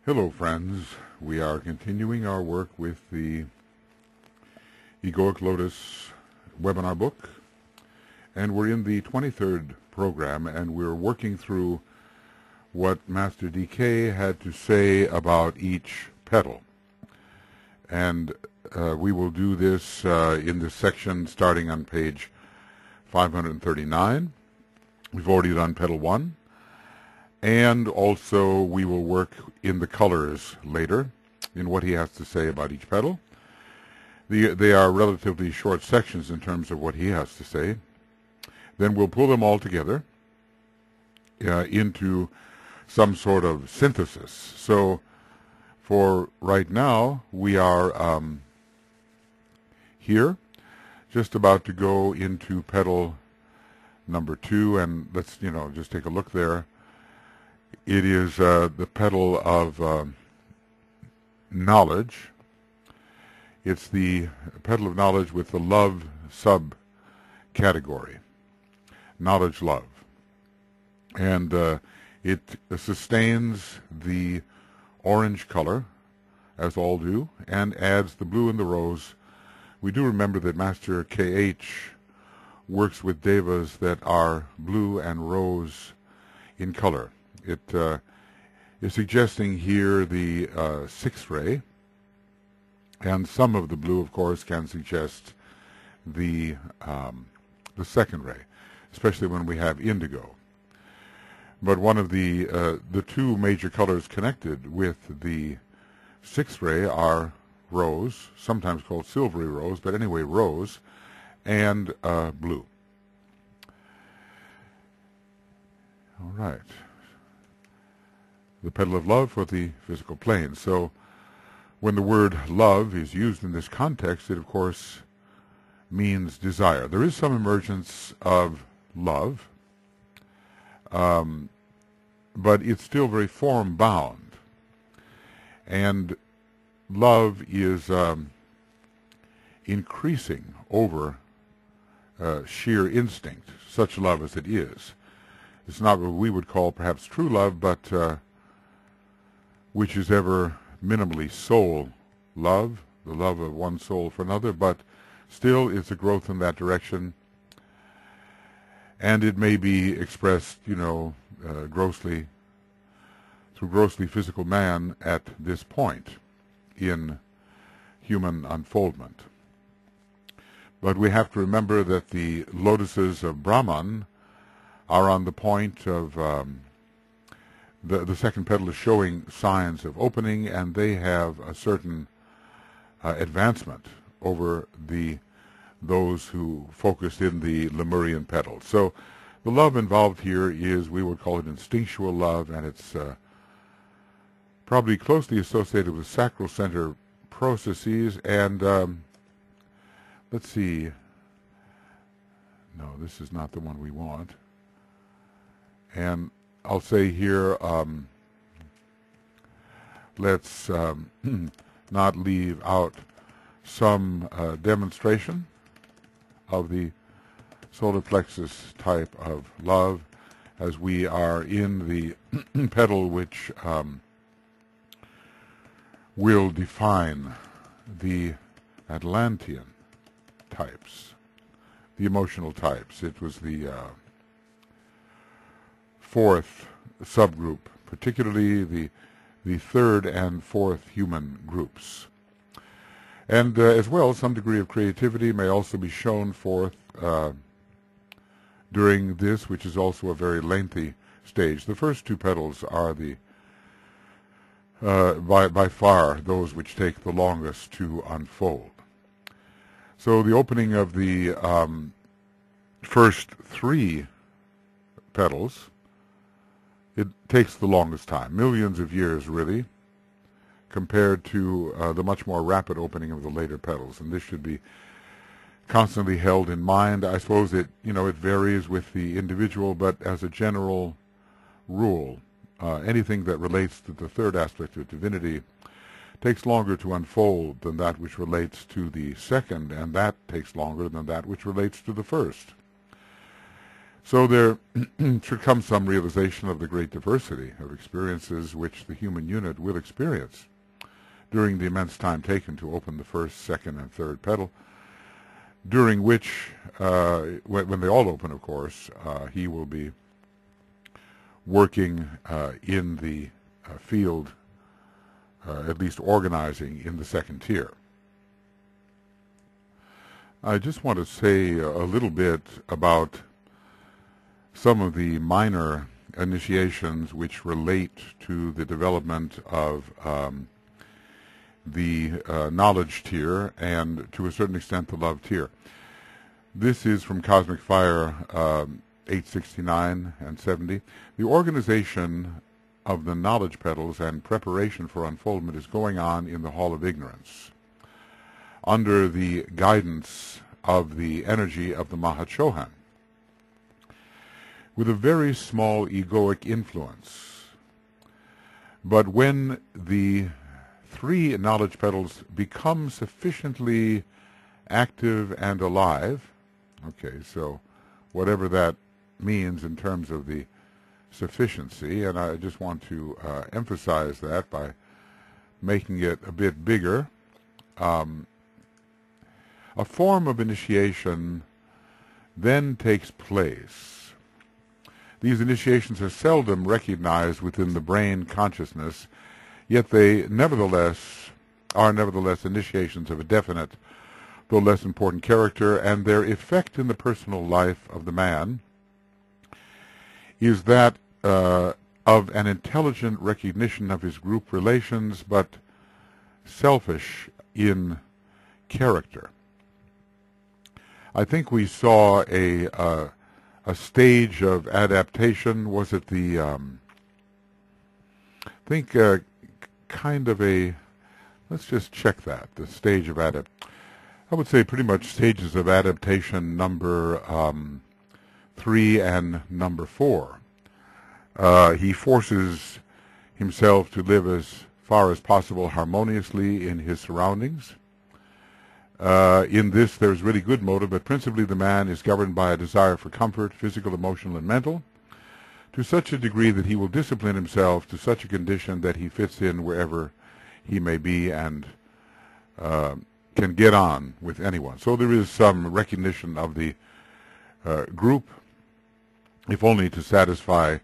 Hello friends, we are continuing our work with the Egoic Lotus webinar book, and we're in the 23rd program, and we're working through what Master DK had to say about each petal. And we will do this in this section starting on page 539. We've already done petal 1. And also we will work in the colors later, in what he has to say about each petal. They are relatively short sections in terms of what he has to say. Then we'll pull them all together into some sort of synthesis. So for right now, we are here, just about to go into petal number 2, and let's just take a look there. It is the petal of knowledge. It's the petal of knowledge with the love sub-category, knowledge love. And it sustains the orange color, as all do, and adds the blue and the rose. We do remember that Master KH works with devas that are blue and rose in color. It is suggesting here the sixth ray, and some of the blue, of course, can suggest the second ray, especially when we have indigo. But one of the two major colors connected with the sixth ray are rose, sometimes called silvery rose, but anyway, rose, and blue. All right. The petal of love for the physical plane. So when the word love is used in this context, it of course means desire. There is some emergence of love, but it's still very form bound. And love is increasing over sheer instinct, such love as it is. It's not what we would call perhaps true love, but which is ever minimally soul love, the love of one soul for another, but still it's a growth in that direction. And it may be expressed, grossly, through grossly physical man at this point in human unfoldment. But we have to remember that the lotuses of Brahman are on the point of the second petal is showing signs of opening, and they have a certain advancement over those who focused in the Lemurian petal. So the love involved here is, we would call it instinctual love, and it's probably closely associated with sacral center processes. And let's see. No, this is not the one we want. And I'll say here, let's not leave out some demonstration of the solar plexus type of love, as we are in the petal which will define the Atlantean types, the emotional types. It was the fourth subgroup, particularly the third and fourth human groups. And as well, some degree of creativity may also be shown forth during this, which is also a very lengthy stage. The first two petals are the by far those which take the longest to unfold. So the opening of the first three petals, it takes the longest time, millions of years really, compared to the much more rapid opening of the later petals. And this should be constantly held in mind. I suppose it varies with the individual, but as a general rule, anything that relates to the third aspect of divinity takes longer to unfold than that which relates to the second, and that takes longer than that which relates to the first. So there should come some realization of the great diversity of experiences which the human unit will experience during the immense time taken to open the first, second, and third petal, during which, when they all open, of course, he will be working in the field, at least organizing in the second tier. I just want to say a little bit about some of the minor initiations which relate to the development of the knowledge tier and, to a certain extent, the love tier. This is from Cosmic Fire 869 and 70. The organization of the knowledge petals and preparation for unfoldment is going on in the Hall of Ignorance, under the guidance of the energy of the Mahachohan, with a very small egoic influence. But when the three knowledge petals become sufficiently active and alive, okay, so whatever that means in terms of the sufficiency, and I just want to emphasize that by making it a bit bigger, a form of initiation then takes place. These initiations are seldom recognized within the brain consciousness, yet they are nevertheless initiations of a definite, though less important character, and their effect in the personal life of the man is that of an intelligent recognition of his group relations, but selfish in character. I think we saw a stage of adaptation. Was it the kind of a, let's just check that, the stage of I would say pretty much stages of adaptation number 3 and number 4. He forces himself to live as far as possible harmoniously in his surroundings. In this, there's really good motive, but principally the man is governed by a desire for comfort, physical, emotional, and mental, to such a degree that he will discipline himself to such a condition that he fits in wherever he may be and can get on with anyone. So there is some recognition of the group, if only to satisfy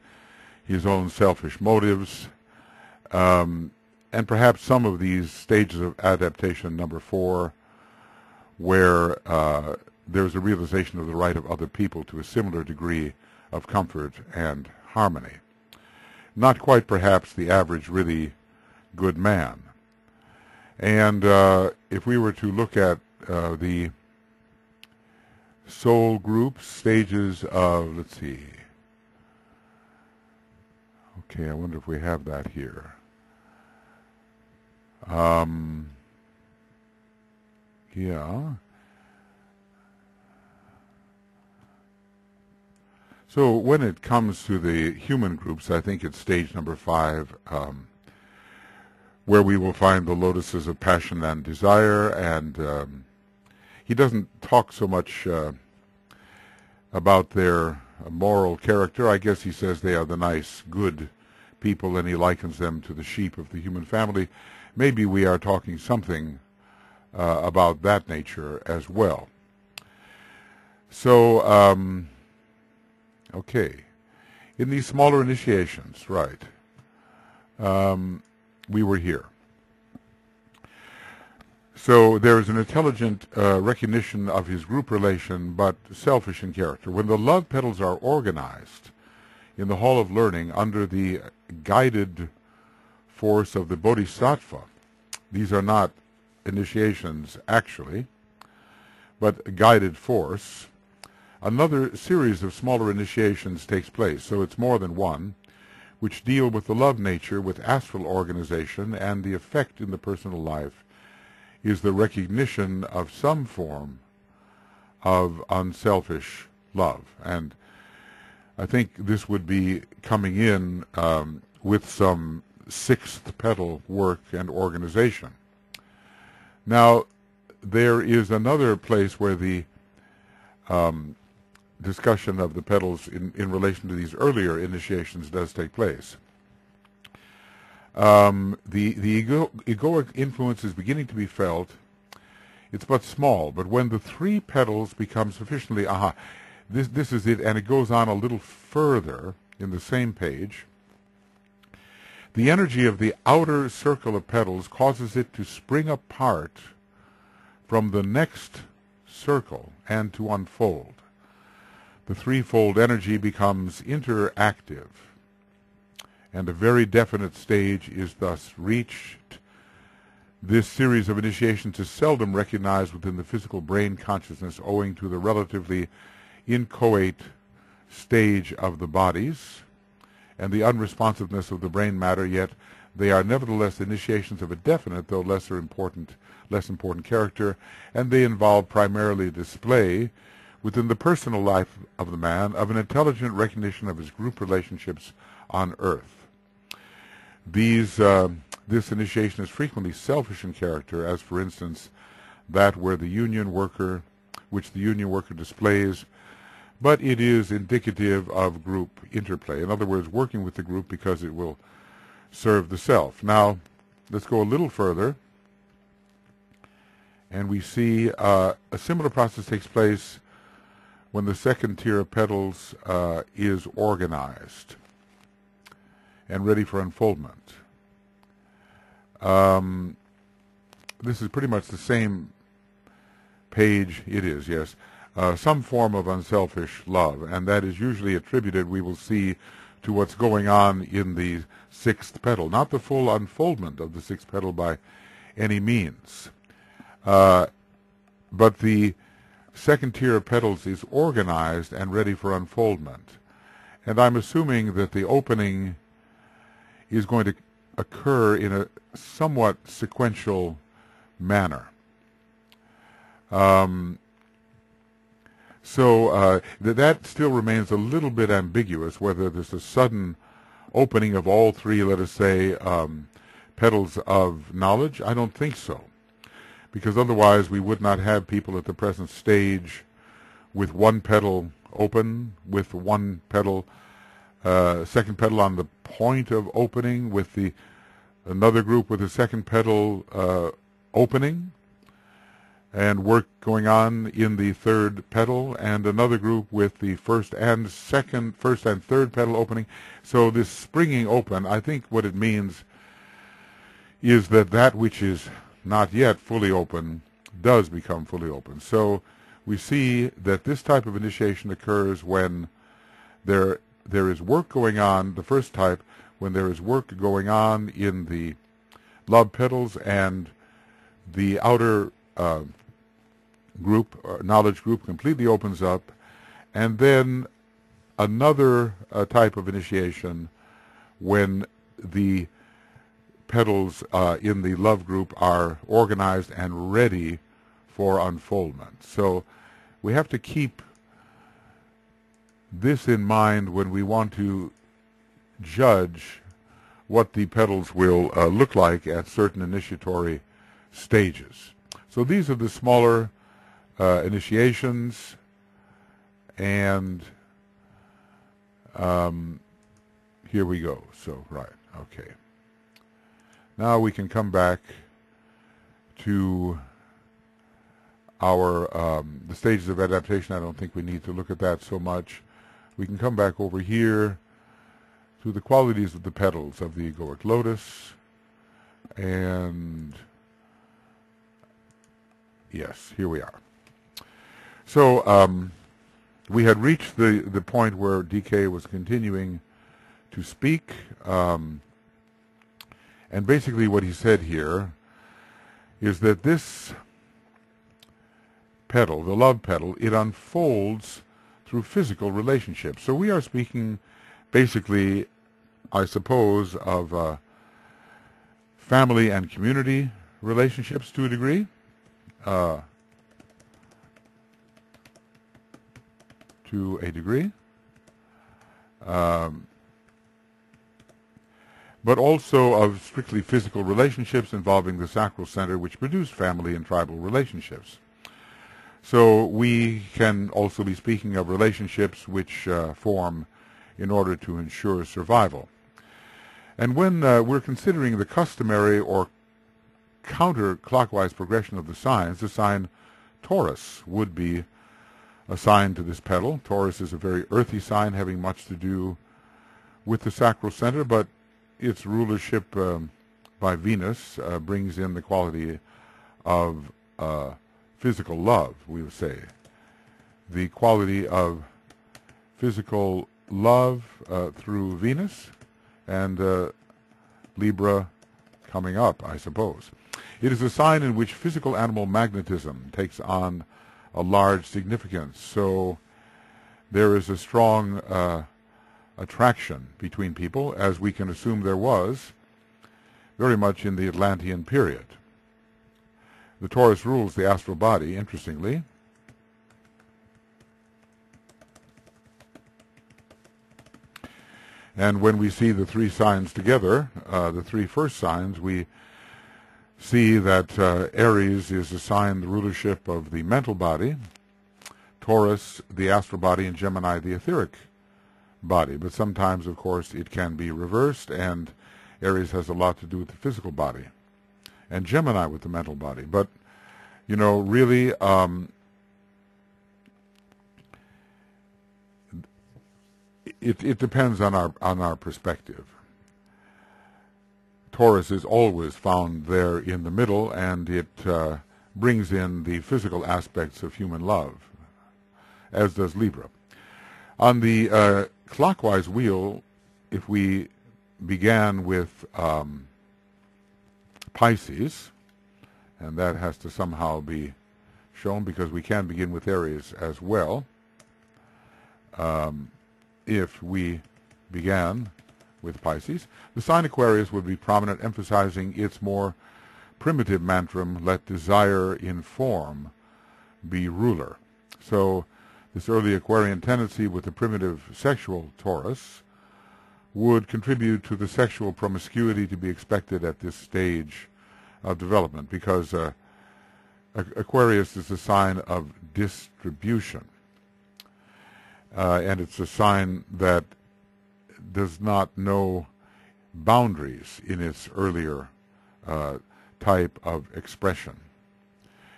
his own selfish motives, and perhaps some of these stages of adaptation, number 4, where there's a realization of the right of other people to a similar degree of comfort and harmony. Not quite perhaps the average really good man. And if we were to look at the soul groups, stages of, let's see, okay, I wonder if we have that here. Yeah. So when it comes to the human groups, I think it's stage number 5, where we will find the lotuses of passion and desire, and he doesn't talk so much about their moral character. I guess he says they are the nice, good people, and he likens them to the sheep of the human family. Maybe we are talking something about that nature as well. So, okay. In these smaller initiations, right, we were here. So there is an intelligent recognition of his group relation, but selfish in character. When the love petals are organized in the Hall of Learning under the guided force of the Bodhisattva, these are not initiations actually, but guided force, another series of smaller initiations takes place. So it's more than one, which deal with the love nature, with astral organization, and the effect in the personal life is the recognition of some form of unselfish love. And I think this would be coming in with some sixth petal work and organization. Now, there is another place where the discussion of the petals in relation to these earlier initiations does take place. The egoic influence is beginning to be felt. It's but small, but when the three petals become sufficiently, this is it, and it goes on a little further in the same page. The energy of the outer circle of petals causes it to spring apart from the next circle and to unfold. The threefold energy becomes interactive, and a very definite stage is thus reached. This series of initiations is seldom recognized within the physical brain consciousness owing to the relatively inchoate stage of the bodies and the unresponsiveness of the brain matter, yet they are nevertheless initiations of a definite, though less important character, and they involve primarily display within the personal life of the man of an intelligent recognition of his group relationships on earth. This initiation is frequently selfish in character, as for instance that which the union worker displays, but it is indicative of group interplay. In other words, working with the group because it will serve the self. Now, let's go a little further, and we see a similar process takes place when the second tier of petals is organized and ready for unfoldment. This is pretty much the same page. It is, yes. Some form of unselfish love, and that is usually attributed, we will see, to what's going on in the sixth petal. Not the full unfoldment of the sixth petal by any means, but the second tier of petals is organized and ready for unfoldment. And I'm assuming that the opening is going to occur in a somewhat sequential manner. So that still remains a little bit ambiguous, whether there's a sudden opening of all three, let us say, petals of knowledge. I don't think so, because otherwise we would not have people at the present stage with one petal open, with one petal, second petal on the point of opening, with another group with the second petal opening, and work going on in the third petal, and another group with the first and third petal opening. So this springing open, I think what it means is that which is not yet fully open does become fully open. So we see that this type of initiation occurs when there is work going on, the first type, when there is work going on in the love petals and the outer knowledge group completely opens up, and then another type of initiation when the petals in the love group are organized and ready for unfoldment. So we have to keep this in mind when we want to judge what the petals will look like at certain initiatory stages. So these are the smaller initiations, and here we go. So, right, okay. Now we can come back to our the stages of adaptation. I don't think we need to look at that so much. We can come back over here to the qualities of the petals of the egoic lotus, and yes, here we are. So we had reached the point where DK was continuing to speak, and basically what he said here is that this petal, the love petal, it unfolds through physical relationships. So we are speaking basically, I suppose, of family and community relationships to a degree. But also of strictly physical relationships involving the sacral center, which produce family and tribal relationships. So we can also be speaking of relationships which form in order to ensure survival. And when we're considering the customary or counterclockwise progression of the signs, the sign Taurus would be assigned to this petal. Taurus is a very earthy sign, having much to do with the sacral center, but its rulership by Venus brings in the quality of physical love, we would say. The quality of physical love through Venus, and Libra coming up, I suppose. It is a sign in which physical animal magnetism takes on a large significance. So there is a strong attraction between people, as we can assume there was very much in the Atlantean period. The Taurus rules the astral body, interestingly. And when we see the three signs together, the three first signs, we see that Aries is assigned the rulership of the mental body, Taurus the astral body, and Gemini the etheric body. But sometimes, of course, it can be reversed, and Aries has a lot to do with the physical body, and Gemini with the mental body. But, you know, really, it depends on our perspective. Taurus is always found there in the middle, and it brings in the physical aspects of human love, as does Libra. On the clockwise wheel, if we began with Pisces, and that has to somehow be shown because we can begin with Aries as well. If we began with Pisces, the sign Aquarius would be prominent, emphasizing its more primitive mantram, let desire in form be ruler. So this early Aquarian tendency with the primitive sexual Taurus would contribute to the sexual promiscuity to be expected at this stage of development, because Aquarius is a sign of distribution. And it's a sign that does not know boundaries in its earlier type of expression.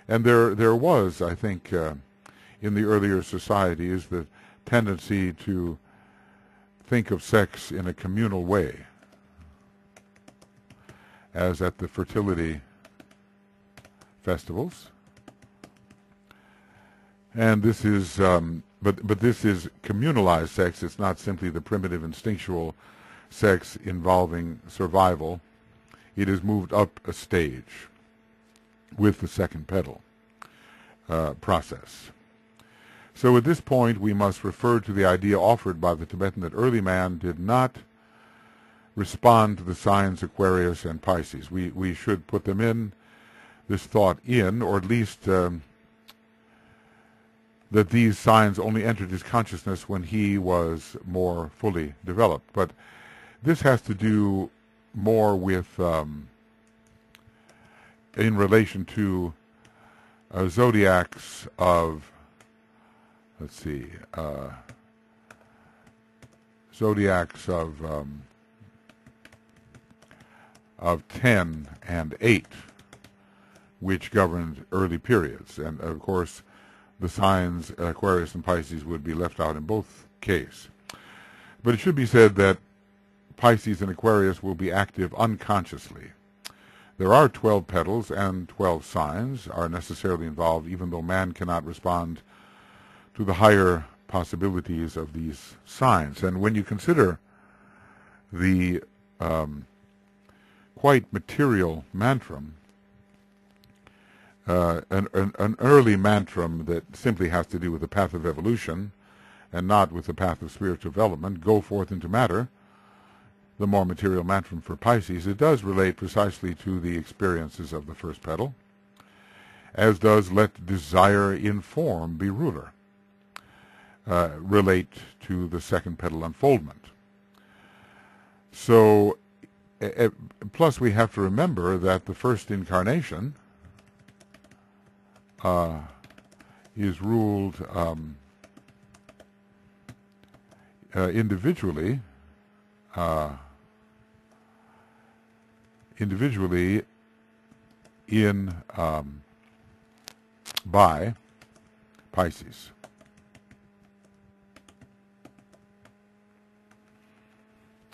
And there was, I think, in the earlier societies, the tendency to think of sex in a communal way, as at the fertility festivals. And this is But this is communalized sex. It's not simply the primitive instinctual sex involving survival. It is moved up a stage with the second petal process. So at this point, we must refer to the idea offered by the Tibetan that early man did not respond to the signs Aquarius and Pisces. We should put them in, this thought in, or at least that these signs only entered his consciousness when he was more fully developed. But this has to do more with, in relation to zodiacs of, let's see, zodiacs of 10 and 8, which governed early periods. And, of course, the signs Aquarius and Pisces would be left out in both cases. But it should be said that Pisces and Aquarius will be active unconsciously. There are 12 petals, and 12 signs are necessarily involved, even though man cannot respond to the higher possibilities of these signs. And when you consider the quite material mantram, an early mantram that simply has to do with the path of evolution and not with the path of spiritual development, go forth into matter, the more material mantram for Pisces, it does relate precisely to the experiences of the first petal, as does let desire in form be ruler, relate to the second petal unfoldment. So, plus we have to remember that the first incarnation is ruled individually in by Pisces.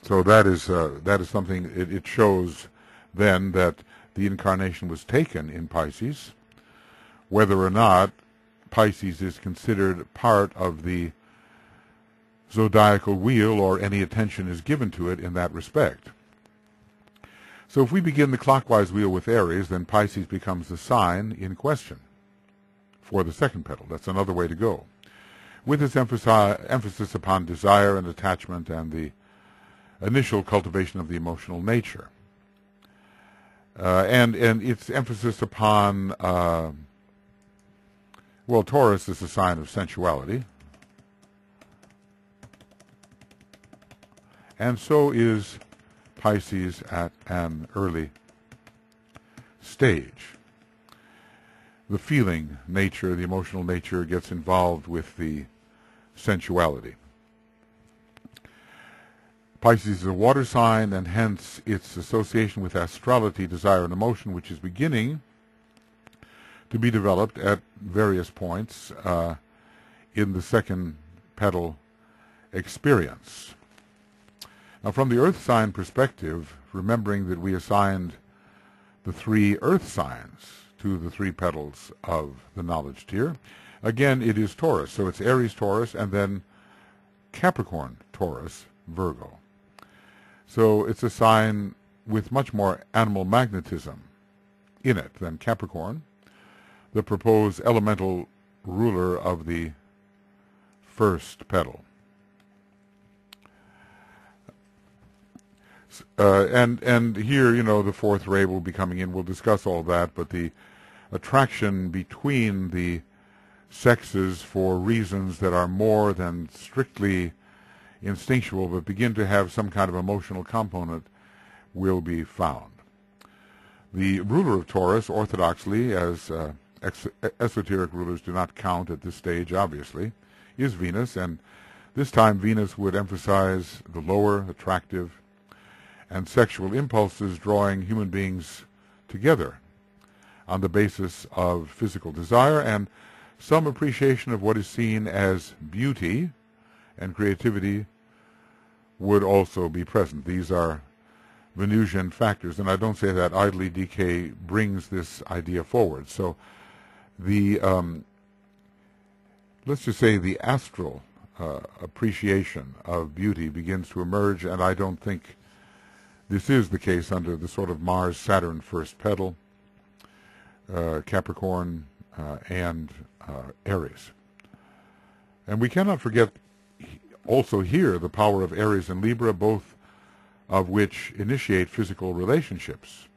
So that is something. It shows then that the incarnation was taken in Pisces, whether or not Pisces is considered part of the zodiacal wheel or any attention is given to it in that respect. So if we begin the clockwise wheel with Aries, then Pisces becomes the sign in question for the second petal. That's another way to go, with its emphasis upon desire and attachment and the initial cultivation of the emotional nature. And its emphasis upon, well, Taurus is a sign of sensuality, and so is Pisces at an early stage. The feeling nature, the emotional nature, gets involved with the sensuality. Pisces is a water sign, and hence its association with astrality, desire, and emotion, which is beginning to be developed at various points in the second petal experience. Now, from the earth sign perspective, remembering that we assigned the three earth signs to the three petals of the knowledge tier, again, it is Taurus. So it's Aries, Taurus, and then Capricorn, Taurus, Virgo. So it's a sign with much more animal magnetism in it than Capricorn, the proposed elemental ruler of the first petal. And here, the fourth ray will be coming in. We'll discuss all that, but the attraction between the sexes for reasons that are more than strictly instinctual, but begin to have some kind of emotional component, will be found. The ruler of Taurus, orthodoxly, as esoteric rulers do not count at this stage, obviously, is Venus, and this time Venus would emphasize the lower, attractive, and sexual impulses, drawing human beings together on the basis of physical desire and some appreciation of what is seen as beauty, and creativity would also be present. These are Venusian factors, and I don't say that idly. DK brings this idea forward. So the, let's just say the astral appreciation of beauty begins to emerge, and I don't think this is the case under the sort of Mars-Saturn first petal, Capricorn, and Aries. And we cannot forget also here the power of Aries and Libra, both of which initiate physical relationships.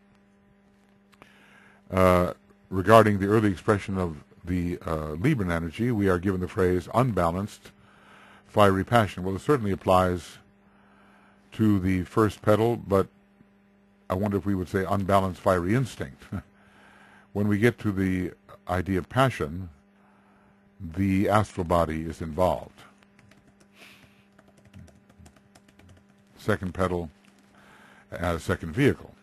Regarding the early expression of the Libran energy, we are given the phrase unbalanced fiery passion. Well, it certainly applies to the first petal, but I wonder if we would say unbalanced fiery instinct. When we get to the idea of passion, the astral body is involved. Second petal as second vehicle.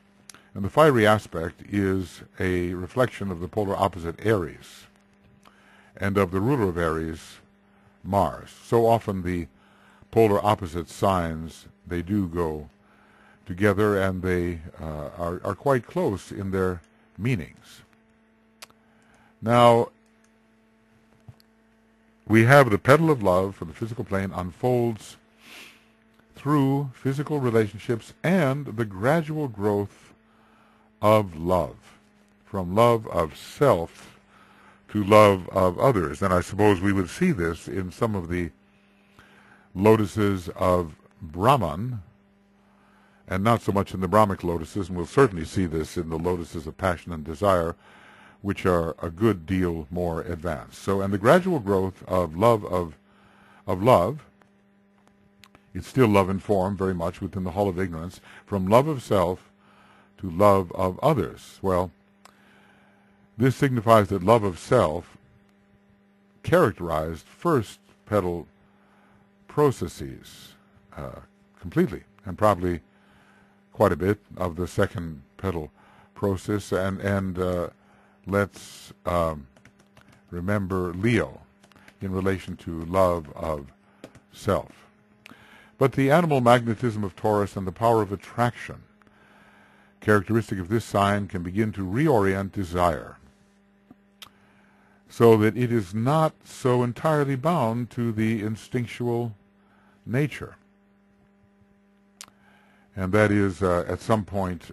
And the fiery aspect is a reflection of the polar opposite Aries and of the ruler of Aries, Mars. So often the polar opposite signs, they do go together, and they are quite close in their meanings. Now, we have the Petal of Love for the physical plane unfolds through physical relationships and the gradual growth of love, from love of self to love of others. And I suppose we would see this in some of the lotuses of Brahman, and not so much in the Brahmic lotuses, and we'll certainly see this in the lotuses of passion and desire, which are a good deal more advanced. So, and the gradual growth of love it's still love in form, very much within the Hall of Ignorance, from love of self to love of others. Well, this signifies that love of self characterized first petal processes completely, and probably quite a bit of the second petal process. And let's remember Leo in relation to love of self. But the animal magnetism of Taurus and the power of attraction, characteristic of this sign, can begin to reorient desire, so that it is not so entirely bound to the instinctual nature. And that is at some point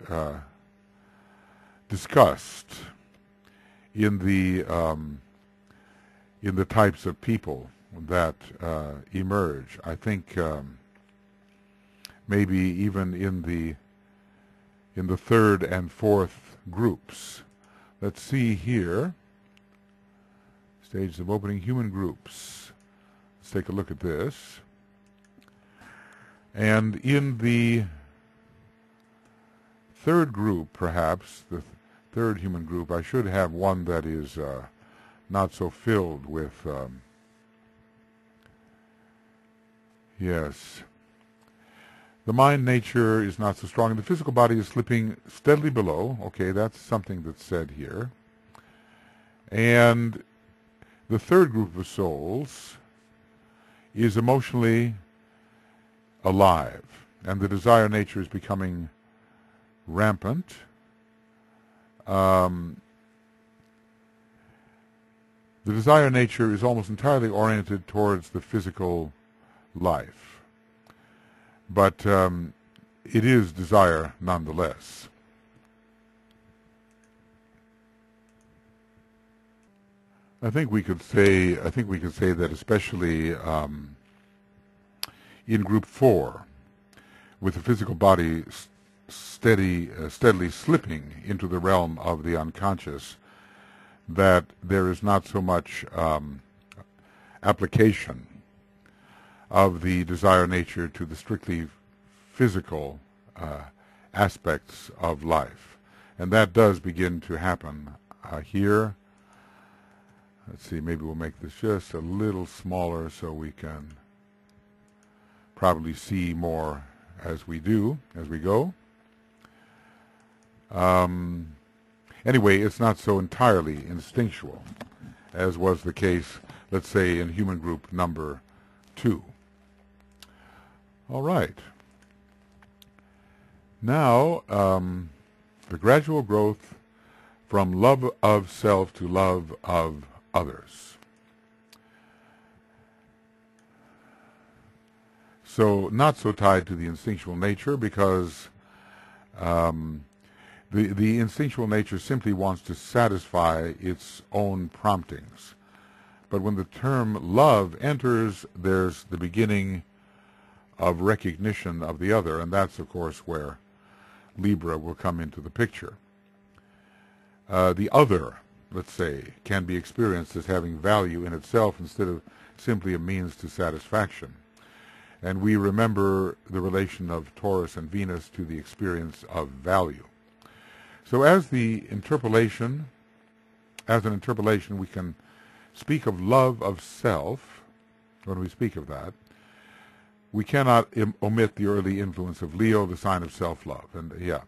discussed in the types of people that emerge. I think maybe even in the third and fourth groups. Let's see here. Stages of opening human groups. Let's take a look at this. And in the third group, perhaps, the third human group, I should have one that is not so filled with, yes. The mind nature is not so strong, and the physical body is slipping steadily below. Okay, that's something that's said here. And the third group of souls is emotionally alive, and the desire nature is becoming rampant. The desire nature is almost entirely oriented towards the physical life, but it is desire nonetheless. I think we could say that especially in group 4, with the physical body steadily slipping into the realm of the unconscious, that there is not so much application of the desire nature to the strictly physical aspects of life. And that does begin to happen here. Let's see, maybe we'll make this just a little smaller so we can probably see more as we go. Anyway, it's not so entirely instinctual as was the case, let's say, in human group number 2. All right. Now, the gradual growth from love of self to love of others. So not so tied to the instinctual nature, because the instinctual nature simply wants to satisfy its own promptings. But when the term love enters, there's the beginning of recognition of the other, and that's, of course, where Libra will come into the picture. The other, let's say, can be experienced as having value in itself instead of simply a means to satisfaction. And we remember the relation of Taurus and Venus to the experience of value. So as an interpolation, we can speak of love of self. When we speak of that, we cannot omit the early influence of Leo, the sign of self-love. And yeah,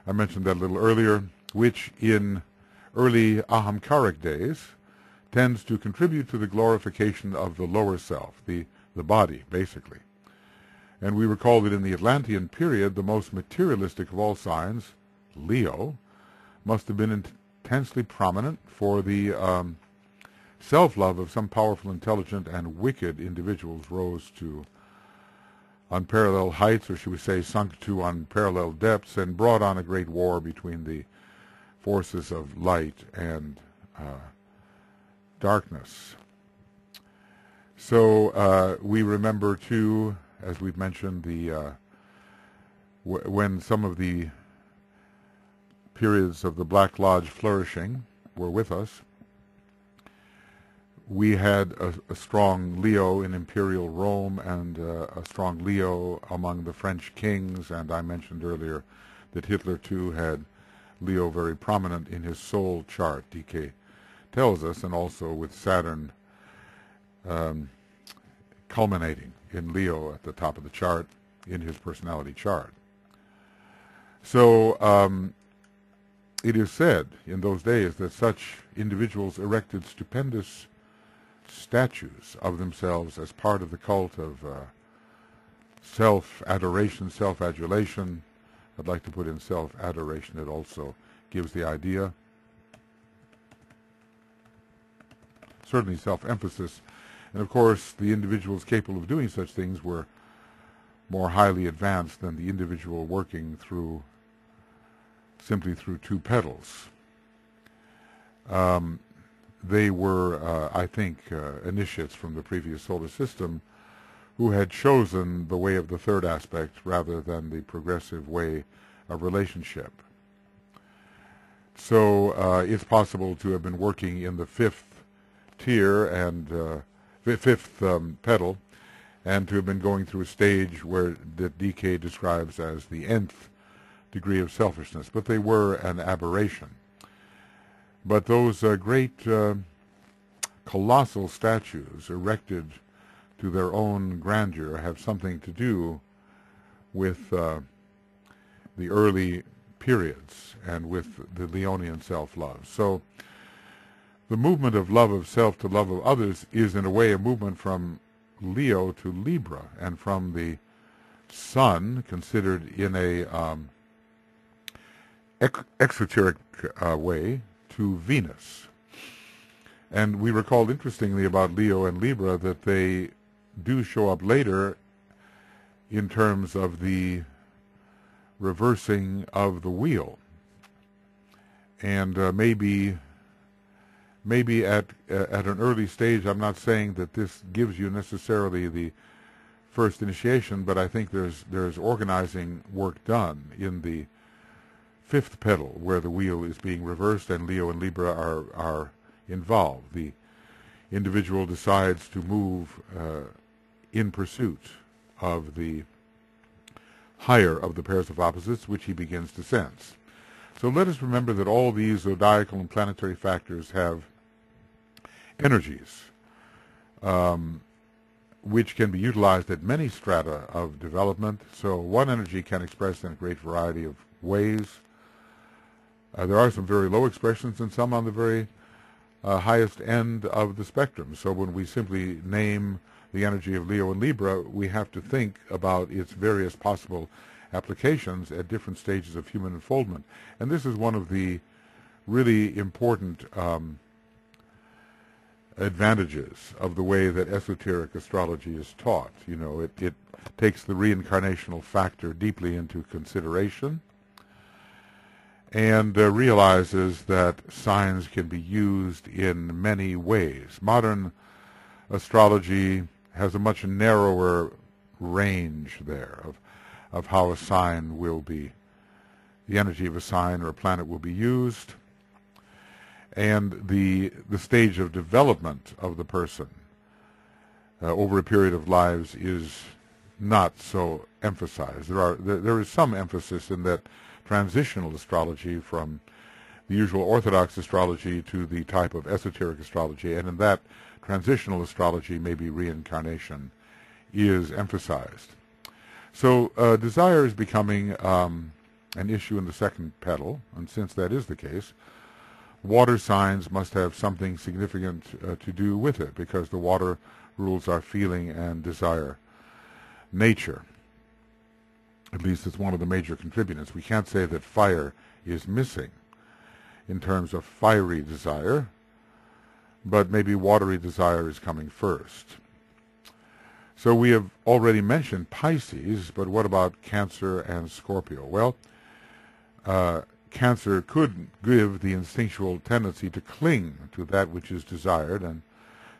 I mentioned that a little earlier, which in early ahamkaric days tends to contribute to the glorification of the lower self, the body, basically. And we recall that in the Atlantean period, the most materialistic of all signs, Leo, must have been intensely prominent, for the self-love of some powerful, intelligent, and wicked individuals rose to unparalleled heights, or should we say sunk to unparalleled depths, and brought on a great war between the forces of light and darkness. So we remember, too, as we've mentioned, when some of the periods of the Black Lodge flourishing were with us, we had a strong Leo in imperial Rome, and a strong Leo among the French kings, and I mentioned earlier that Hitler too had Leo very prominent in his soul chart, tells us, and also with Saturn culminating in Leo at the top of the chart in his personality chart. So it is said in those days that such individuals erected stupendous statues of themselves as part of the cult of self-adoration, self-adulation. I'd like to put in self-adoration. It also gives the idea. Certainly self-emphasis. And of course, the individuals capable of doing such things were more highly advanced than the individual working simply through two petals. They were, I think, initiates from the previous solar system who had chosen the way of the third aspect rather than the progressive way of relationship. So it's possible to have been working in the fifth tier and fifth petal, and to have been going through a stage where that DK describes as the nth degree of selfishness, but they were an aberration. But those great colossal statues erected to their own grandeur have something to do with the early periods and with the Leonian self-love. So the movement of love of self to love of others is in a way a movement from Leo to Libra, and from the Sun, considered in a exoteric way, to Venus. And we recalled interestingly about Leo and Libra that they do show up later in terms of the reversing of the wheel. And maybe at an early stage, I'm not saying that this gives you necessarily the first initiation, but I think there's organizing work done in the fifth petal where the wheel is being reversed and Leo and Libra are involved. The individual decides to move in pursuit of the higher of the pairs of opposites, which he begins to sense. So let us remember that all these zodiacal and planetary factors have energies which can be utilized at many strata of development. So one energy can express in a great variety of ways. There are some very low expressions and some on the very highest end of the spectrum. So when we simply name the energy of Leo and Libra, we have to think about its various possible applications at different stages of human unfoldment. And this is one of the really important advantages of the way that esoteric astrology is taught. You know, it takes the reincarnational factor deeply into consideration and realizes that signs can be used in many ways. Modern astrology has a much narrower range there of how a sign will be, the energy of a sign or a planet will be used, and the stage of development of the person over a period of lives is not so emphasized. There is some emphasis in that transitional astrology from the usual orthodox astrology to the type of esoteric astrology, and in that transitional astrology maybe reincarnation is emphasized. So desire is becoming an issue in the second petal, and since that is the case, water signs must have something significant to do with it, because the water rules our feeling and desire nature. At least it's one of the major contributors. We can't say that fire is missing in terms of fiery desire, but maybe watery desire is coming first. So we have already mentioned Pisces, but what about Cancer and Scorpio? Well, Cancer could give the instinctual tendency to cling to that which is desired and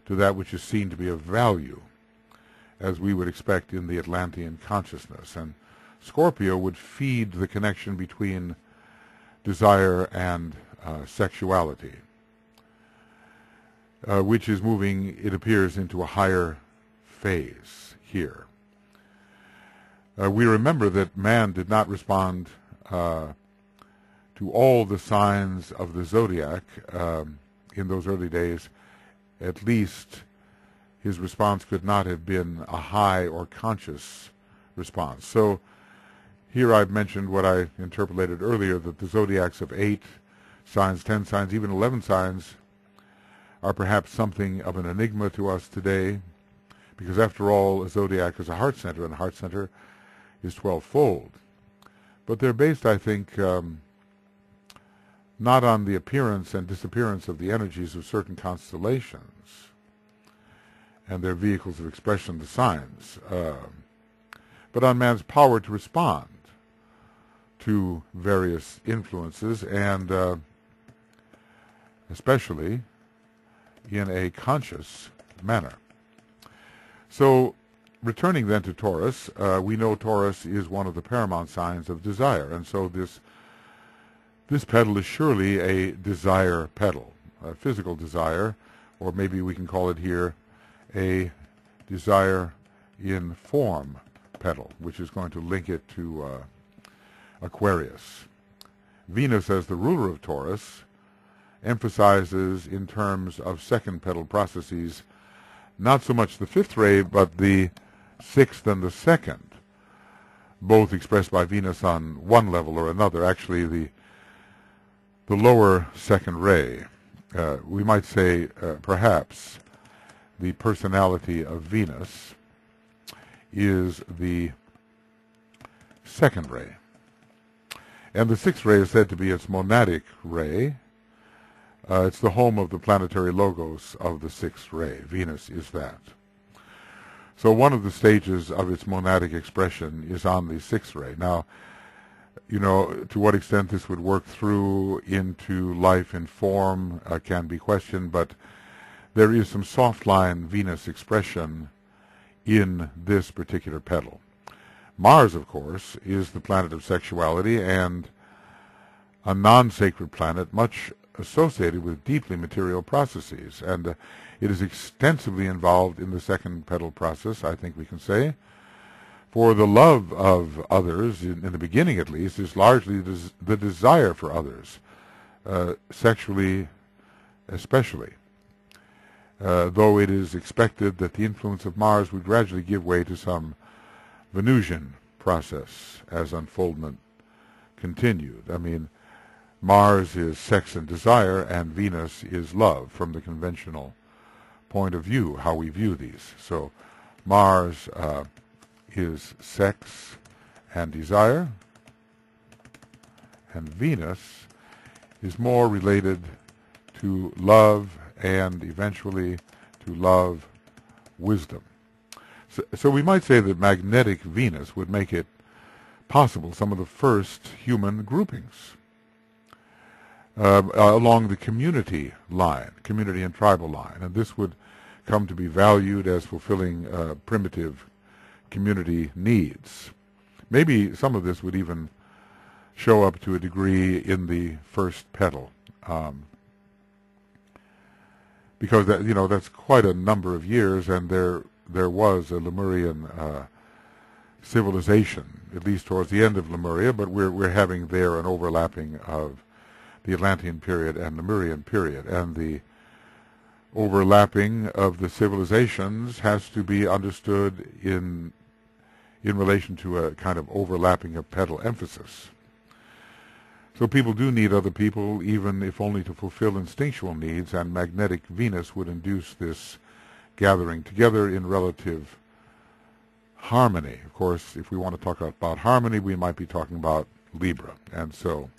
to that which is seen to be of value, as we would expect in the Atlantean consciousness. And Scorpio would feed the connection between desire and sexuality, which is moving, it appears, into a higher phase here. We remember that man did not respond to all the signs of the zodiac in those early days, at least his response could not have been a high or conscious response. So here I've mentioned what I interpolated earlier, that the zodiacs of 8 signs, 10 signs, even 11 signs are perhaps something of an enigma to us today, because after all, a zodiac is a heart center, and a heart center is 12-fold. But they're based, I think, not on the appearance and disappearance of the energies of certain constellations and their vehicles of expression, the signs, but on man's power to respond to various influences, and especially in a conscious manner. So, returning then to Taurus, we know Taurus is one of the paramount signs of desire, and so this petal is surely a desire petal, a physical desire, or maybe we can call it here a desire in form petal, which is going to link it to Aquarius. Venus, as the ruler of Taurus, emphasizes in terms of second petal processes not so much the fifth ray, but the sixth and the second, both expressed by Venus on one level or another. Actually, the lower second ray, we might say perhaps the personality of Venus is the second ray. And the sixth ray is said to be its monadic ray. It's the home of the planetary logos of the sixth ray. Venus is that. So one of the stages of its monadic expression is on the sixth ray. Now, you know, to what extent this would work through into life in form can be questioned, but there is some soft line Venus expression in this particular petal. Mars, of course, is the planet of sexuality and a non-sacred planet, much associated with deeply material processes, and it is extensively involved in the second petal process, I think we can say. For the love of others, in the beginning at least, is largely the desire for others, sexually especially, though it is expected that the influence of Mars would gradually give way to some Venusian process as unfoldment continued. I mean, Mars is sex and desire, and Venus is love from the conventional point of view, how we view these. So Mars is sex and desire, and Venus is more related to love and eventually to love, wisdom. So we might say that magnetic Venus would make it possible some of the first human groupings along the community line, community and tribal line, and this would come to be valued as fulfilling primitive community needs. Maybe some of this would even show up to a degree in the first petal, because that, you know, that's quite a number of years, and there was a Lemurian civilization, at least towards the end of Lemuria, but we're having there an overlapping of the Atlantean period and Lemurian period, and the overlapping of the civilizations has to be understood in relation to a kind of overlapping of petal emphasis. So people do need other people, even if only to fulfill instinctual needs, and magnetic Venus would induce this gathering together in relative harmony. Of course, if we want to talk about harmony, we might be talking about Libra, and so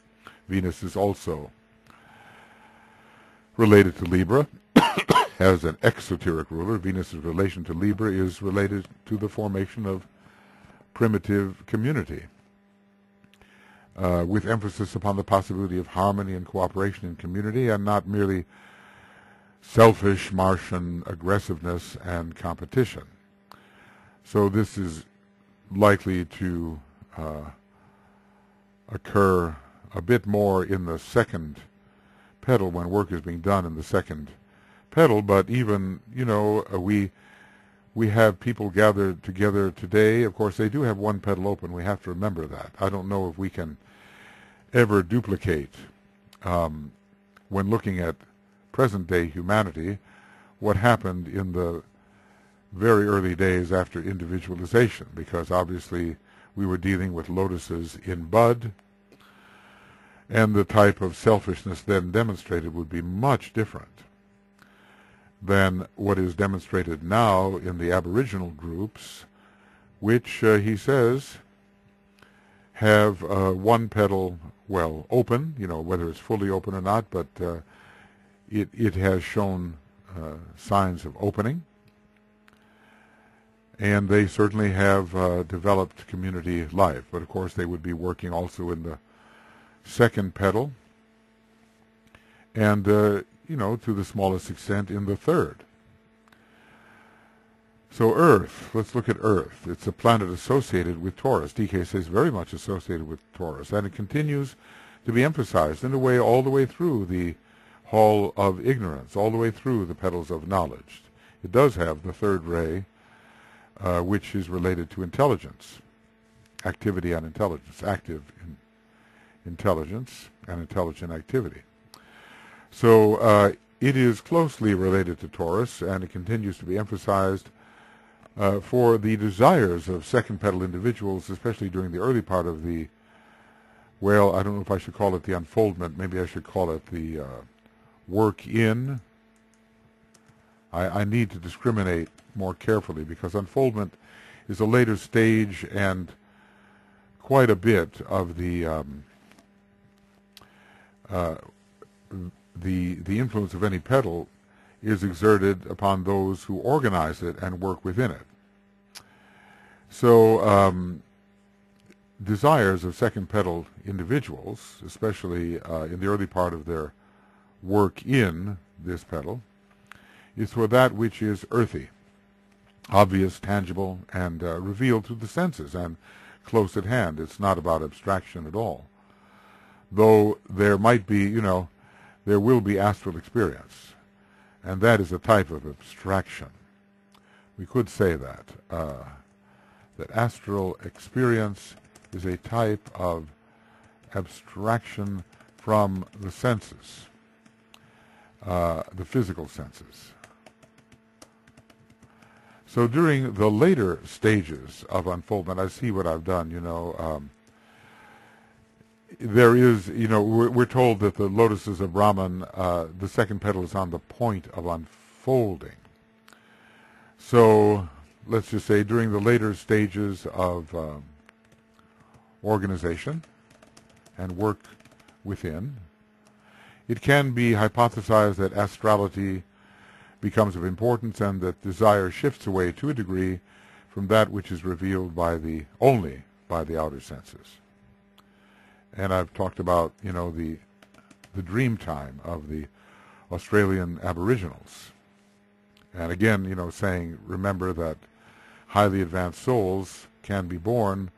Venus is also related to Libra. As an exoteric ruler, Venus's relation to Libra is related to the formation of primitive community, with emphasis upon the possibility of harmony and cooperation in community, and not merely selfish Martian aggressiveness and competition. So this is likely to occur a bit more in the second petal, when work is being done in the second petal. But even, you know, we have people gathered together today. Of course, they do have one petal open. We have to remember that. I don't know if we can ever duplicate, when looking at present-day humanity what happened in the very early days after individualization, because obviously we were dealing with lotuses in bud, and the type of selfishness then demonstrated would be much different than what is demonstrated now in the Aboriginal groups, which, he says, have one petal, well, open, whether it's fully open or not, but it has shown signs of opening. And they certainly have developed community life. But of course they would be working also in the second petal, and to the smallest extent in the third. So Earth, let's look at Earth. It's a planet associated with Taurus. DK says very much associated with Taurus, and it continues to be emphasized in a way all the way through the Hall of Ignorance, all the way through the Petals of Knowledge. It does have the third ray, which is related to intelligence, activity and intelligence, active intelligence and intelligent activity. So it is closely related to Taurus, and it continues to be emphasized for the desires of second petal individuals, especially during the early part of the, well, I don't know if I should call it the unfoldment, maybe I should call it the work in. I need to discriminate more carefully, because unfoldment is a later stage, and quite a bit of the influence of any petal is exerted upon those who organize it and work within it. So desires of second petal individuals, especially in the early part of their work in this petal, is for that which is earthy, obvious, tangible, and revealed through the senses and close at hand. It's not about abstraction at all. Though there might be, there will be astral experience, and that is a type of abstraction. We could say that, that astral experience is a type of abstraction from the senses, the physical senses. So during the later stages of unfoldment, I see what I've done, there is, we're told that the lotuses of Brahman, the second petal is on the point of unfolding. So let's just say during the later stages of organization and work within, it can be hypothesized that astrality becomes of importance, and that desire shifts away to a degree from that which is revealed only by the outer senses. And I've talked about, the dream time of the Australian Aboriginals. And again, saying, remember that highly advanced souls can be born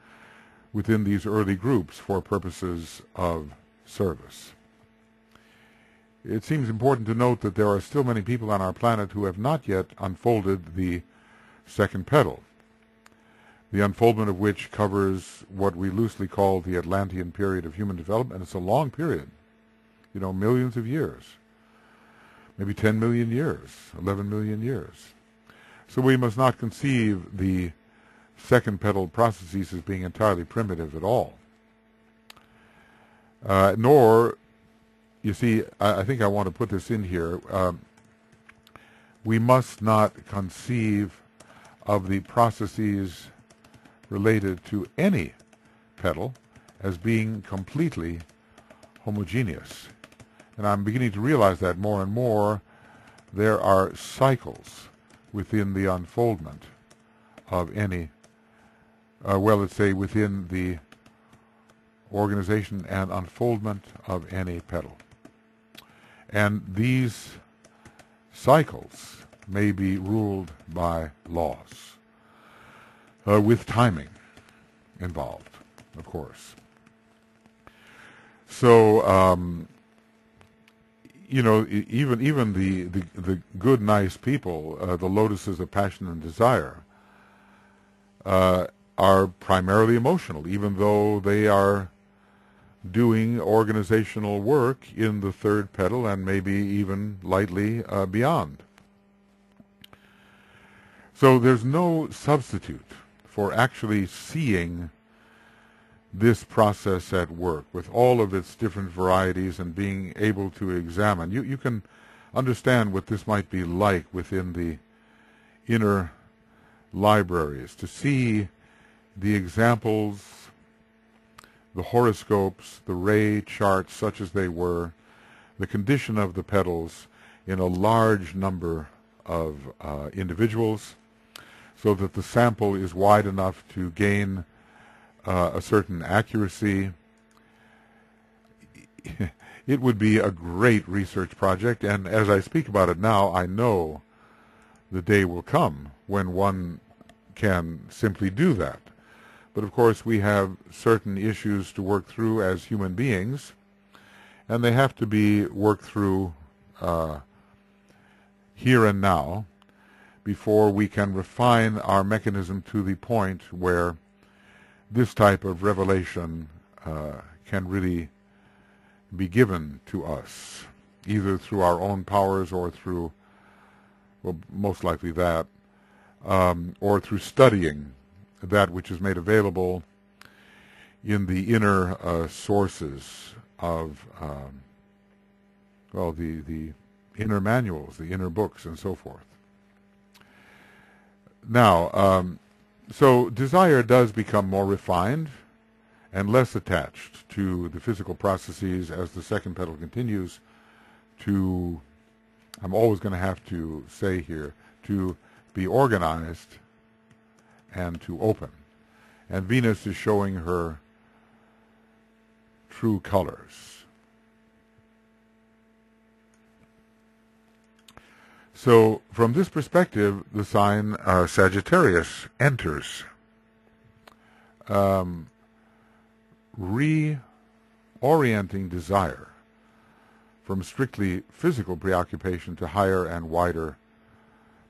within these early groups for purposes of service. It seems important to note that there are still many people on our planet who have not yet unfolded the second petal, the unfoldment of which covers what we loosely call the Atlantean period of human development. It's a long period, millions of years, maybe 10 million years, 11 million years. So we must not conceive the second petal processes as being entirely primitive at all, nor, you see, I think I want to put this in here, we must not conceive of the processes related to any petal as being completely homogeneous. And I'm beginning to realize that more and more. There are cycles within the unfoldment of any, let's say within the organization and unfoldment of any petal. And these cycles may be ruled by laws, with timing involved, of course. So, even the good, nice people, the lotuses of passion and desire, are primarily emotional, even though they are doing organizational work in the third petal and maybe even lightly beyond. So there's no substitute for actually seeing this process at work with all of its different varieties and being able to examine. You can understand what this might be like within the inner libraries, to see the examples, the horoscopes, the ray charts such as they were, the condition of the petals in a large number of individuals, so that the sample is wide enough to gain a certain accuracy. It would be a great research project, and as I speak about it now, I know the day will come when one can simply do that. But of course we have certain issues to work through as human beings, and they have to be worked through here and now before we can refine our mechanism to the point where this type of revelation can really be given to us, either through our own powers or through, well, most likely that, or through studying that which is made available in the inner sources of, well, the inner manuals, the inner books, and so forth. Now, so desire does become more refined and less attached to the physical processes as the second petal continues to, I'm always going to have to say here, to be organized and to open. And Venus is showing her true colors. So from this perspective, the sign Sagittarius enters, reorienting desire from strictly physical preoccupation to higher and wider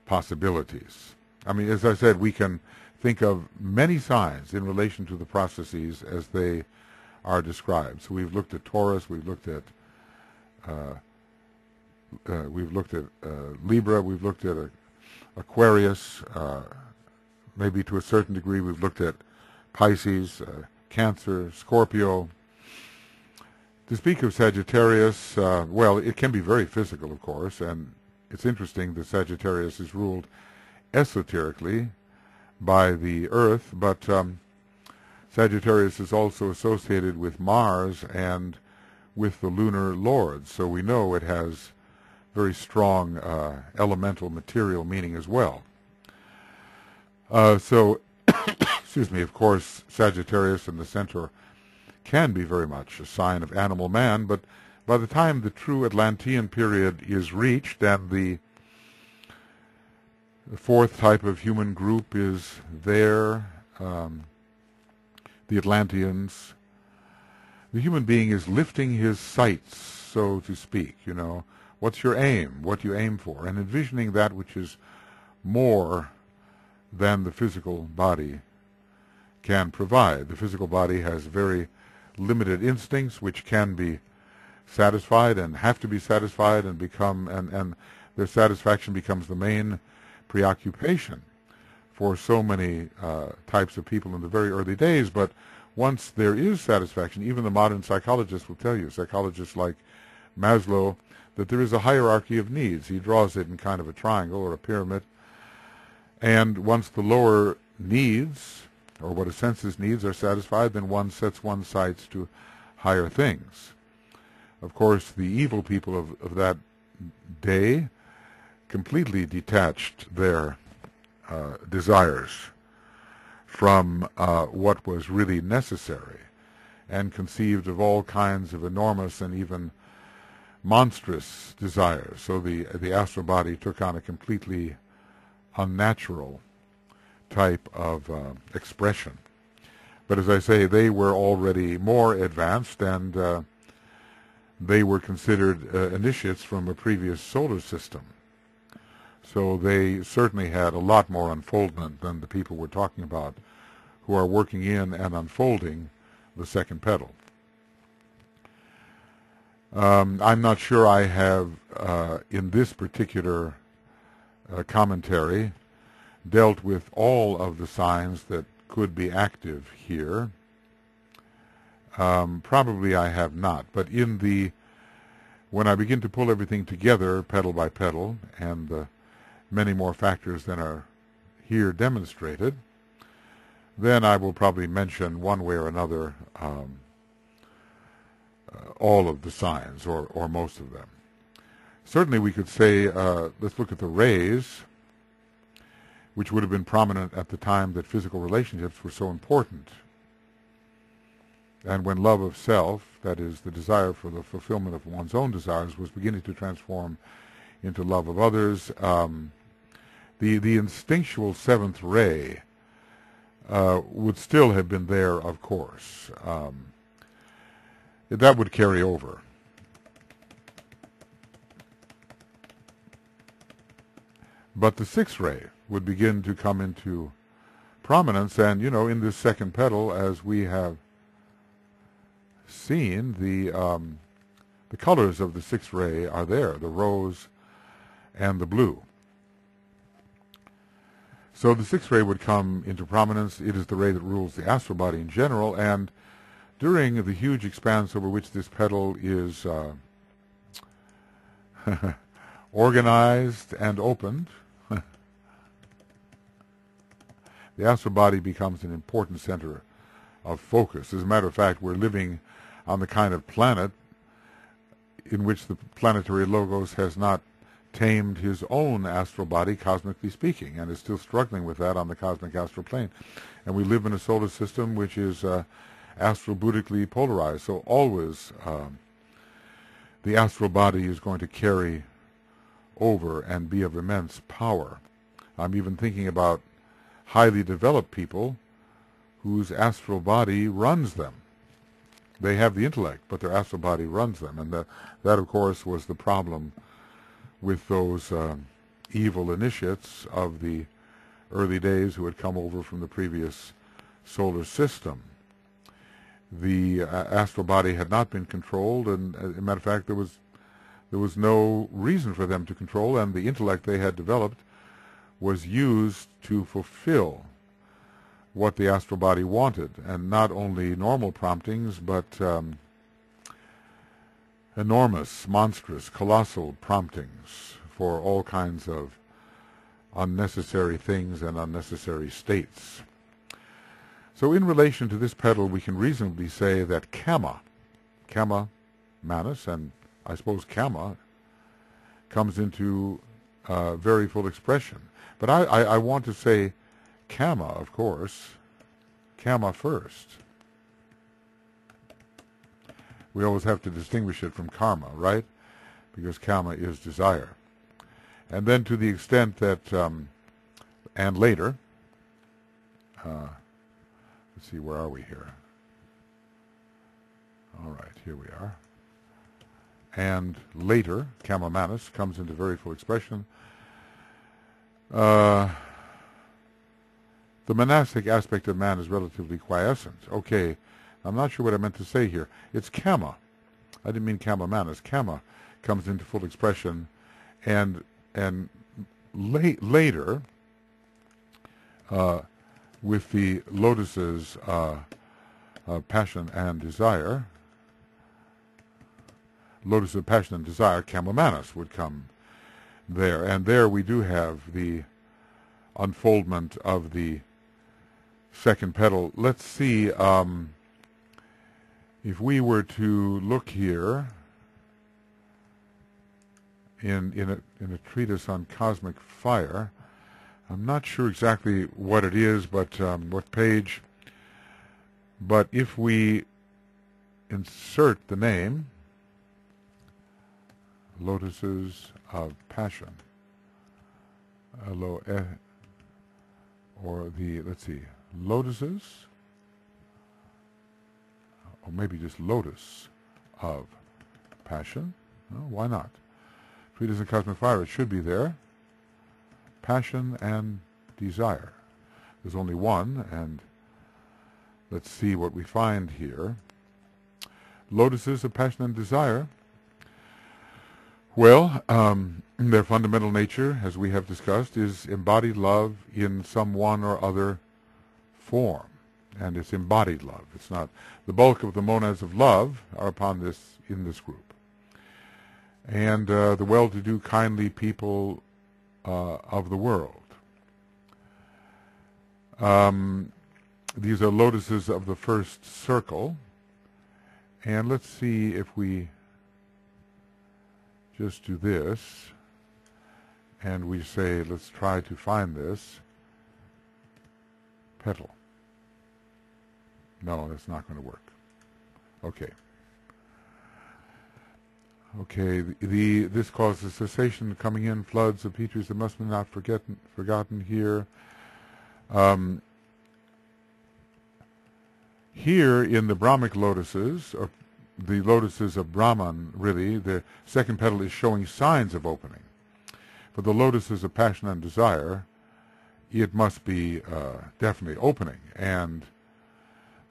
possibilities. I mean, as I said, we can think of many signs in relation to the processes as they are described. So we've looked at Taurus, we've looked at Libra, we've looked at Aquarius, maybe to a certain degree we've looked at Pisces, Cancer, Scorpio. To speak of Sagittarius, well, it can be very physical, of course, and it's interesting that Sagittarius is ruled esoterically by the Earth, but Sagittarius is also associated with Mars and with the lunar lords, so we know it has very strong elemental material meaning as well. So, excuse me, of course, Sagittarius and the Centaur can be very much a sign of animal man, but by the time the true Atlantean period is reached and the fourth type of human group is there, the Atlanteans, the human being is lifting his sights, so to speak, you know. What's your aim? What you aim for? And envisioning that which is more than the physical body can provide. The physical body has very limited instincts which can be satisfied and have to be satisfied and become, and their satisfaction becomes the main preoccupation for so many types of people in the very early days. But once there is satisfaction, even the modern psychologists will tell you, psychologists like Maslow, that there is a hierarchy of needs. He draws it in kind of a triangle or a pyramid. And once the lower needs, or what a sense's needs, are satisfied, then one sets one's sights to higher things. Of course, the evil people of that day completely detached their desires from what was really necessary, and conceived of all kinds of enormous and even monstrous desires. So the astral body took on a completely unnatural type of expression. But as I say, they were already more advanced, and they were considered initiates from a previous solar system. So they certainly had a lot more unfoldment than the people we're talking about who are working in and unfolding the second petal. I'm not sure I have, in this particular commentary, dealt with all of the signs that could be active here. Probably I have not, but when I begin to pull everything together, petal by petal, and the many more factors than are here demonstrated, then I will probably mention one way or another all of the signs, or most of them. Certainly we could say, let's look at the rays, which would have been prominent at the time that physical relationships were so important. And when love of self, that is, the desire for the fulfillment of one's own desires, was beginning to transform into love of others, the instinctual seventh ray would still have been there, of course. That would carry over. But the sixth ray would begin to come into prominence, and, in this second petal, as we have seen, the colors of the sixth ray are there, the rose and the blue. So the sixth ray would come into prominence. It is the ray that rules the astral body in general, and during the huge expanse over which this petal is organized and opened, the astral body becomes an important center of focus. As a matter of fact, we're living on the kind of planet in which the planetary logos has not tamed his own astral body, cosmically speaking, and is still struggling with that on the cosmic astral plane. And we live in a solar system which is astral-buddhically polarized, so always the astral body is going to carry over and be of immense power. I'm even thinking about highly developed people whose astral body runs them. They have the intellect, but their astral body runs them, and that of course was the problem with those evil initiates of the early days who had come over from the previous solar system. The astral body had not been controlled, and as a matter of fact, there was no reason for them to control, and the intellect they had developed was used to fulfill what the astral body wanted, and not only normal promptings, but enormous, monstrous, colossal promptings for all kinds of unnecessary things and unnecessary states. So in relation to this petal, we can reasonably say that Kama, Manus, and I suppose Kama, comes into very full expression. But I want to say Kama, of course, Kama first. We always have to distinguish it from karma, right? Because Kama is desire. And then to the extent that, and later, let's see, where are we here? All right, here we are. And later, Kama Manus comes into very full expression. The monastic aspect of man is relatively quiescent. Okay, I'm not sure what I meant to say here. It's Kama. I didn't mean Kama Manus. Kama comes into full expression, and later, with the Lotus's passion and desire, Lotus of passion and desire, Kama Manus would come there. And there we do have the unfoldment of the second petal. Let's see, if we were to look here in a treatise on cosmic fire, I'm not sure exactly what it is, but what page, but if we insert the name Lotuses of Passion, or the, let's see, Lotuses, or maybe just Lotus of Passion. No, why not? Treatise on Cosmic Fire, it should be there. Passion and desire. There's only one, and let's see what we find here. Lotuses of passion and desire. Well, their fundamental nature, as we have discussed, is embodied love in some one or other form. And it's embodied love. It's not the bulk of the monads of love are upon this in this group. And the well-to-do, kindly people of the world. These are lotuses of the first circle. And let's see if we just do this. And we say, let's try to find this petal. No, that's not going to work. Okay. Okay, this causes cessation coming in, floods of Petries that must be not forgotten here. Here in the Brahmic lotuses, or the lotuses of Brahman, really, the second petal is showing signs of opening. For the lotuses of passion and desire, it must be definitely opening. And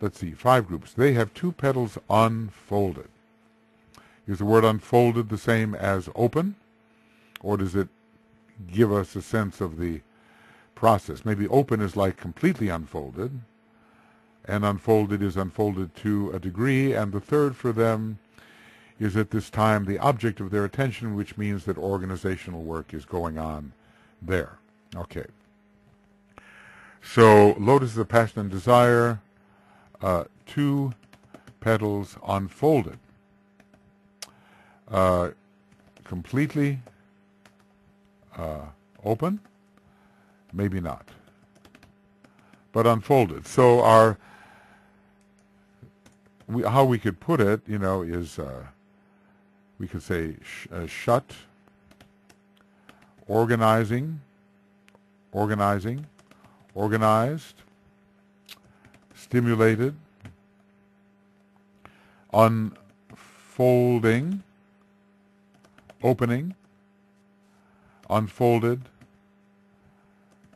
let's see, 5 groups. They have 2 petals unfolded. Is the word unfolded the same as open? Or does it give us a sense of the process? Maybe open is like completely unfolded, and unfolded is unfolded to a degree, and the third for them is at this time the object of their attention, which means that organizational work is going on there. Okay. So, lotus of passion and desire, 2 petals unfolded. Completely open? Maybe not. But unfolded. So how we could put it, is we could say shut, organizing, organized, stimulated, unfolding, opening, unfolded,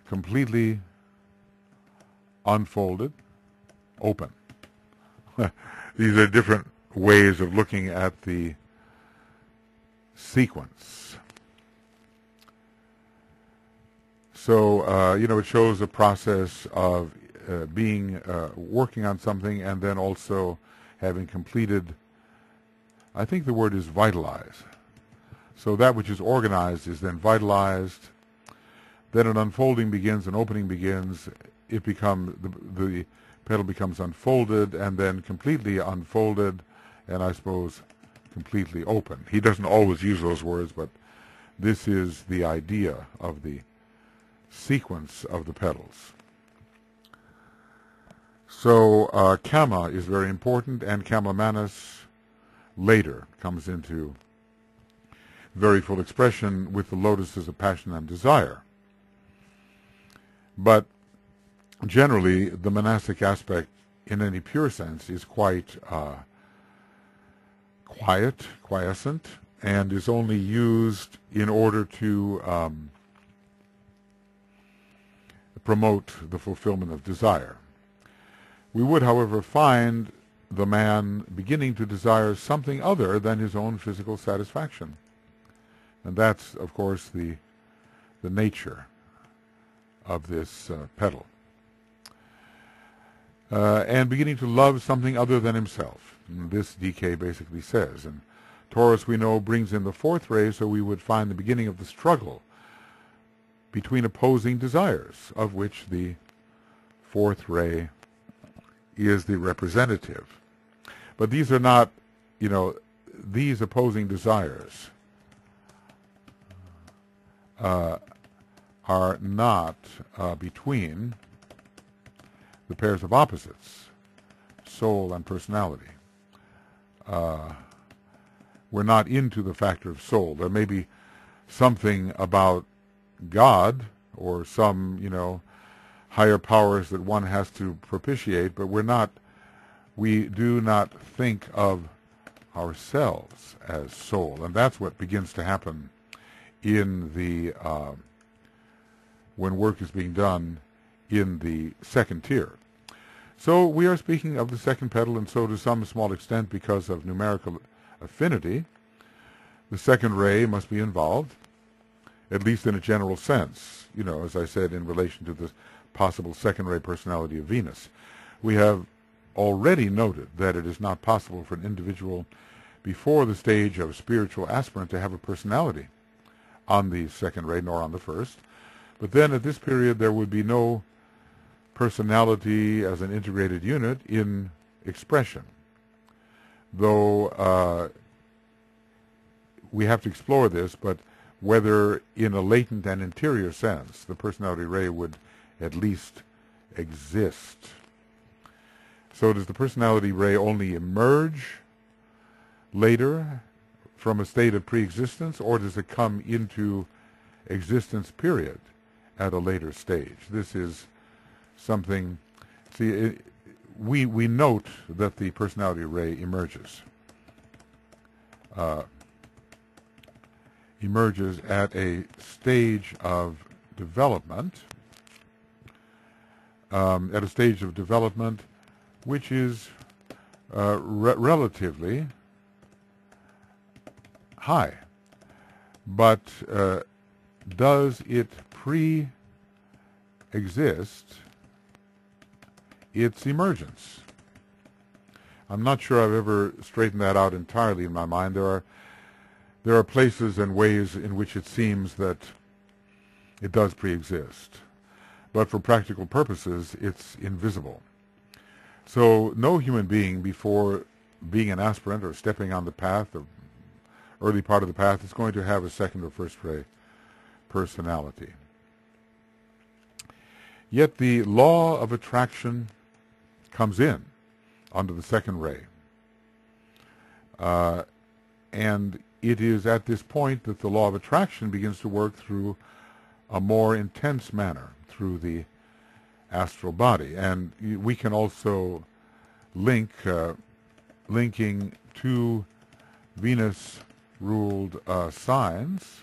completely unfolded, open. These are different ways of looking at the sequence. So, it shows a process of working on something and then also having completed, I think the word is vitalize. So that which is organized is then vitalized. Then an unfolding begins, an opening begins. It becomes the petal becomes unfolded and then completely unfolded, and I suppose completely open. He doesn't always use those words, but this is the idea of the sequence of the petals. So Kama is very important, and Kama Manas later comes into very full expression with the lotuses of passion and desire. But generally, the monastic aspect, in any pure sense, is quite quiescent, and is only used in order to promote the fulfillment of desire. We would, however, find the man beginning to desire something other than his own physical satisfaction. And that's, of course, the nature of this petal. And beginning to love something other than himself. And this DK basically says. And Taurus, we know, brings in the 4th ray, so we would find the beginning of the struggle between opposing desires, of which the 4th ray is the representative. But these are not, these opposing desires are not between the pairs of opposites, soul and personality. We're not into the factor of soul. There may be something about God or some, higher powers that one has to propitiate, but we do not think of ourselves as soul. And that's what begins to happen in the when work is being done in the 2nd tier. So we are speaking of the 2nd petal, and so to some small extent because of numerical affinity, the second ray must be involved, at least in a general sense, as I said, in relation to the possible second ray personality of Venus. We have already noted that it is not possible for an individual before the stage of spiritual aspirant to have a personality on the second ray nor on the first. But then at this period there would be no personality as an integrated unit in expression, though we have to explore this, but whether in a latent and interior sense the personality ray would at least exist. So does the personality ray only emerge later from a state of pre-existence, or does it come into existence period at a later stage? This is something, we note that the personality ray emerges at a stage of development, which is relatively high. But does it pre-exist its emergence? I'm not sure I've ever straightened that out entirely in my mind. There are places and ways in which it seems that it does pre-exist, but for practical purposes it's invisible. So no human being, before being an aspirant or stepping on the path, the early part of the path, is going to have a second or first ray personality. Yet the law of attraction comes in under the second ray. And it is at this point that the law of attraction begins to work through a more intense manner through the astral body. And we can also linking two Venus-ruled signs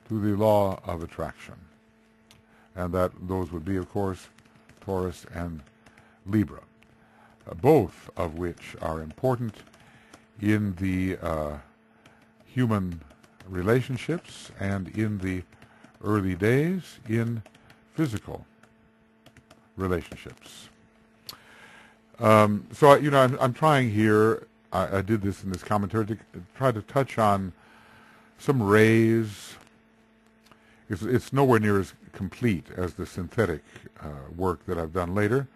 to the law of attraction. And those would be, of course, Taurus and Libra, both of which are important in the human relationships and in the early days in physical relationships. So, I'm trying here, I did this in this commentary, to try to touch on some rays. It's nowhere near as complete as the synthetic work that I've done later,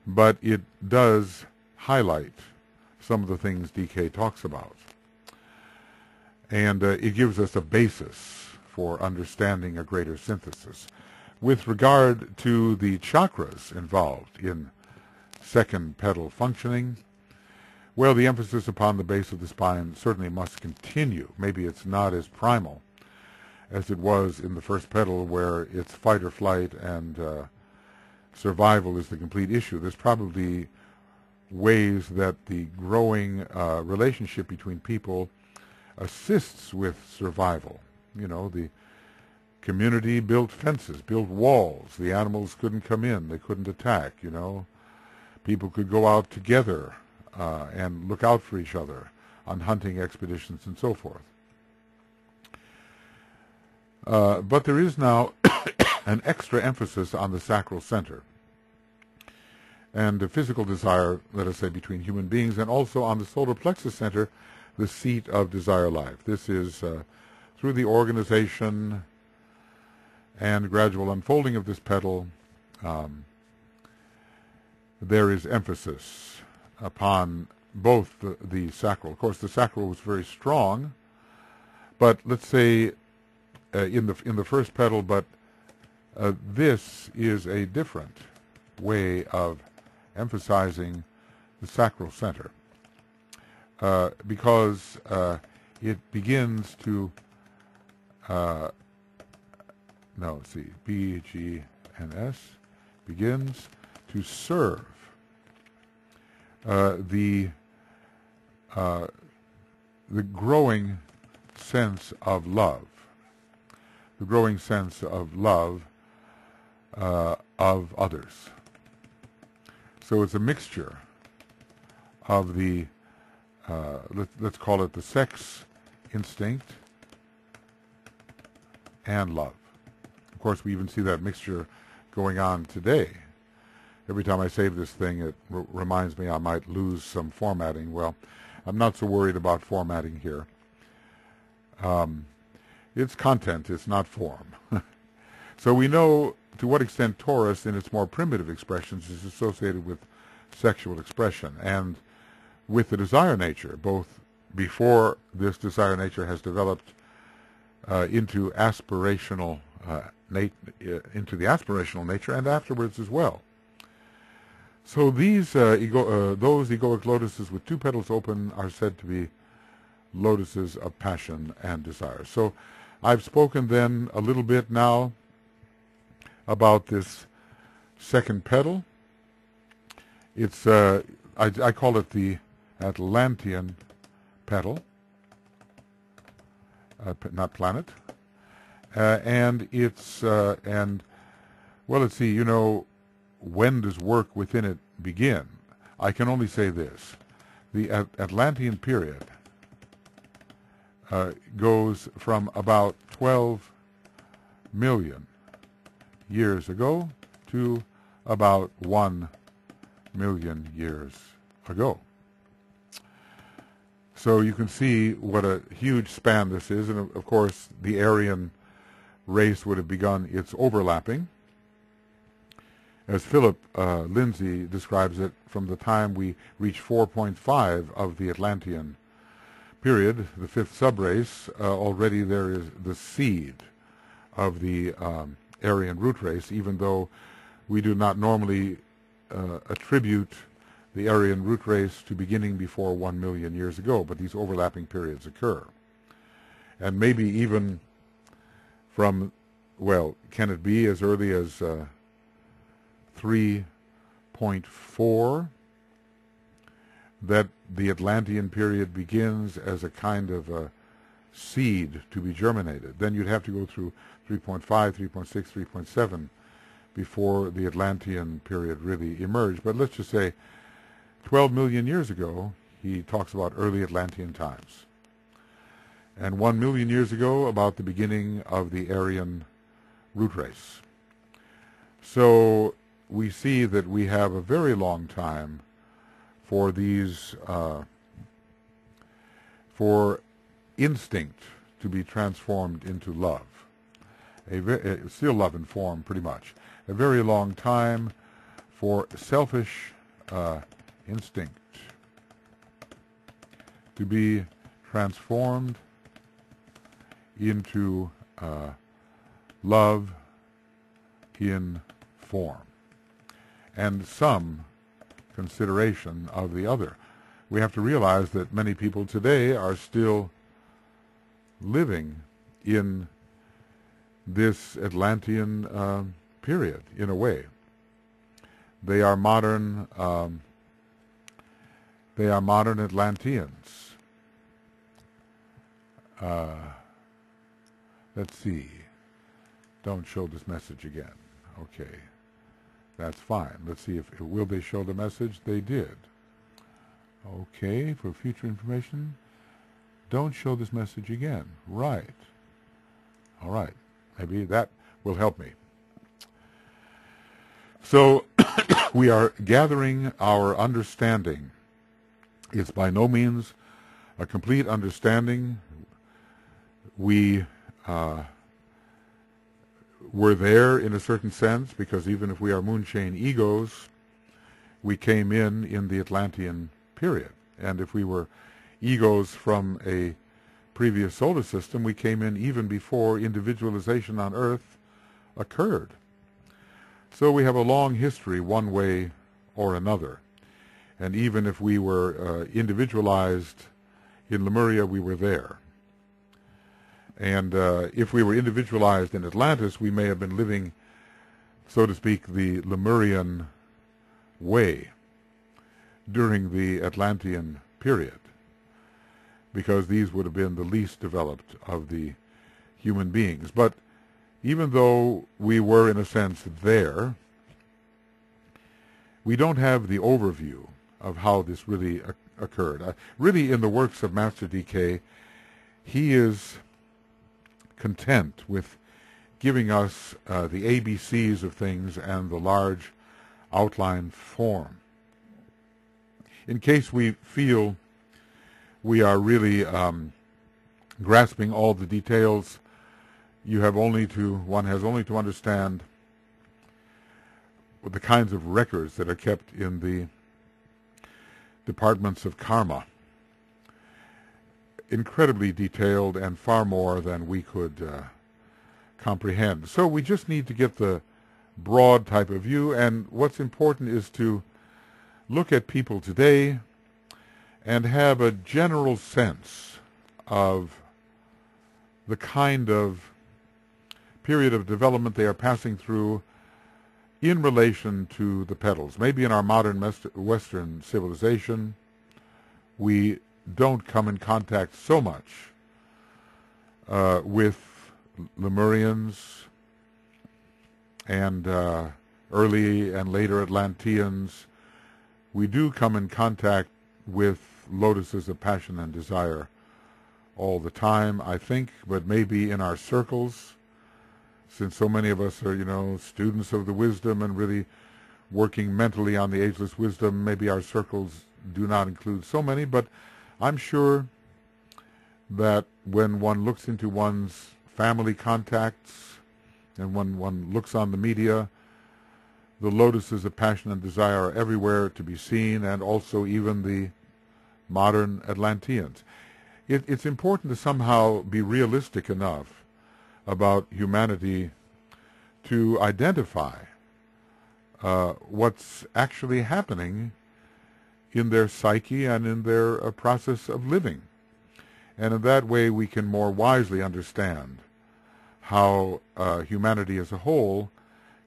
but it does highlight some of the things DK talks about. And it gives us a basis for understanding a greater synthesis. With regard to the chakras involved in second petal functioning, well, the emphasis upon the base of the spine certainly must continue. Maybe it's not as primal as it was in the first petal, where it's fight or flight and survival is the complete issue. There's probably ways that the growing relationship between people assists with survival. The community built fences, built walls. The animals couldn't come in. They couldn't attack, People could go out together and look out for each other on hunting expeditions and so forth. But there is now an extra emphasis on the sacral center and the physical desire, let us say, between human beings, and also on the solar plexus center, the seat of desire life. This is through the organization and gradual unfolding of this petal, there is emphasis upon both the sacral. Of course, the sacral was very strong, but let's say in the first petal, but this is a different way of emphasizing the sacral center, because it begins to B, G, and S begins to serve the growing sense of love, of others. So it's a mixture of the let's call it the sex instinct and love. Of course, we even see that mixture going on today. Every time I save this thing, it reminds me I might lose some formatting. Well, I'm not so worried about formatting here. It's content, it's not form. So we know to what extent Taurus, in its more primitive expressions, is associated with sexual expression and with the desire nature, both before this desire nature has developed into aspirational into the aspirational nature, and afterwards as well. So these those egoic lotuses with two petals open are said to be lotuses of passion and desire. So I've spoken then a little bit now about this second petal. It's I call it the Atlantean petal, not planet, and it's and well, let's see. You know, when does work within it begin? I can only say this: the Atlantean period goes from about 12 million years ago to about 1 million years ago. So you can see what a huge span this is, and of course the Aryan race would have begun its overlapping, as Philip Lindsay describes it, from the time we reach 4.5 of the Atlantean period, the fifth subrace. Already there is the seed of the Aryan root race, even though we do not normally attribute the Aryan root race to beginning before 1 million years ago, but these overlapping periods occur. And maybe even from, well, can it be as early as 3.4 that the Atlantean period begins as a kind of a seed to be germinated? Then you'd have to go through 3.5, 3.6, 3.7 before the Atlantean period really emerged. But let's just say 12 million years ago, he talks about early Atlantean times. And 1 million years ago, about the beginning of the Aryan root race. So we see that we have a very long time for these, for instinct to be transformed into love. Still love in form, pretty much. A very long time for selfish instinct to be transformed into love in form, and some consideration of the other. We have to realize that many people today are still living in this Atlantean period, in a way. They are modern Atlanteans. Let's see. Don't show this message again. Okay. That's fine. Let's see if will they show the message? They did. Okay, for future information, don't show this message again. Right. All right. Maybe that will help me. So we are gathering our understanding. It's by no means a complete understanding. We were there in a certain sense, because even if we are moonchain egos, we came in the Atlantean period. And if we were egos from a previous solar system, we came in even before individualization on Earth occurred. So we have a long history one way or another. And even if we were individualized in Lemuria, we were there. And if we were individualized in Atlantis, we may have been living, so to speak, the Lemurian way during the Atlantean period, because these would have been the least developed of the human beings. But even though we were, in a sense, there, we don't have the overview of how this really occurred. Really, in the works of Master DK, he is content with giving us the ABCs of things and the large outline form. In case we feel we are really grasping all the details, one has only to understand the kinds of records that are kept in the departments of karma. Incredibly detailed and far more than we could comprehend. So we just need to get the broad type of view, and what's important is to look at people today and have a general sense of the kind of period of development they are passing through in relation to the petals. Maybe in our modern Western civilization, we don't come in contact so much with Lemurians and early and later Atlanteans. We do come in contact with lotuses of passion and desire all the time, I think, but maybe in our circles, since so many of us are, students of the wisdom and really working mentally on the ageless wisdom, maybe our circles do not include so many, but I'm sure that when one looks into one's family contacts and when one looks on the media, the lotuses of passion and desire are everywhere to be seen, and also even the modern Atlanteans. It's important to somehow be realistic enough about humanity to identify what's actually happening in their psyche and in their process of living. And in that way we can more wisely understand how humanity as a whole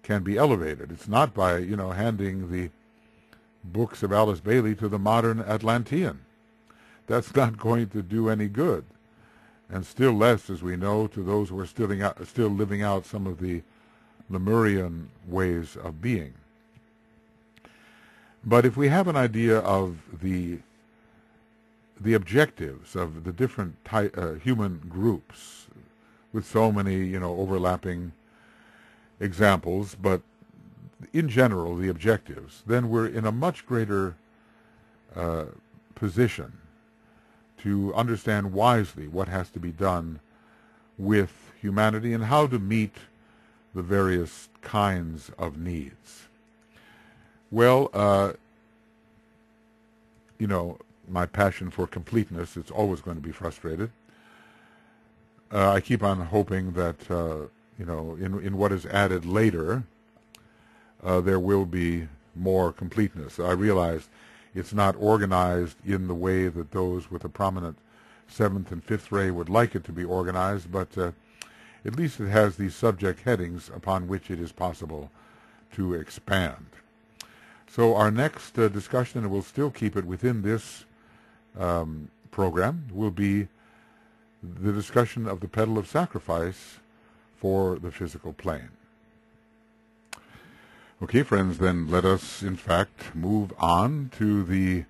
can be elevated. It's not by, handing the books of Alice Bailey to the modern Atlantean. That's not going to do any good. And still less, as we know, to those who are still living out some of the Lemurian ways of being. But if we have an idea of the objectives of the different human groups, with so many, overlapping examples, but in general the objectives, then we're in a much greater position to understand wisely what has to be done with humanity and how to meet the various kinds of needs. Well, my passion for completeness, it's always going to be frustrated. I keep on hoping that, in what is added later, there will be more completeness. I realize it's not organized in the way that those with a prominent 7th and 5th ray would like it to be organized, but at least it has these subject headings upon which it is possible to expand. So our next discussion, and we'll still keep it within this program, will be the discussion of the Petal of Sacrifice for the physical plane. Okay, friends, then let us, in fact, move on to the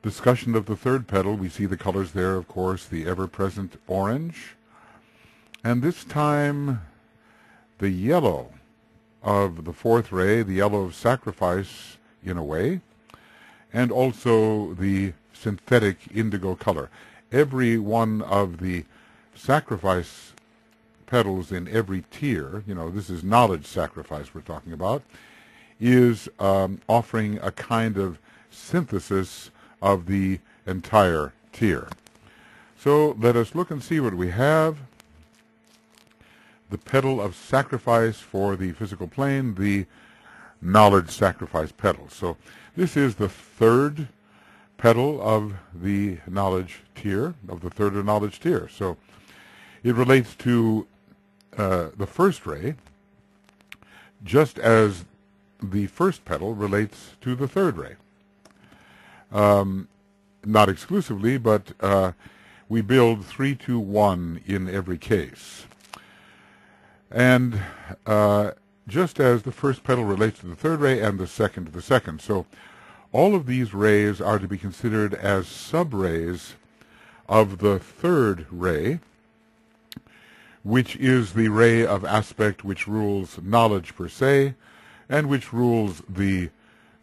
discussion of the third petal. We see the colors there, of course, the ever-present orange, and this time the yellow of the 4th ray, the yellow of sacrifice in a way, and also the synthetic indigo color. Every one of the sacrifice petals in every tier, this is knowledge sacrifice we're talking about, is offering a kind of synthesis of the entire tier. So let us look and see what we have. The petal of sacrifice for the physical plane, the knowledge sacrifice petal. So this is the third petal of the knowledge tier, of the third knowledge tier. So it relates to the first ray, just as the first petal relates to the third ray. Not exclusively, but we build 3, 2, 1 in every case. And just as the first petal relates to the third ray and the second to the second. So all of these rays are to be considered as sub-rays of the third ray, which is the ray of aspect which rules knowledge per se, and which rules the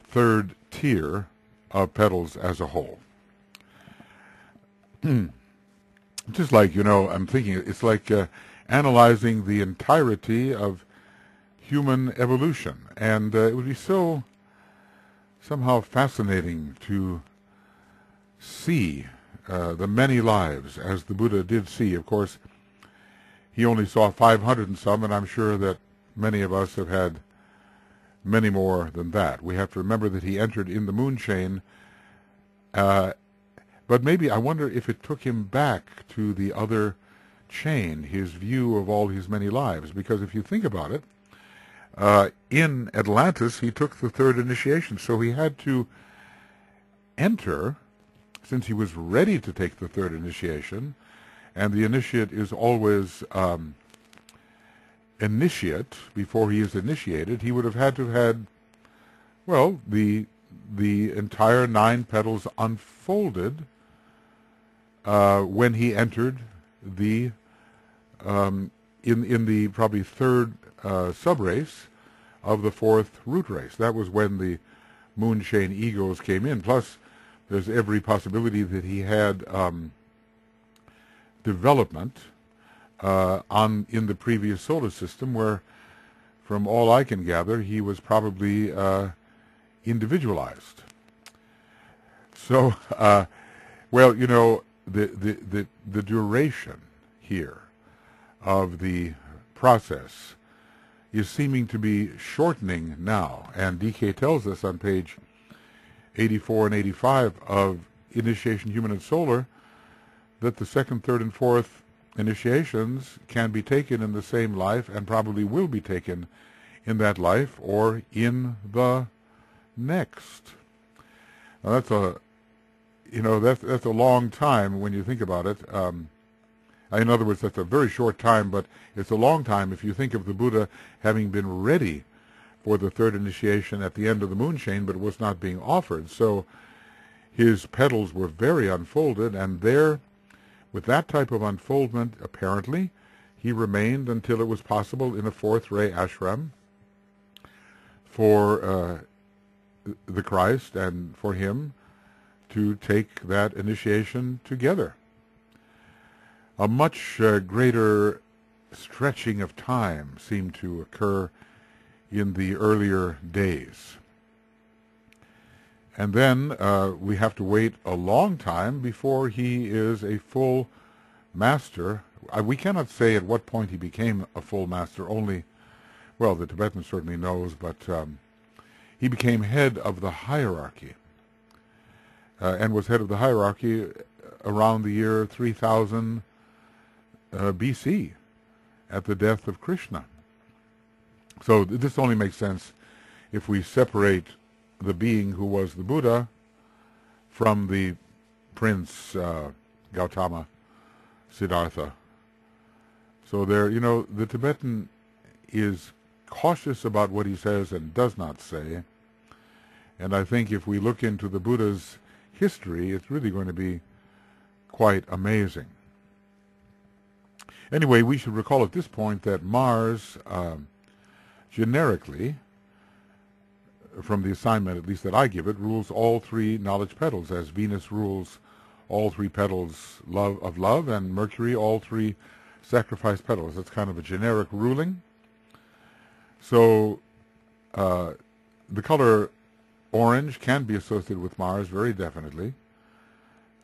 third tier of petals as a whole. Just like, I'm thinking, it's like analyzing the entirety of human evolution, and it would be so somehow fascinating to see the many lives, as the Buddha did see. Of course, he only saw 500 and some, and I'm sure that many of us have had many more than that. We have to remember that he entered in the moon chain, but maybe I wonder if it took him back to the other chain, his view of all his many lives. Because if you think about it, in Atlantis he took the third initiation, so he had to enter, since he was ready to take the third initiation, and the initiate is always initiate before he is initiated, he would have had to have had, well, the entire 9 petals unfolded when he entered the in the probably third subrace of the fourth root race. That was when the moon chain egos came in. Plus, there's every possibility that he had development in the previous solar system, where, from all I can gather, he was probably individualized. So, well, the duration here of the process is seeming to be shortening now, and DK tells us on page 84 and 85 of Initiation Human and Solar that the second, third, and fourth initiations can be taken in the same life, and probably will be taken in that life or in the next. Now that's a that's a long time when you think about it. In other words, that's a very short time, but it's a long time if you think of the Buddha having been ready for the third initiation at the end of the moon chain, but was not being offered. So his petals were very unfolded, and there, with that type of unfoldment, apparently, he remained until it was possible in a fourth ray ashram for the Christ and for him to take that initiation together. A much greater stretching of time seemed to occur in the earlier days. And then we have to wait a long time before he is a full master. We cannot say at what point he became a full master, only, well, the Tibetan certainly knows, but he became head of the hierarchy, and was head of the hierarchy around the year 3000 BC, at the death of Krishna. So this only makes sense if we separate the being who was the Buddha from the prince Gautama Siddhartha. So there, the Tibetan is cautious about what he says and does not say. And I think if we look into the Buddha's history, it's really going to be quite amazing. Anyway, we should recall at this point that Mars, generically, from the assignment at least that I give it, rules all 3 knowledge petals, as Venus rules all 3 petals of love, and Mercury all 3 sacrifice petals. That's kind of a generic ruling. So the color orange can be associated with Mars very definitely.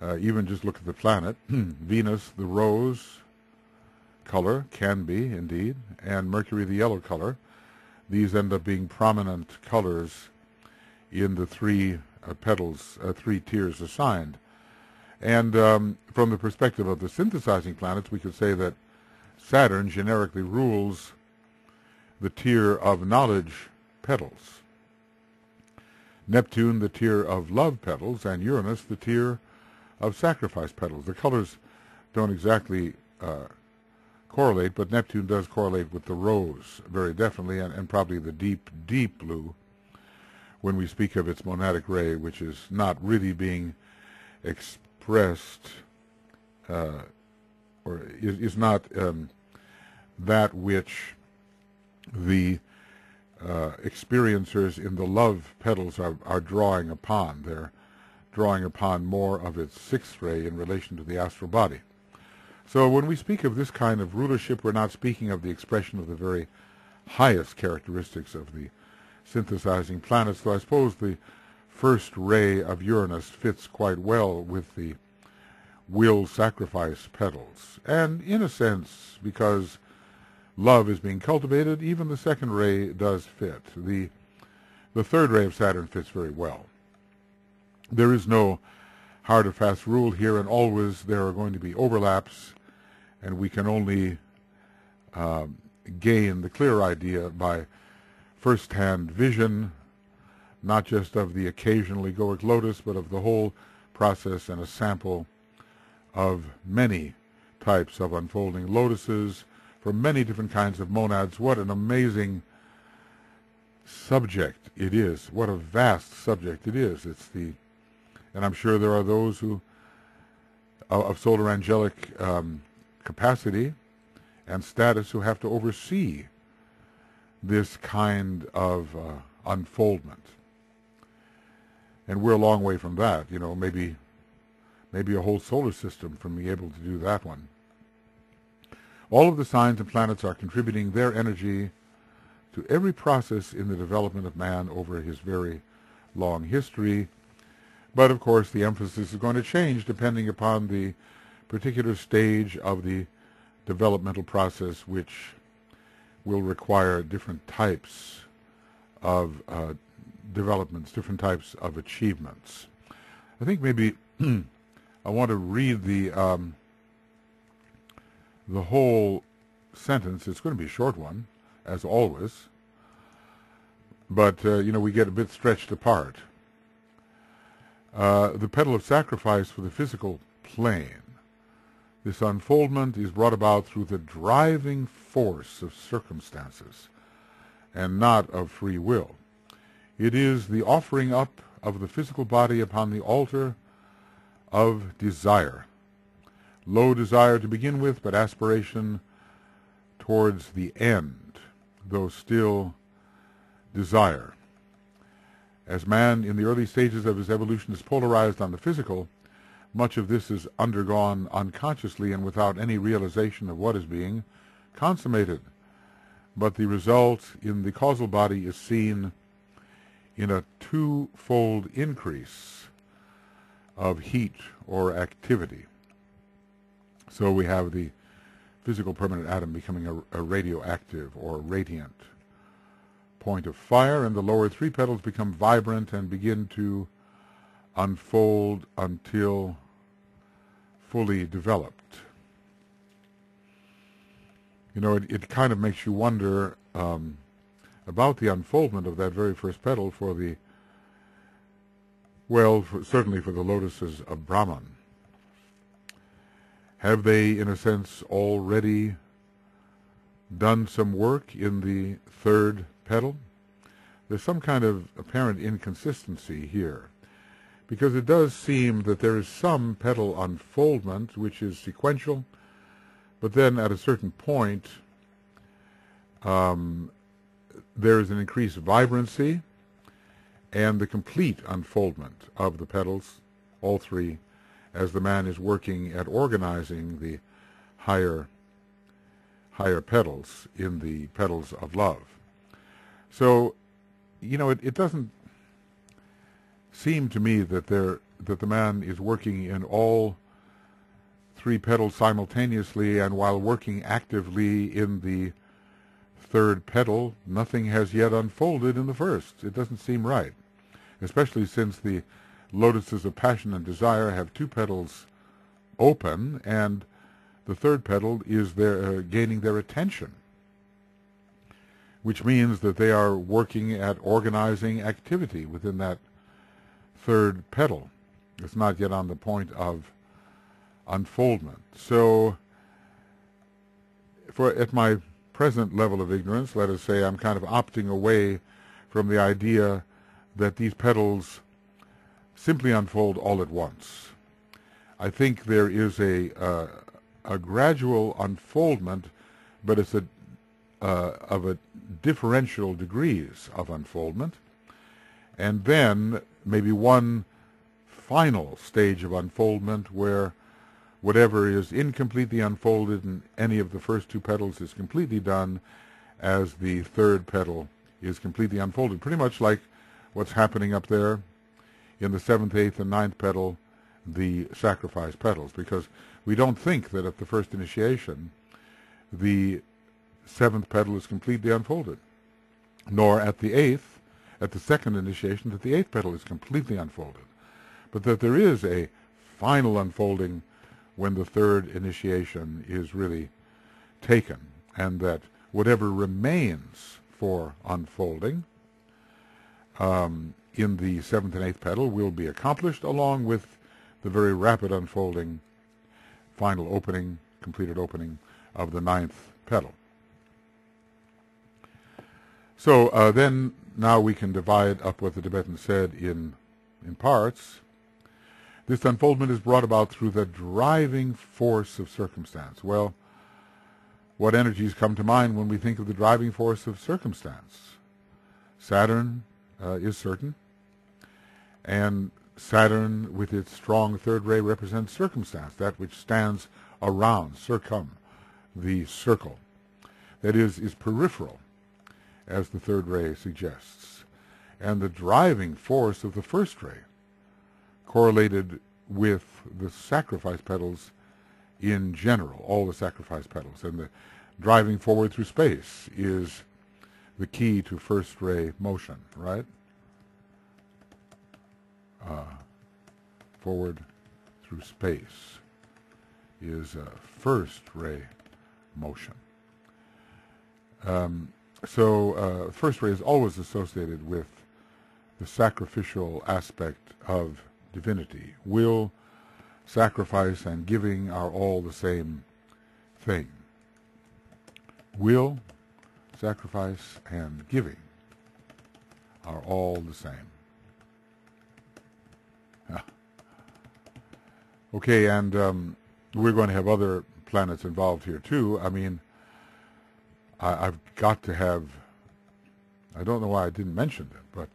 Even just look at the planet. Venus, the rose color, can be indeed, and Mercury, the yellow color. These end up being prominent colors in the 3 petals, 3 tiers assigned. And from the perspective of the synthesizing planets, we could say that Saturn generically rules the tier of knowledge petals, Neptune the tier of love petals, and Uranus the tier of sacrifice petals. The colors don't exactly correlate, but Neptune does correlate with the rose very definitely, and probably the deep, deep blue, when we speak of its monadic ray, which is not really being expressed, or is not that which the experiencers in the love petals are drawing upon. They're drawing upon more of its sixth ray in relation to the astral body. So when we speak of this kind of rulership, we're not speaking of the expression of the very highest characteristics of the synthesizing planets, though I suppose the first ray of Uranus fits quite well with the will sacrifice petals. And in a sense, because love is being cultivated, even the second ray does fit. The third ray of Saturn fits very well. There is no hard or fast rule here, and always there are going to be overlaps, and we can only gain the clear idea by first-hand vision, not just of the occasional egoic lotus, but of the whole process and a sample of many types of unfolding lotuses from many different kinds of monads. What an amazing subject it is. What a vast subject it is. And I'm sure there are those who, of solar angelic capacity and status, who have to oversee this kind of unfoldment. And we're a long way from that, maybe a whole solar system from being able to do that one. All of the signs and planets are contributing their energy to every process in the development of man over his very long history. But, of course, the emphasis is going to change depending upon the particular stage of the developmental process, which will require different types of developments, different types of achievements. I think maybe I want to read the whole sentence. It's going to be a short one, as always, but we get a bit stretched apart. The Petal of Sacrifice for the physical plane. This unfoldment is brought about through the driving force of circumstances and not of free will. It is the offering up of the physical body upon the altar of desire. Low desire to begin with, but aspiration towards the end, though still desire. As man in the early stages of his evolution is polarized on the physical, much of this is undergone unconsciously and without any realization of what is being consummated. But the result in the causal body is seen in a twofold increase of heat or activity. So we have the physical permanent atom becoming a radioactive or radiant point of fire, and the lower three petals become vibrant and begin to unfold until fully developed. It kind of makes you wonder about the unfoldment of that very first petal certainly for the lotuses of Brahman. Have they, in a sense, already done some work in the third petal? There's some kind of apparent inconsistency here, because it does seem that there is some petal unfoldment which is sequential, but then at a certain point there is an increased vibrancy and the complete unfoldment of the petals, all three, as the man is working at organizing the higher petals in the petals of love. So, it doesn't seem to me that the man is working in all three petals simultaneously, and while working actively in the third petal, nothing has yet unfolded in the first. It doesn't seem right, especially since the lotuses of passion and desire have two petals open, and the third petal is gaining their attention, which means that they are working at organizing activity within that third petal. It's not yet on the point of unfoldment. So, at my present level of ignorance, let us say I'm kind of opting away from the idea that these petals simply unfold all at once. I think there is a gradual unfoldment, but it's of a differential degrees of unfoldment, and then maybe one final stage of unfoldment where whatever is incompletely unfolded in any of the first two petals is completely done as the third petal is completely unfolded. Pretty much like what's happening up there in the seventh, eighth, and ninth petal, the sacrifice petals, because we don't think that at the first initiation the seventh petal is completely unfolded, nor at the eighth, at the second initiation, that the eighth petal is completely unfolded, but that there is a final unfolding when the third initiation is really taken, and that whatever remains for unfolding in the seventh and eighth petal will be accomplished, along with the very rapid unfolding, final opening, completed opening of the ninth petal. So then now we can divide up what the Tibetan said in parts. This unfoldment is brought about through the driving force of circumstance. Well, what energies come to mind when we think of the driving force of circumstance? Saturn is certain, and Saturn with its strong third ray represents circumstance, that which stands around, circum, the circle. That is peripheral, as the third ray suggests. And the driving force of the first ray, correlated with the sacrifice petals in general, all the sacrifice petals. And the driving forward through space is the key to first ray motion, right? Forward through space is first ray motion. So first ray is always associated with the sacrificial aspect of divinity. Will, sacrifice, and giving are all the same thing. Will, sacrifice, and giving are all the same. Okay, and we're going to have other planets involved here too. I mean, I've got to have, I don't know why I didn't mention it, but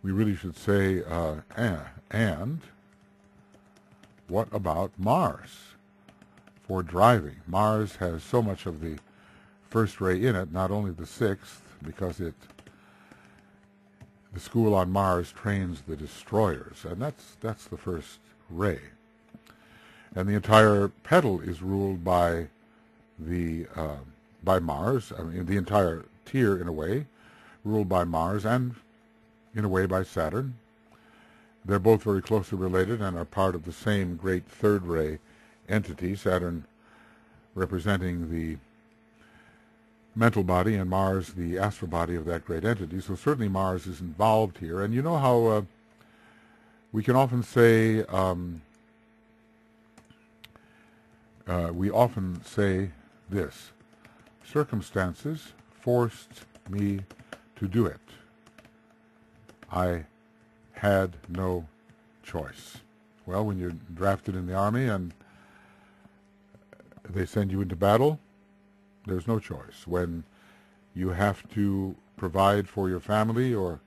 we really should say, and what about Mars for driving? Mars has so much of the first ray in it, not only the sixth, because the school on Mars trains the destroyers, and that's the first ray. And the entire petal is ruled by Mars. I mean, the entire tier, in a way, ruled by Mars, and in a way by Saturn. They're both very closely related and are part of the same great third ray entity, Saturn representing the mental body and Mars the astral body of that great entity. So certainly Mars is involved here. And you know how we can often say, this: circumstances forced me to do it. I had no choice. Well, when you're drafted in the army and they send you into battle, there's no choice. When you have to provide for your family, or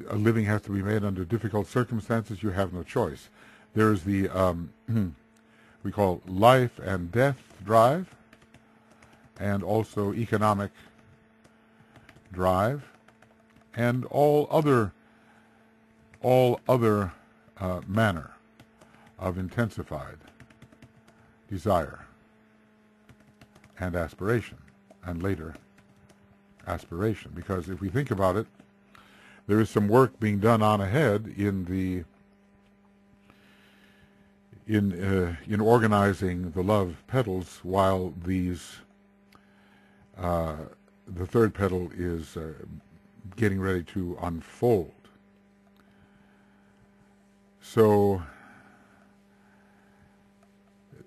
a living has to be made under difficult circumstances, you have no choice. There's the we call life and death drive, and also economic drive, and all other manner of intensified desire and aspiration, and later aspiration. Because if we think about it, there is some work being done on ahead in organizing the love petals, while the third petal is getting ready to unfold. So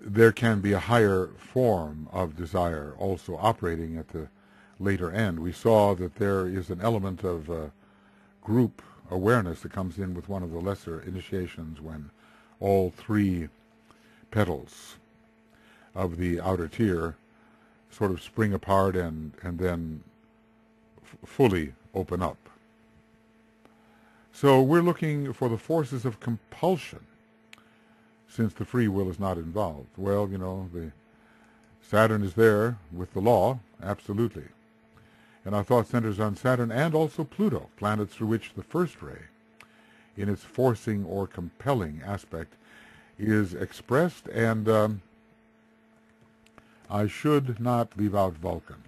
there can be a higher form of desire also operating at the later end. We saw that there is an element of group awareness that comes in with one of the lesser initiations when all three petals of the outer tier sort of spring apart and then fully open up. So we're looking for the forces of compulsion, since the free will is not involved. Well, you know, the Saturn is there with the law, absolutely. And our thought centers on Saturn and also Pluto, planets through which the first ray, in its forcing or compelling aspect, is expressed, and I should not leave out Vulcan.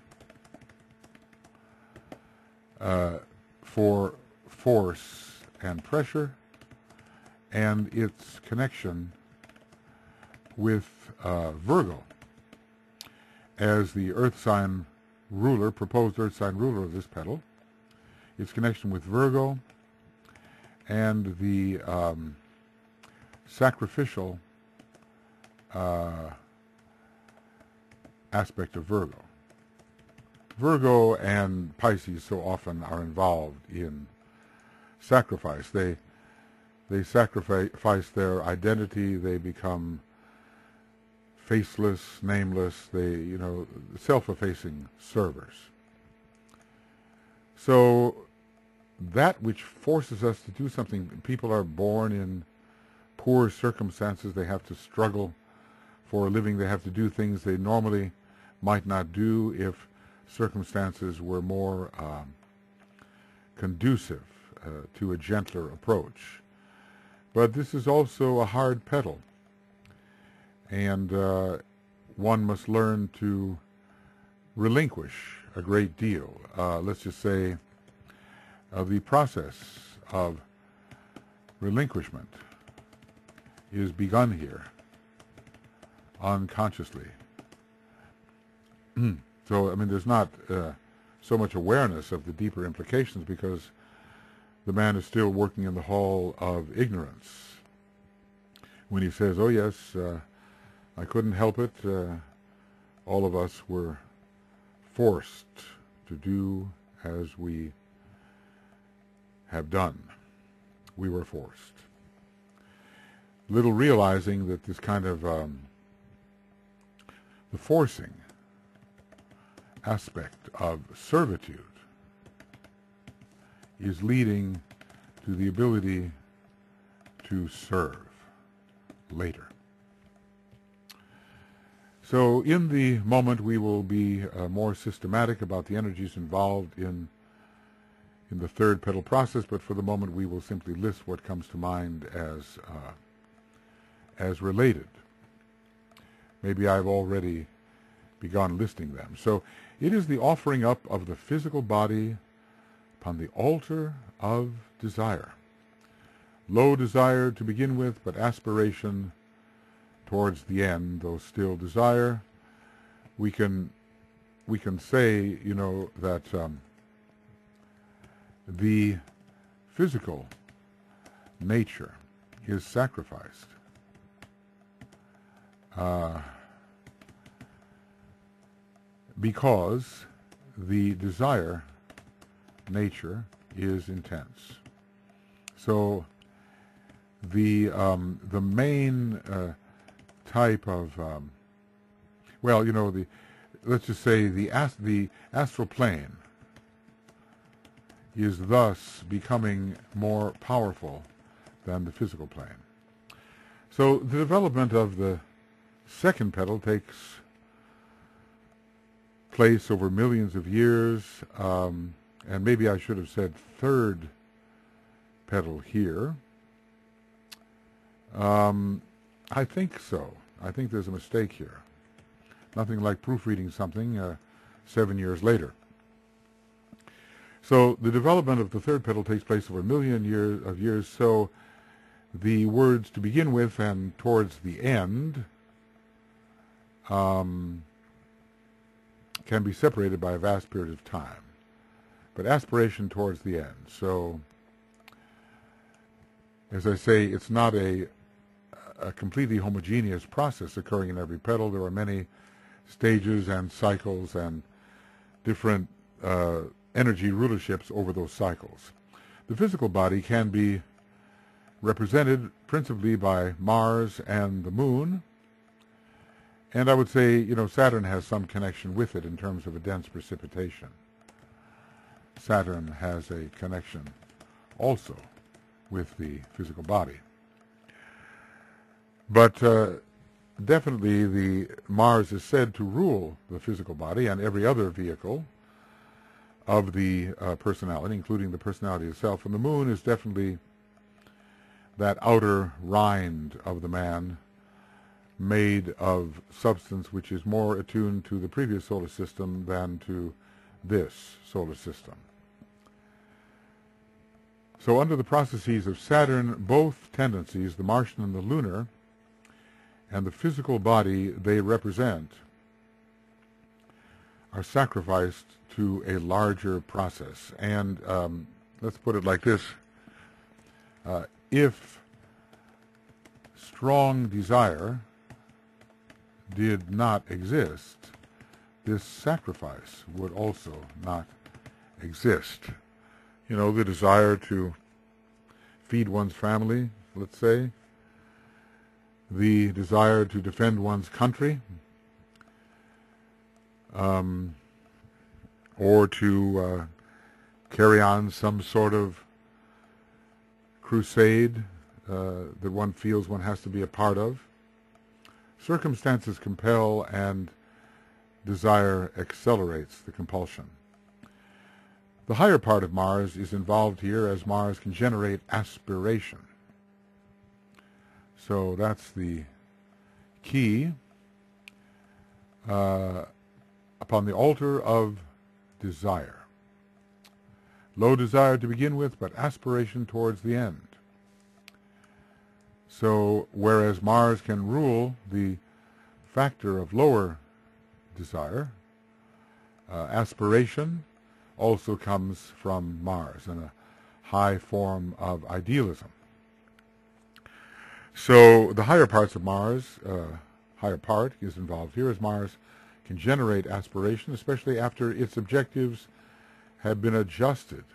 For force and pressure, and its connection with Virgo as the earth sign ruler, proposed earth sign ruler of this petal, its connection with Virgo, and the sacrificial aspect of Virgo. Virgo and Pisces so often are involved in sacrifice. They sacrifice their identity. They become faceless, nameless. They, you know, self-effacing servers. So that which forces us to do something, people are born in poor circumstances. They have to struggle for a living. They have to do things they normally might not do if circumstances were more conducive to a gentler approach. But this is also a hard petal, and one must learn to relinquish a great deal. Let's just say the process of relinquishment is begun here unconsciously. So, I mean, there's not so much awareness of the deeper implications because the man is still working in the hall of ignorance. When he says, oh yes, I couldn't help it, all of us were forced to do as we have done. We were forced. Little realizing that this kind of the forcing aspect of servitude is leading to the ability to serve later. So in the moment we will be more systematic about the energies involved in the third petal process, but for the moment we will simply list what comes to mind as related. Maybe I've already begun listing them. So it is the offering up of the physical body upon the altar of desire. Low desire to begin with, but aspiration towards the end, though still desire. We can say, you know, that the physical nature is sacrificed. Because the desire nature is intense. So the main type of well, you know, let's just say the astral plane is thus becoming more powerful than the physical plane. So the development of the second petal takes place over millions of years, and maybe I should have said third petal here. I think so. I think there's a mistake here. Nothing like proofreading something 7 years later. So the development of the third petal takes place over a million years, so the words to begin with and towards the end can be separated by a vast period of time, but aspiration towards the end. So, as I say, it's not a completely homogeneous process occurring in every petal. There are many stages and cycles and different energy rulerships over those cycles. The physical body can be represented principally by Mars and the Moon, and I would say, Saturn has some connection with it in terms of a dense precipitation. Saturn has a connection also with the physical body. But definitely the Mars is said to rule the physical body and every other vehicle of the personality, including the personality itself. And the Moon is definitely that outer rind of the man, made of substance which is more attuned to the previous solar system than to this solar system. So under the processes of Saturn, both tendencies, the Martian and the lunar, and the physical body they represent, are sacrificed to a larger process. And let's put it like this. If strong desire did not exist, this sacrifice would also not exist. The desire to feed one's family, let's say, the desire to defend one's country, or to carry on some sort of crusade that one feels one has to be a part of. Circumstances compel, and desire accelerates the compulsion. The higher part of Mars is involved here, as Mars can generate aspiration. So that's the key. Upon the altar of desire. Low desire to begin with, but aspiration towards the end. So, whereas Mars can rule the factor of lower desire, aspiration also comes from Mars in a high form of idealism. So, the higher parts of Mars, higher part is involved here, as Mars can generate aspiration, especially after its objectives have been adjusted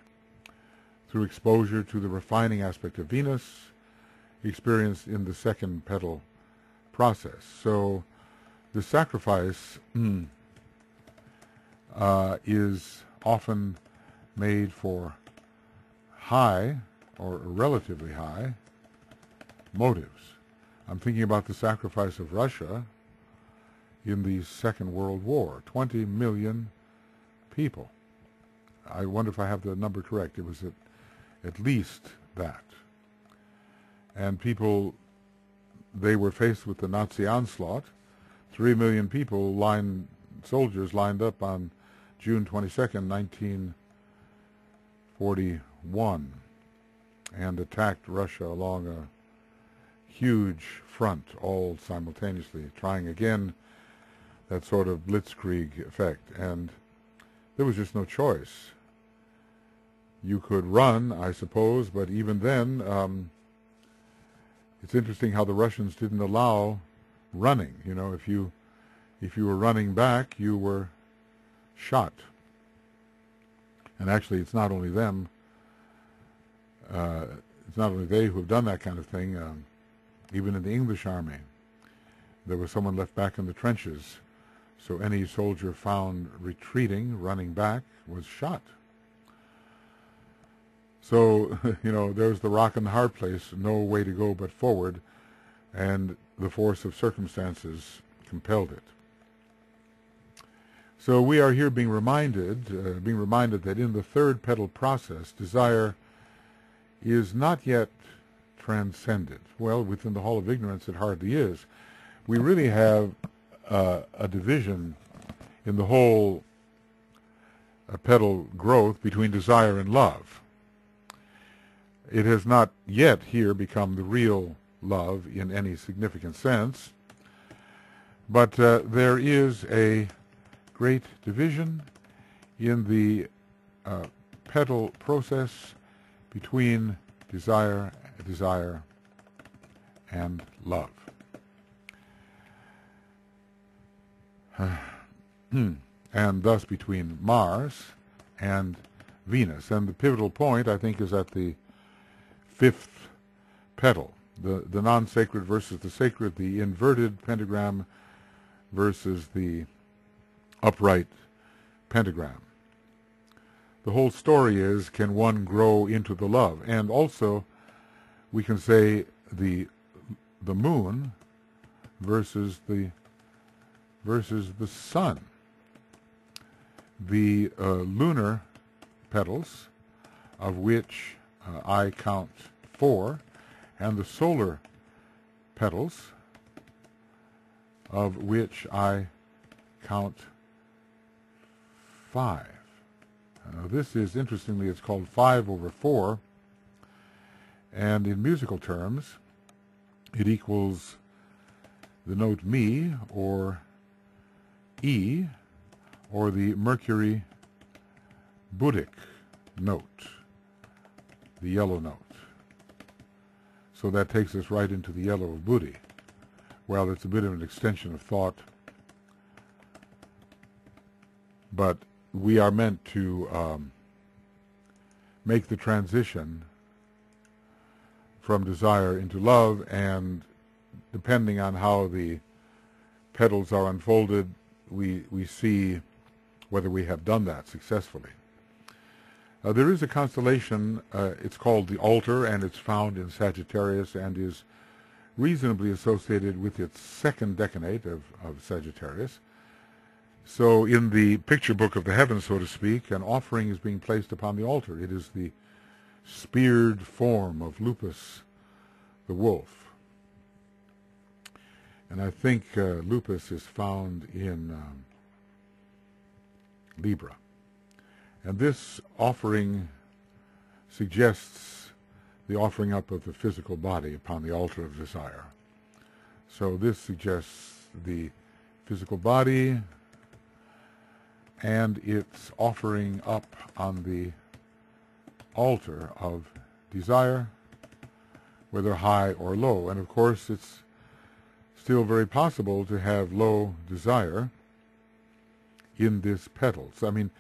through exposure to the refining aspect of Venus, experienced in the second petal process. So the sacrifice is often made for high or relatively high motives. I'm thinking about the sacrifice of Russia in the Second World War. 20 million people. I wonder if I have the number correct. It was at least that. And people, they were faced with the Nazi onslaught. 3 million people, soldiers lined up on June 22nd, 1941, and attacked Russia along a huge front, all simultaneously, trying again that sort of blitzkrieg effect. And there was just no choice. You could run, I suppose, but even then, it's interesting how the Russians didn't allow running. If you were running back, you were shot. And actually, it's not only them. It's not only they who have done that kind of thing. Even in the English army, there was someone left back in the trenches. So any soldier found retreating, running back, was shot. So, there's the rock and the hard place, no way to go but forward, and the force of circumstances compelled it. So we are here being reminded that in the third petal process, desire is not yet transcended. Well, within the Hall of Ignorance, it hardly is. We really have a division in the whole petal growth between desire and love. It has not yet here become the real love in any significant sense, but there is a great division in the petal process between desire and love. And thus between Mars and Venus. And the pivotal point, I think, is at the fifth petal, the non-sacred versus the sacred, the inverted pentagram versus the upright pentagram. The whole story is, can one grow into the love? And also, we can say the moon versus the sun. The lunar petals, of which I count 4, and the solar petals, of which I count 5. This is, interestingly, it's called 5/4, and in musical terms, it equals the note Mi, or E, or the Mercury Buddhic note, the yellow note. So that takes us right into the yellow of Buddhi. Well, it's a bit of an extension of thought, but we are meant to make the transition from desire into love, and depending on how the petals are unfolded, we see whether we have done that successfully. There is a constellation, it's called the Altar, and it's found in Sagittarius and is reasonably associated with its second decanate of Sagittarius. So in the picture book of the heavens, so to speak, an offering is being placed upon the altar. It is the speared form of Lupus, the wolf. And I think Lupus is found in Libra. And this offering suggests the offering up of the physical body upon the altar of desire. So this suggests the physical body and its offering up on the altar of desire, whether high or low. And of course, it's still very possible to have low desire in this petals. I mean,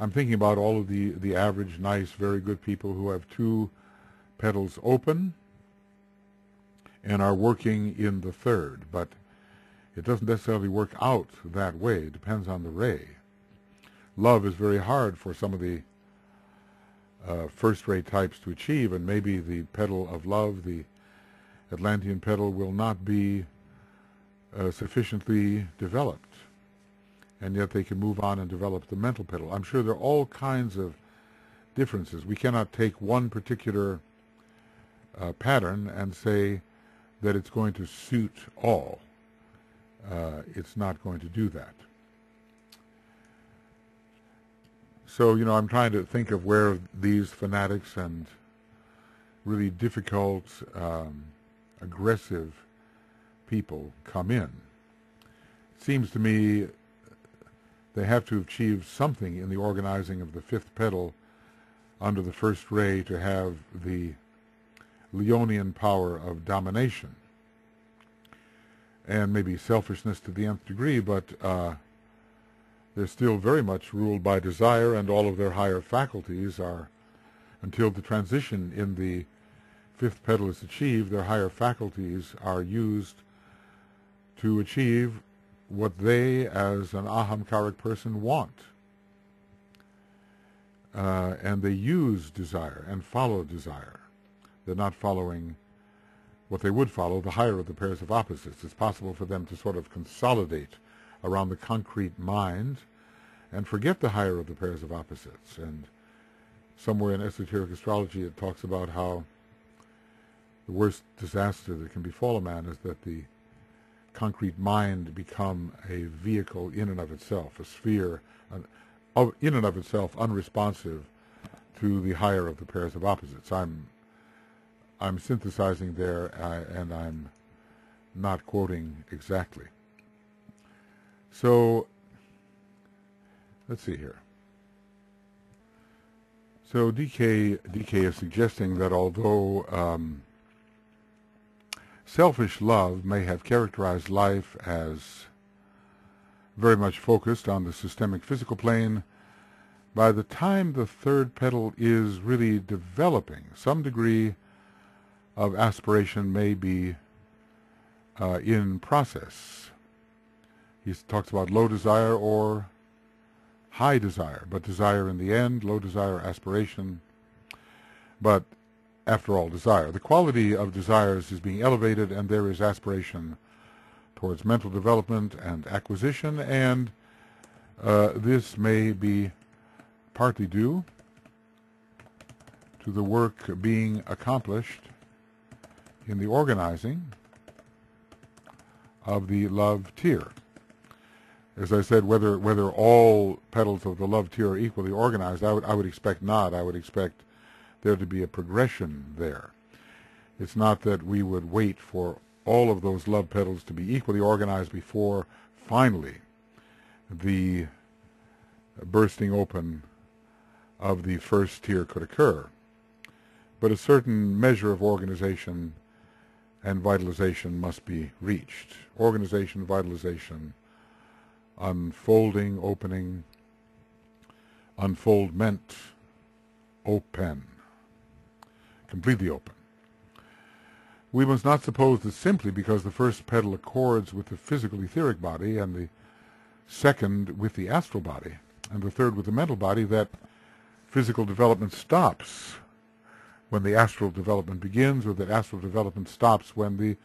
I'm thinking about all of the average, nice, very good people who have 2 petals open and are working in the third, but it doesn't necessarily work out that way. It depends on the ray. Love is very hard for some of the first-ray types to achieve, and maybe the petal of love, the Atlantean petal, will not be sufficiently developed, and yet they can move on and develop the mental petal. I'm sure there are all kinds of differences. We cannot take one particular pattern and say that it's going to suit all. It's not going to do that. So, you know, I'm trying to think of where these fanatics and really difficult, aggressive people come in. It seems to me they have to achieve something in the organizing of the fifth petal under the first ray to have the Leonian power of domination. And maybe selfishness to the nth degree, but they're still very much ruled by desire, and all of their higher faculties are, until the transition in the fifth petal is achieved, their higher faculties are used to achieve what they, as an ahamkaric person, want. And they use desire and follow desire. They're not following what they would follow, the higher of the pairs of opposites. It's possible for them to sort of consolidate around the concrete mind and forget the higher of the pairs of opposites. And somewhere in esoteric astrology it talks about how the worst disaster that can befall a man is that the concrete mind become a vehicle in and of itself, a sphere, in and of itself unresponsive to the higher of the pairs of opposites. I'm synthesizing there, and I'm not quoting exactly. So, let's see here. So DK is suggesting that although selfish love may have characterized life as very much focused on the systemic physical plane, by the time the third petal is really developing, some degree of aspiration may be in process. He talks about low desire or high desire, but desire in the end, low desire, aspiration, but after all, desire. The quality of desires is being elevated, and there is aspiration towards mental development and acquisition, and this may be partly due to the work being accomplished in the organizing of the love tier. As I said, whether all petals of the love tier are equally organized, I would expect not. I would expect there to be a progression there. It's not that we would wait for all of those love petals to be equally organized before finally the bursting open of the first tier could occur. But a certain measure of organization and vitalization must be reached. Organization, vitalization, unfolding, opening, unfoldment, open, completely open. We must not suppose that simply because the first petal accords with the physical etheric body and the second with the astral body and the third with the mental body that physical development stops when the astral development begins, or that astral development stops when the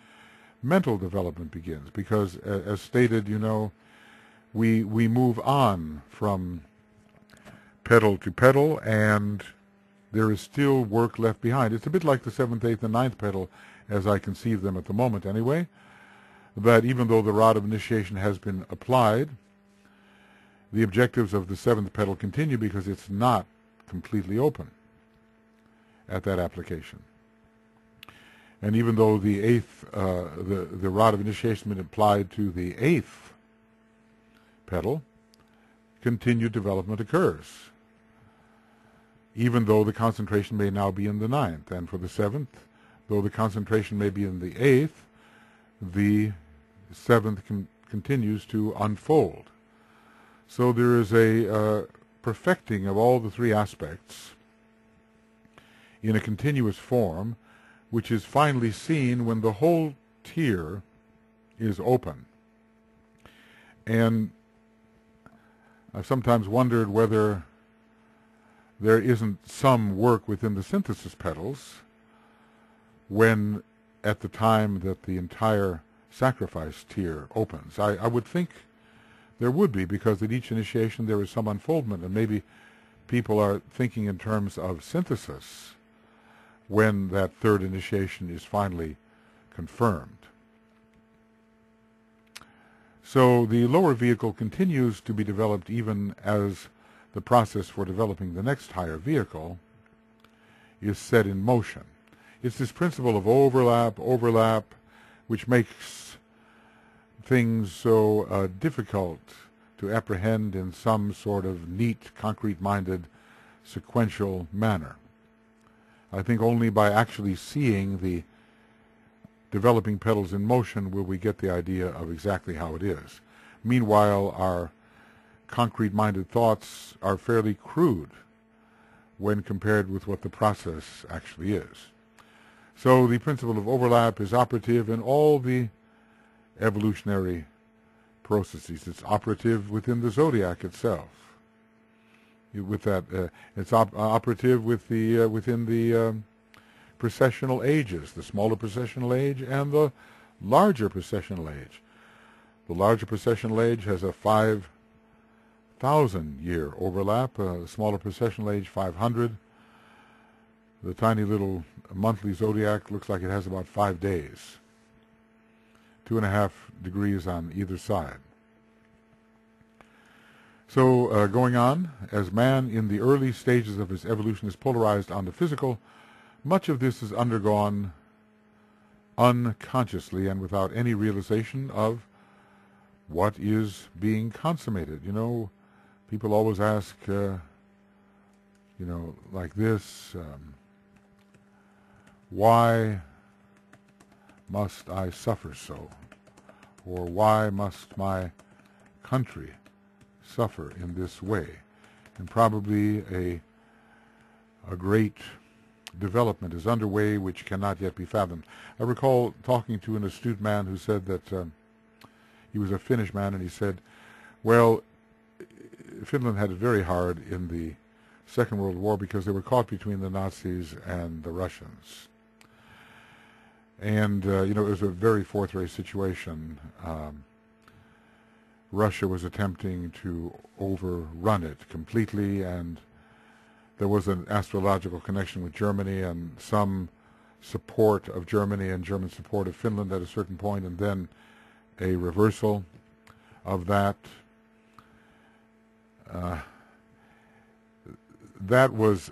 mental development begins. Because, as stated, we move on from petal to petal, and there is still work left behind. It's a bit like the 7th, 8th, and 9th petal, as I conceive them at the moment anyway, that even though the rod of initiation has been applied, the objectives of the 7th petal continue because it's not completely open at that application. And even though the 8th, the rod of initiation has been applied to the 8th petal, continued development occurs, even though the concentration may now be in the 9th. And for the 7th, though the concentration may be in the 8th, the 7th continues to unfold. So there is a perfecting of all the three aspects in a continuous form, which is finally seen when the whole tier is open. And I've sometimes wondered whether there isn't some work within the synthesis petals when, at the time that the entire sacrifice tier opens. I would think there would be, because at each initiation there is some unfoldment, and maybe people are thinking in terms of synthesis when that third initiation is finally confirmed. So the lower vehicle continues to be developed even as the process for developing the next higher vehicle is set in motion. It's this principle of overlap, which makes things so difficult to apprehend in some sort of neat, concrete-minded, sequential manner. I think only by actually seeing the developing petals in motion will we get the idea of exactly how it is. Meanwhile, our concrete-minded thoughts are fairly crude when compared with what the process actually is. So the principle of overlap is operative in all the evolutionary processes. It's operative within the zodiac itself. With that, it's operative with the within the precessional ages, the smaller precessional age and the larger precessional age. The larger precessional age has a 5,000-year overlap. The smaller precessional age, 500. The tiny little monthly zodiac looks like it has about 5 days, 2.5 degrees on either side. So going on, as man in the early stages of his evolution is polarized on the physical, much of this is undergone unconsciously and without any realization of what is being consummated. People always ask, like this, why must I suffer so? Or why must my country suffer in this way? And probably a great development is underway which cannot yet be fathomed. I recall talking to an astute man who said that he was a Finnish man, and he said, well, Finland had it very hard in the Second World War because they were caught between the Nazis and the Russians. And, it was a very fourth-rate situation. Russia was attempting to overrun it completely, and there was an astrological connection with Germany and some support of Germany and German support of Finland at a certain point, and then a reversal of that. That was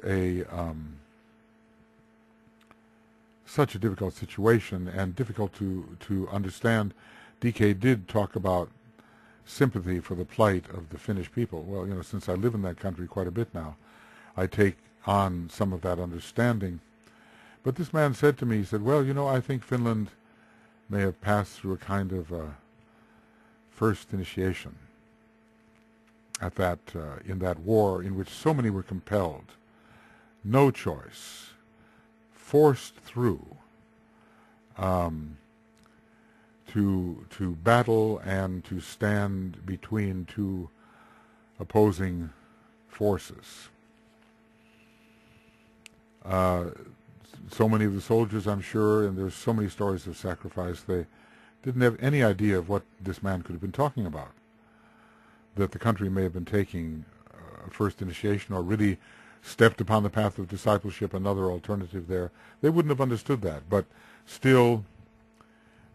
such a difficult situation and difficult to understand. DK did talk about sympathy for the plight of the Finnish people. Well, since I live in that country quite a bit now, I take on some of that understanding. But this man said to me, he said, well, I think Finland may have passed through a kind of first initiation at that in that war in which so many were compelled, no choice, forced through to battle and to stand between two opposing forces. So many of the soldiers, I'm sure, and there's so many stories of sacrifice, they didn't have any idea of what this man could have been talking about, that the country may have been taking first initiation or really stepped upon the path of discipleship, another alternative there. They wouldn't have understood that, but still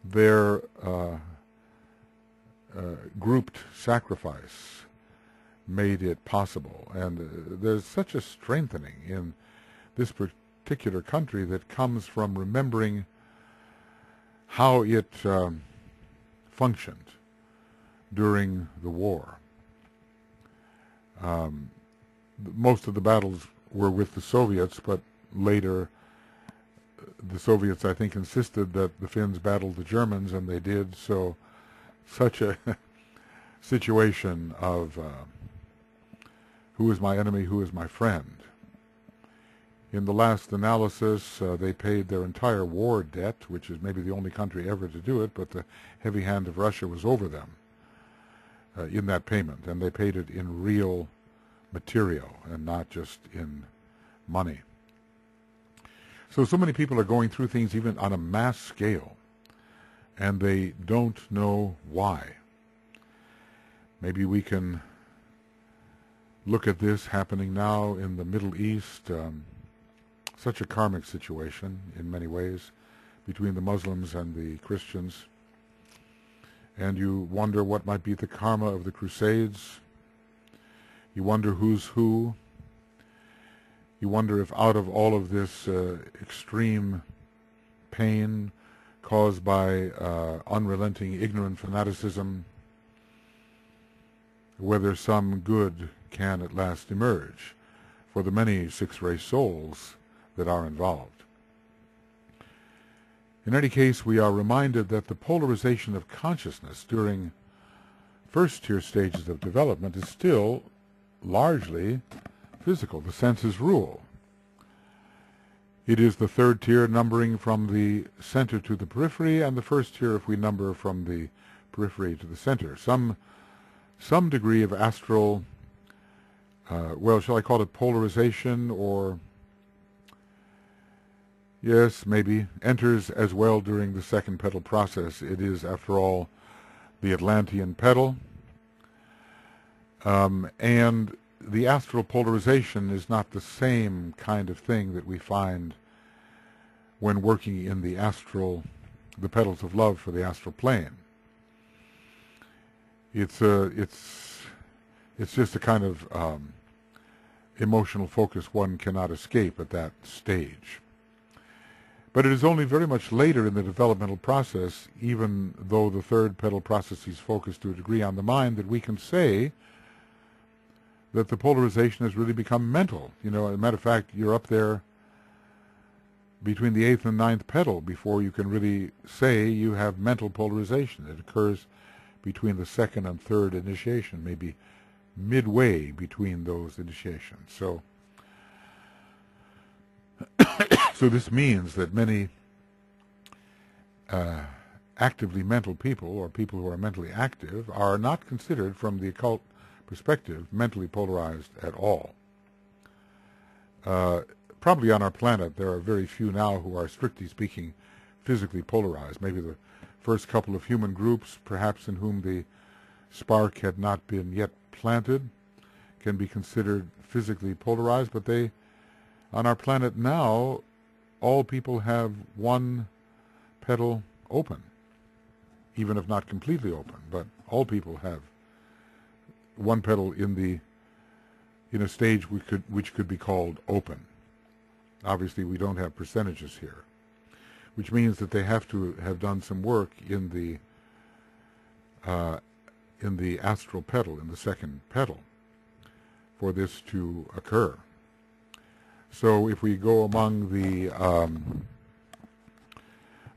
their grouped sacrifice made it possible. And there's such a strengthening in this particular country that comes from remembering how it functioned during the war. Most of the battles were with the Soviets, but later the Soviets, I think, insisted that the Finns battled the Germans, and they did. So such a situation of who is my enemy, who is my friend. In the last analysis, they paid their entire war debt, which is maybe the only country ever to do it, but the heavy hand of Russia was over them in that payment, and they paid it in real material and not just in money. So many people are going through things even on a mass scale, and they don't know why. Maybe we can look at this happening now in the Middle East, such a karmic situation in many ways between the Muslims and the Christians. And you wonder what might be the karma of the Crusades. You wonder who's who. You wonder if out of all of this extreme pain caused by unrelenting ignorant fanaticism, whether some good can at last emerge for the many six-race souls that are involved. In any case, we are reminded that the polarization of consciousness during first-tier stages of development is still largely physical. The senses rule. It is the third tier numbering from the center to the periphery, and the first tier if we number from the periphery to the center. Some degree of astral, shall I call it polarization, or yes, maybe, enters as well during the second petal process. It is, after all, the Atlantean petal. And the astral polarization is not the same kind of thing that we find when working in the petals of love for the astral plane. It's just a kind of emotional focus one cannot escape at that stage. But it is only very much later in the developmental process, even though the third petal process is focused to a degree on the mind, that we can say that the polarization has really become mental. As a matter of fact, you're up there between the 8th and 9th petal before you can really say you have mental polarization. It occurs between the second and third initiation, maybe midway between those initiations. So, so this means that many actively mental people, or people who are mentally active, are not considered from the occult perspective mentally polarized at all. Probably on our planet there are very few now who are, strictly speaking, physically polarized. Maybe the first couple of human groups, perhaps in whom the spark had not been yet planted, can be considered physically polarized, but they, on our planet now, all people have one petal open, even if not completely open, but all people have one petal in a stage which could be called open. Obviously, we don't have percentages here, which means that they have to have done some work in the astral petal, in the second petal, for this to occur. So if we go among the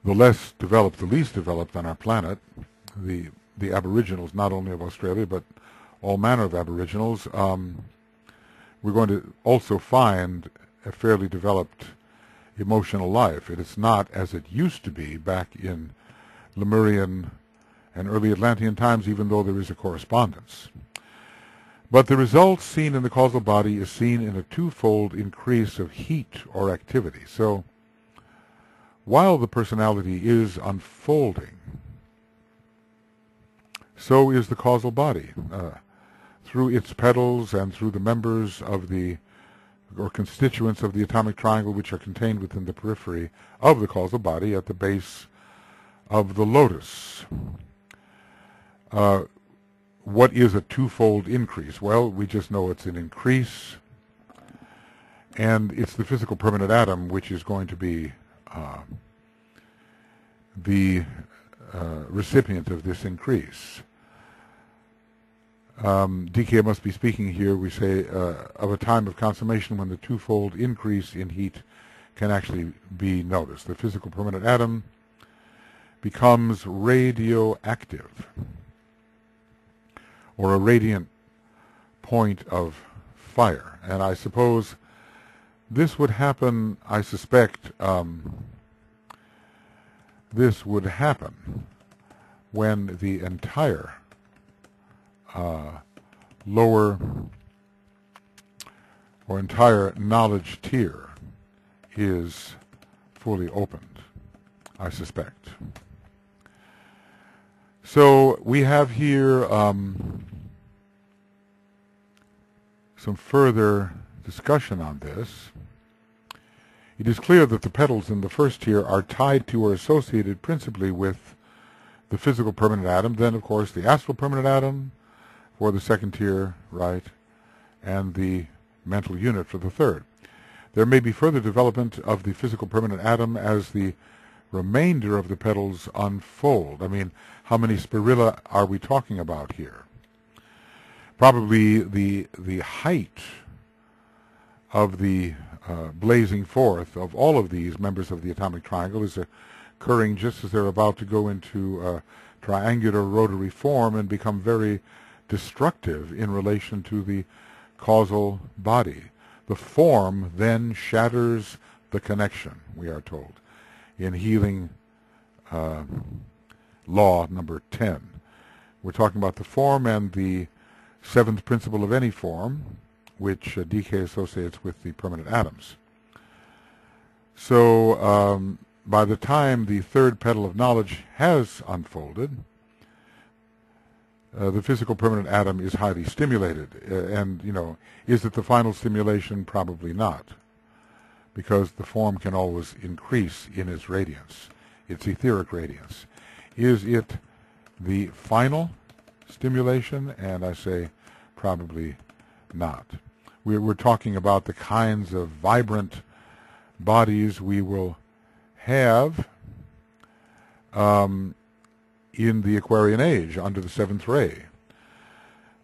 less developed, the least developed on our planet, the aboriginals, not only of Australia, but all manner of aboriginals, we're going to also find a fairly developed emotional life. It is not as it used to be back in Lemurian and early Atlantean times, even though there is a correspondence. But the result seen in the causal body is seen in a twofold increase of heat or activity. So, while the personality is unfolding, so is the causal body, through its petals and through the members of or constituents of the atomic triangle which are contained within the periphery of the causal body at the base of the lotus. What is a twofold increase? Well, we just know it's an increase, and it's the physical permanent atom which is going to be the recipient of this increase. DK must be speaking here, we say, of a time of consummation when the twofold increase in heat can actually be noticed. The physical permanent atom becomes radioactive, or a radiant point of fire. And I suppose this would happen, I suspect, this would happen when the entire lower or entire knowledge tier is fully opened, I suspect. So we have here some further discussion on this. It is clear that the petals in the first tier are tied to or associated principally with the physical permanent atom, then of course the astral permanent atom for the second tier, right, and the mental unit for the third. There may be further development of the physical permanent atom as the remainder of the petals unfold. I mean, how many spirilla are we talking about here? Probably the height of the blazing forth of all of these members of the atomic triangle is occurring just as they're about to go into triangular rotary form and become very destructive in relation to the causal body. The form then shatters the connection, we are told, in healing law number 10. We're talking about the form and the seventh principle of any form, which DK associates with the permanent atoms. So by the time the third petal of knowledge has unfolded, the physical permanent atom is highly stimulated. And, you know, is it the final stimulation? Probably not, because the form can always increase in its radiance, its etheric radiance. Is it the final stimulation? And I say probably not. We're talking about the kinds of vibrant bodies we will have in the Aquarian age under the seventh ray.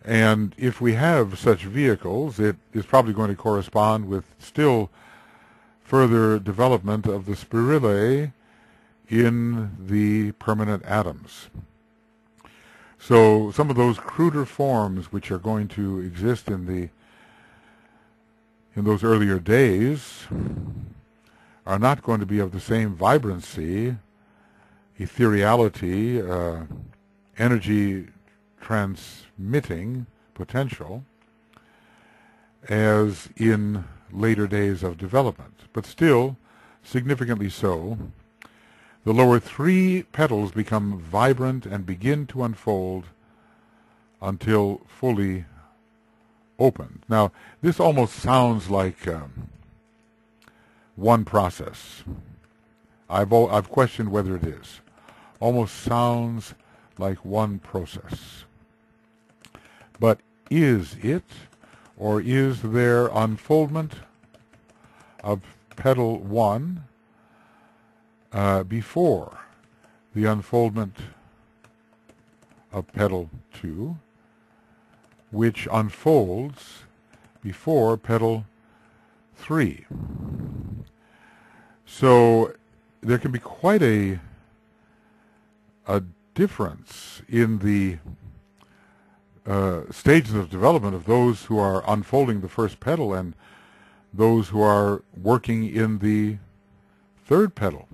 And if we have such vehicles, it is probably going to correspond with still further development of the spirillae in the permanent atoms. So some of those cruder forms which are going to exist in those earlier days are not going to be of the same vibrancy, ethereality, energy transmitting potential as in later days of development, but still significantly so. The lower three petals become vibrant and begin to unfold until fully opened. Now, this almost sounds like one process. I've questioned whether it is. Almost sounds like one process. But is it, or is there unfoldment of petal 1 before the unfoldment of petal 2, which unfolds before petal 3? So there can be quite a difference in the stages of development of those who are unfolding the first petal and those who are working in the third petal.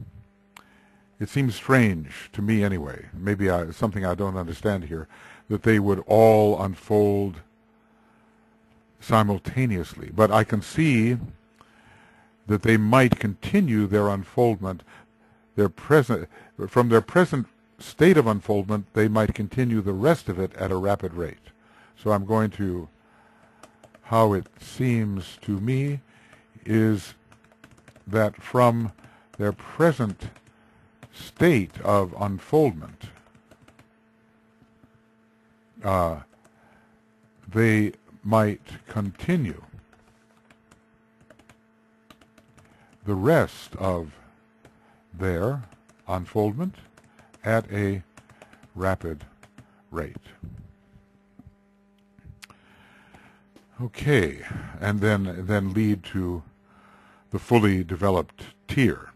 It seems strange to me anyway, maybe something I don't understand here, that they would all unfold simultaneously. But I can see that they might continue their unfoldment, from their present state of unfoldment, they might continue the rest of it at a rapid rate. So I'm going to, how it seems to me, is that from their present state of unfoldment, they might continue the rest of their unfoldment at a rapid rate. Okay, and then lead to the fully developed tier.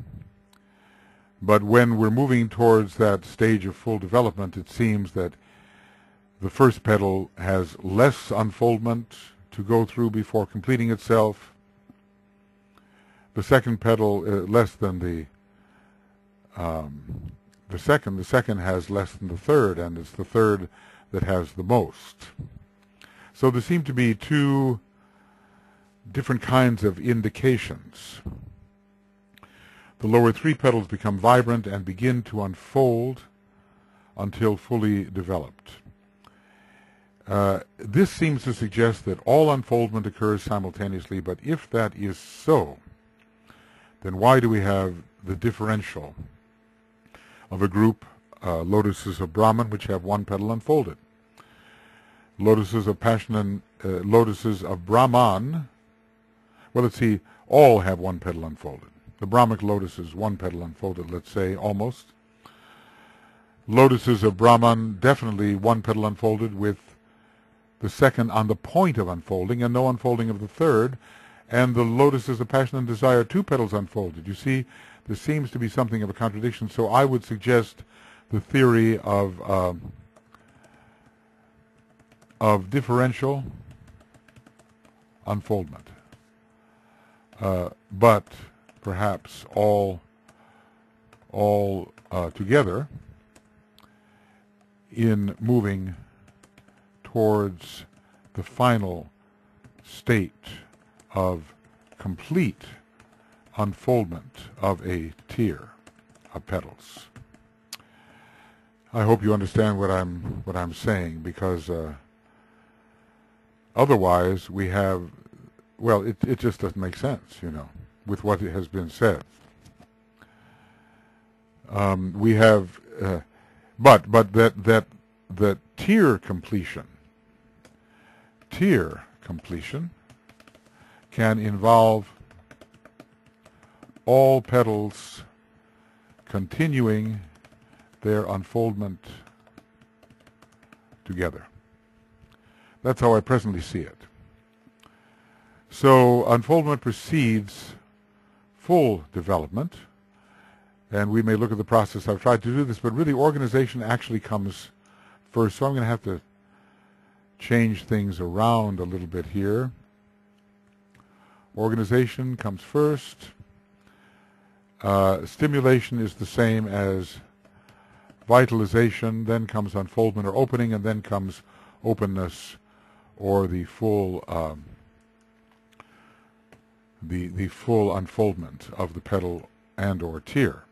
But when we're moving towards that stage of full development, it seems that the first petal has less unfoldment to go through before completing itself. The second petal less than the second. The second has less than the third, and it's the third that has the most. So there seem to be two different kinds of indications. The lower three petals become vibrant and begin to unfold until fully developed. This seems to suggest that all unfoldment occurs simultaneously, but if that is so, then why do we have the differential of a group, lotuses of Brahman, which have one petal unfolded? Lotuses of passion and lotuses of Brahman, well, let's see, all have one petal unfolded. The Brahmic lotus is one petal unfolded, let's say, almost. Lotuses of Brahman, definitely one petal unfolded, with the second on the point of unfolding and no unfolding of the third. And the lotuses of passion and desire, two petals unfolded. You see, there seems to be something of a contradiction. So I would suggest the theory of differential unfoldment, but perhaps all together in moving towards the final state of complete unfoldment of a tier of petals. I hope you understand what I'm saying, because otherwise we have, well, it just doesn't make sense, you know, with what has been said. We have, but that tier completion can involve all petals continuing their unfoldment together. That's how I presently see it. So unfoldment precedes full development, and we may look at the process. I've tried to do this, but really organization actually comes first, so I'm going to have to change things around a little bit here. Organization comes first. Stimulation is the same as vitalization, then comes unfoldment or opening, and then comes openness or the full the full unfoldment of the petal and or tear.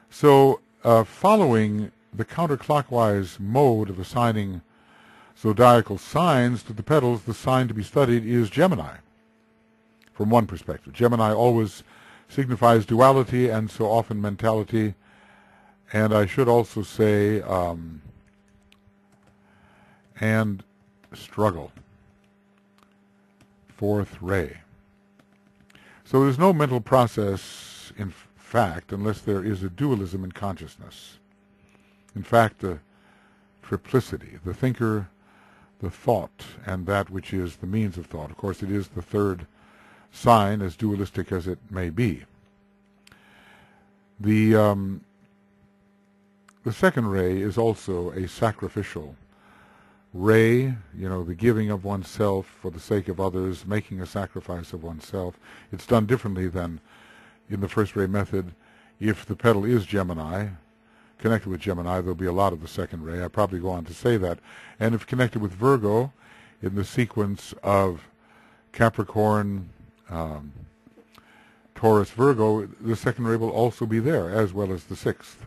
So following the counterclockwise mode of assigning zodiacal signs to the petals, the sign to be studied is Gemini. From one perspective, Gemini always signifies duality and so often mentality, and I should also say and struggle. Fourth ray. So there's no mental process, in fact, unless there is a dualism in consciousness. In fact, the triplicity, the thinker, the thought, and that which is the means of thought. Of course, it is the third sign, as dualistic as it may be. The second ray is also a sacrificial ray, the giving of oneself for the sake of others, making a sacrifice of oneself. It's done differently than in the first ray method. If the petal is Gemini, connected with Gemini, there'll be a lot of the second ray. I'll probably go on to say that. And if connected with Virgo, in the sequence of Capricorn, Taurus, Virgo, the second ray will also be there, as well as the sixth.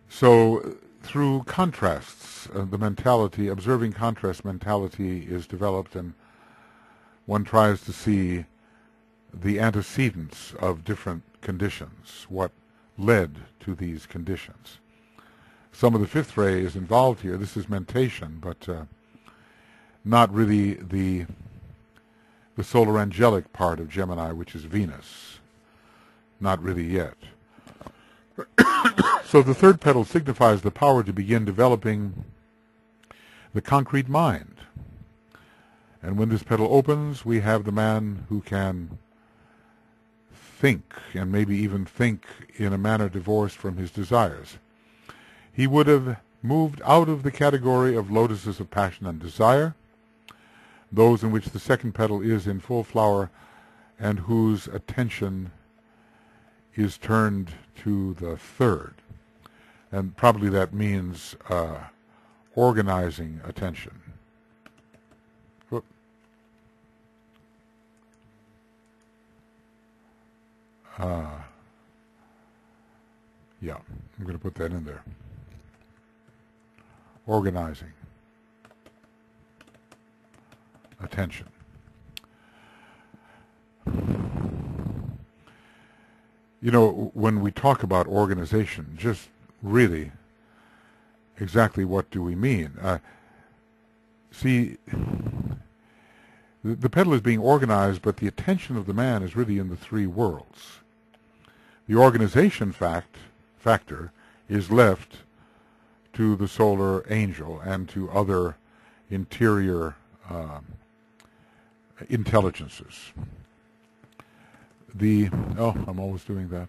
So through contrasts, the mentality, observing contrast mentality is developed, and one tries to see the antecedents of different conditions, what led to these conditions. Some of the fifth ray is involved here. This is mentation, but not really the solar angelic part of Gemini, which is Venus. Not really yet. So the third petal signifies the power to begin developing the concrete mind. And when this petal opens, we have the man who can think, and maybe even think in a manner divorced from his desires. He would have moved out of the category of lotuses of passion and desire, those in which the second petal is in full flower and whose attention is turned to the third. And probably that means organizing attention. Whoop. Yeah, I'm going to put that in there. Organizing attention. When we talk about organization, just really exactly what do we mean? See, the petal is being organized, but the attention of the man is really in the three worlds. The organization factor is left to the solar angel and to other interior intelligences. I'm always doing that.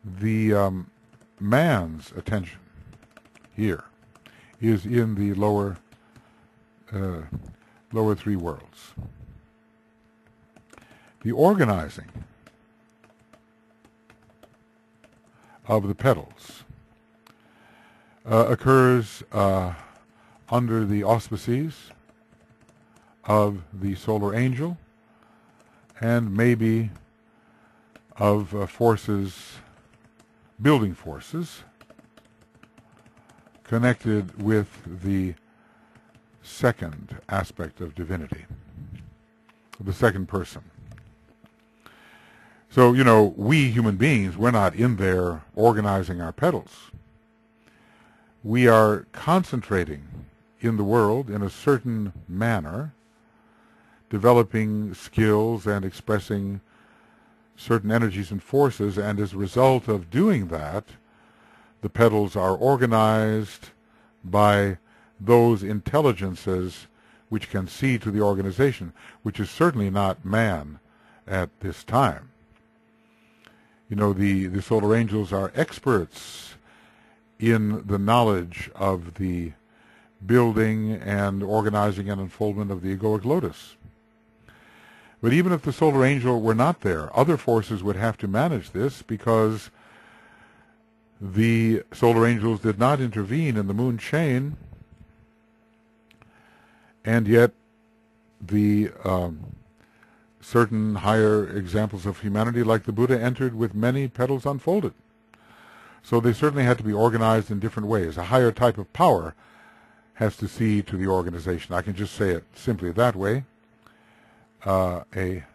The man's attention here is in the lower three worlds. The organizing of the petals occurs under the auspices of the solar angel and maybe of forces, building forces, connected with the second aspect of divinity, the second person. So, we human beings, we're not in there organizing our petals. We are concentrating in the world in a certain manner, developing skills and expressing certain energies and forces, and as a result of doing that, the petals are organized by those intelligences which can see to the organization, which is certainly not man at this time. You know, the solar angels are experts in the knowledge of the building and organizing and unfoldment of the egoic lotus. But even if the solar angel were not there, other forces would have to manage this, because the solar angels did not intervene in the moon chain, and yet the certain higher examples of humanity, like the Buddha, entered with many petals unfolded. So they certainly had to be organized in different ways. A higher type of power has to see to the organization. I can just say it simply that way. A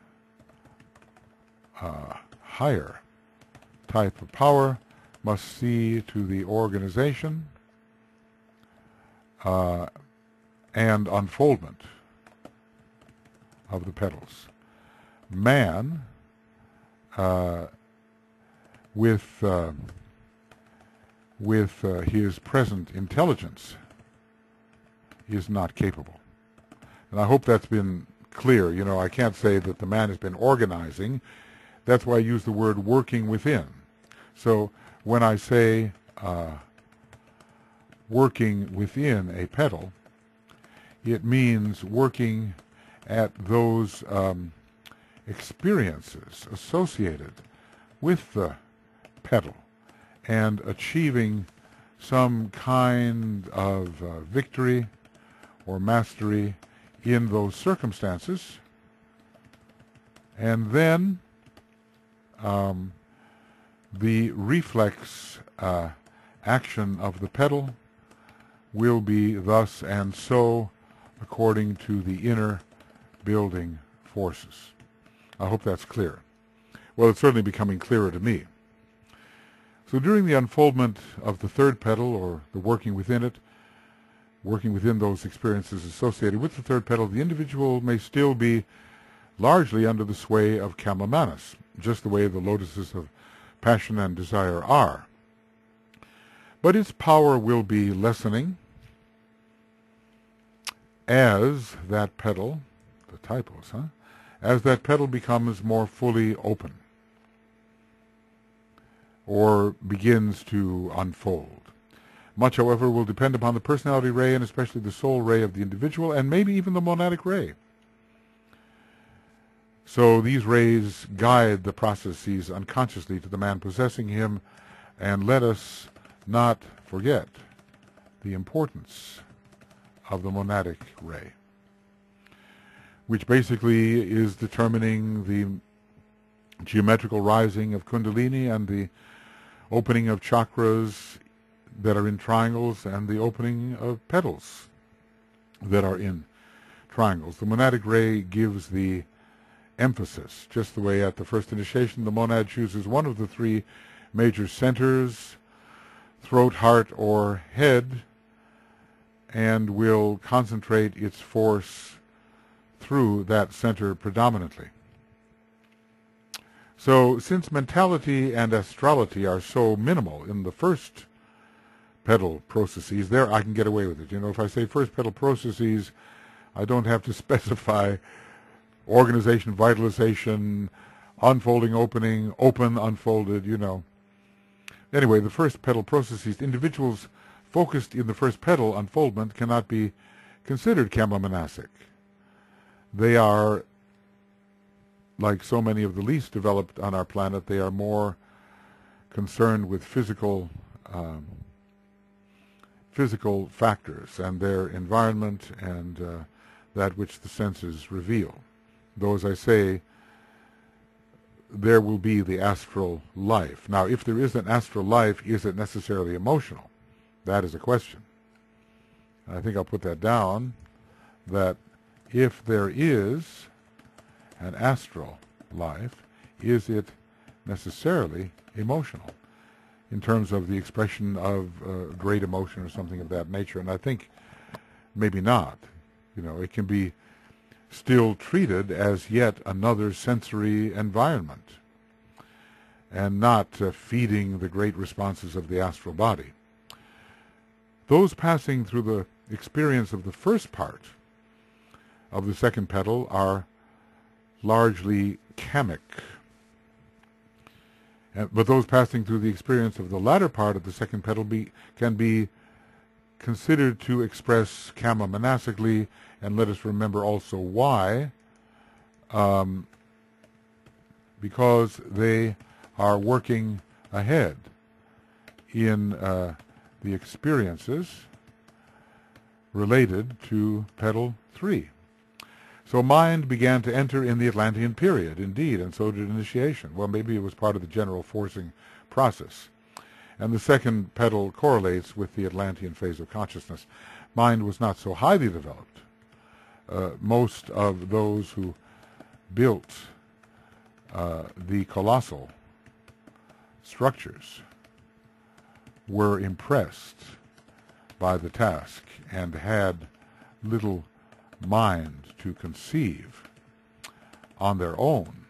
higher type of power must see to the organization and unfoldment of the petals. Man, with his present intelligence, is not capable. And I hope that's been clear. You know, I can't say that the man has been organizing. That's why I use the word working within. So when I say working within a petal, it means working at those experiences associated with the petal and achieving some kind of victory or mastery in those circumstances, and then the reflex action of the petal will be thus and so according to the inner building forces. I hope that's clear. Well, it's certainly becoming clearer to me. So during the unfoldment of the third petal, or the working within it, working within those experiences associated with the third petal, the individual may still be largely under the sway of kama manas, just the way the lotuses of passion and desire are. But its power will be lessening as that petal, the typos, as that petal becomes more fully open or begins to unfold. Much, however, will depend upon the personality ray, and especially the soul ray of the individual, and maybe even the monadic ray. So these rays guide the processes unconsciously to the man possessing him, and let us not forget the importance of the monadic ray, which basically is determining the geometrical rising of Kundalini and the opening of chakras that are in triangles and the opening of petals that are in triangles. The monadic ray gives the emphasis, just the way at the first initiation the monad chooses one of the three major centers, throat, heart, or head, and will concentrate its force through that center predominantly. So since mentality and astrality are so minimal in the first petal processes, there I can get away with it. You know, if I say first petal processes, I don't have to specify organization, vitalization, unfolding, opening, open, unfolded, you know. Anyway, the first petal processes, individuals focused in the first petal unfoldment cannot be considered kama-manasic. They are, like so many of the least developed on our planet, they are more concerned with physical factors and their environment and that which the senses reveal. Though, as I say, there will be the astral life. Now, if there is an astral life, is it necessarily emotional? That is a question. I think I'll put that down, that if there is an astral life, is it necessarily emotional in terms of the expression of great emotion or something of that nature? And I think maybe not. You know, it can be still treated as yet another sensory environment and not feeding the great responses of the astral body. Those passing through the experience of the first part of the second petal are largely kamic. But those passing through the experience of the latter part of the second petal can be considered to express karma monastically, and let us remember also why. Because they are working ahead in the experiences related to petal 3. So mind began to enter in the Atlantean period, indeed, and so did initiation. Well, maybe it was part of the general forcing process. And the second petal correlates with the Atlantean phase of consciousness. Mind was not so highly developed. Most of those who built the colossal structures were impressed by the task and had little mind to conceive on their own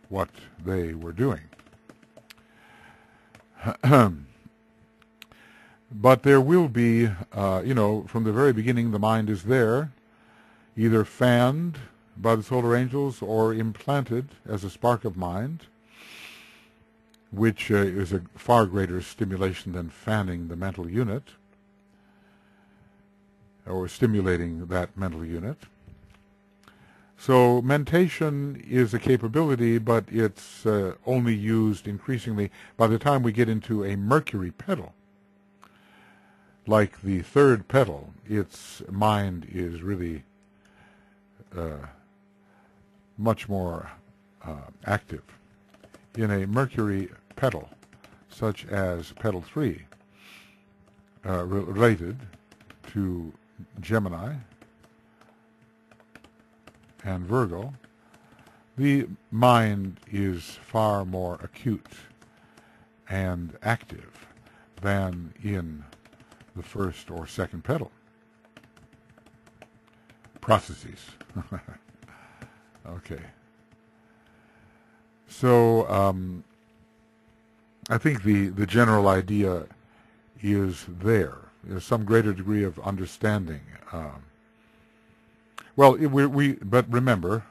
what they were doing. But there will be, from the very beginning the mind is there, either fanned by the solar angels or implanted as a spark of mind, which is a far greater stimulation than fanning the mental unit, or stimulating that mental unit. So mentation is a capability, but it's only used increasingly by the time we get into a Mercury petal. Like the third petal, its mind is really much more active. In a Mercury petal, such as petal 3, related to Gemini and Virgo, the mind is far more acute and active than in the first or second petal. Processes. Okay. So I think the general idea is there. There's some greater degree of understanding. But remember,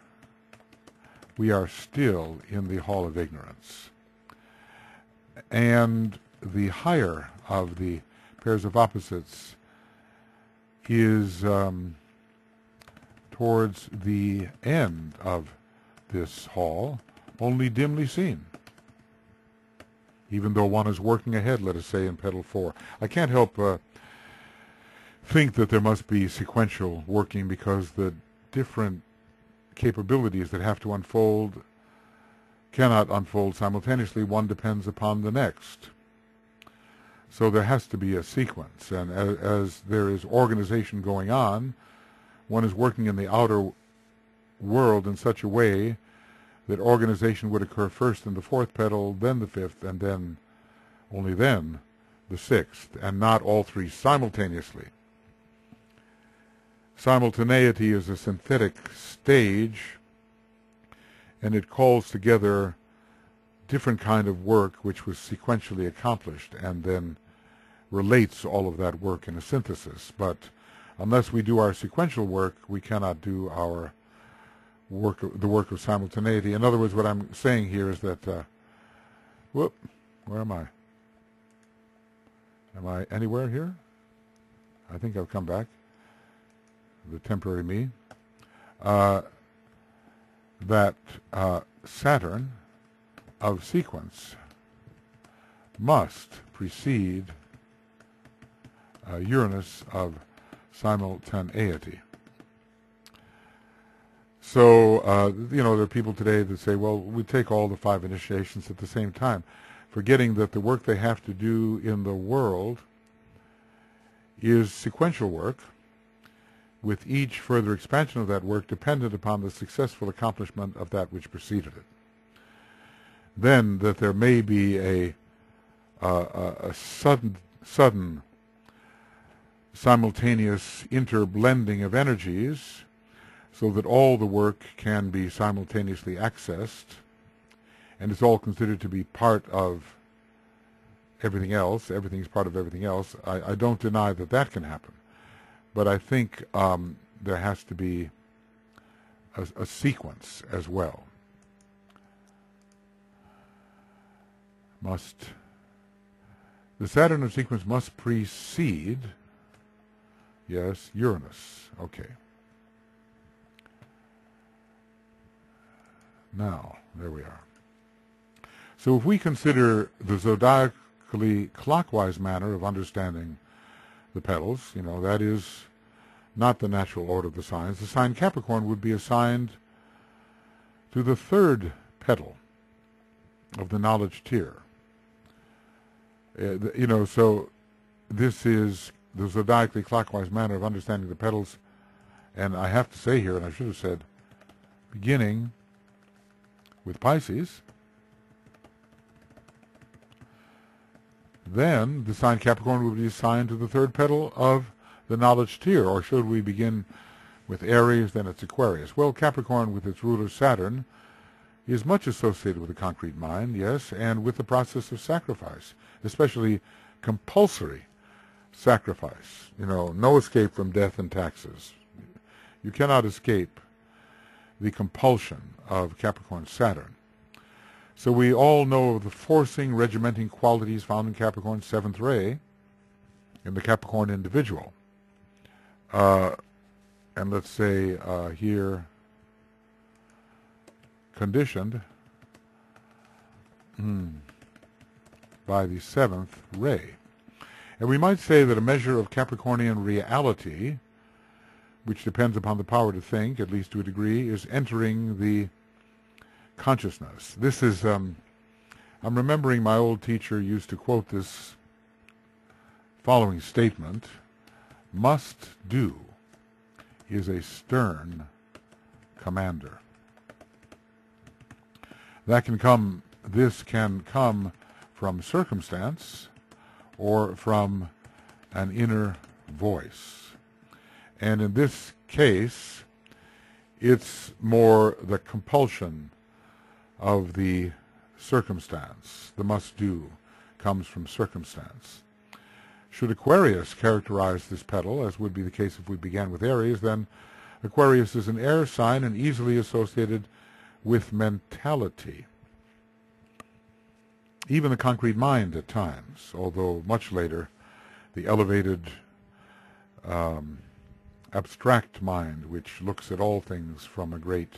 we are still in the hall of ignorance. And the higher of the pairs of opposites is towards the end of this hall, only dimly seen. Even though one is working ahead, let us say, in petal 4. I can't help think that there must be sequential working, because the different capabilities that have to unfold cannot unfold simultaneously. One depends upon the next. So there has to be a sequence, and as there is organization going on, one is working in the outer world in such a way that organization would occur first in the fourth petal, then the fifth, and then, only then, the sixth, and not all three simultaneously. Simultaneity is a synthetic stage, and it calls together different kind of work which was sequentially accomplished, and then relates all of that work in a synthesis. But unless we do our sequential work, we cannot do our work, the work of simultaneity. In other words, what I'm saying here is that, where am I? Am I anywhere here? I think I've come back. The temporary me. That Saturn of sequence must precede Uranus of simultaneity. So, there are people today that say, well, we take all the 5 initiations at the same time, forgetting that the work they have to do in the world is sequential work, with each further expansion of that work dependent upon the successful accomplishment of that which preceded it. Then that there may be a sudden simultaneous interblending of energies, so that all the work can be simultaneously accessed, and it's all considered to be part of everything else. Everything's part of everything else. I don't deny that that can happen. But I think there has to be a sequence as well. the Saturn of sequence must precede, yes, Uranus. Okay. Now, there we are. So if we consider the zodiacally clockwise manner of understanding the petals, that is not the natural order of the signs. The sign Capricorn would be assigned to the third petal of the knowledge tier. So this is the zodiacally clockwise manner of understanding the petals. And I have to say here, and I should have said, beginning with Pisces, then the sign Capricorn would be assigned to the third petal of the knowledge tier. Or should we begin with Aries, then it's Aquarius? Well, Capricorn, with its ruler Saturn, is much associated with the concrete mind, yes, and with the process of sacrifice, especially compulsory sacrifice. No escape from death and taxes. You cannot escape the compulsion of Capricorn Saturn. So we all know of the forcing, regimenting qualities found in Capricorn's seventh ray, in the Capricorn individual. And let's say here, conditioned by the seventh ray. And we might say that a measure of Capricornian reality, which depends upon the power to think, at least to a degree, is entering the consciousness. This is, I'm remembering my old teacher used to quote this following statement: must do is a stern commander. This can come from circumstance or from an inner voice. And in this case, it's more the compulsion of the circumstance. The must-do comes from circumstance. Should Aquarius characterize this petal, as would be the case if we began with Aries, then Aquarius is an air sign and easily associated with mentality. Even the concrete mind at times, although much later the elevated abstract mind, which looks at all things from a great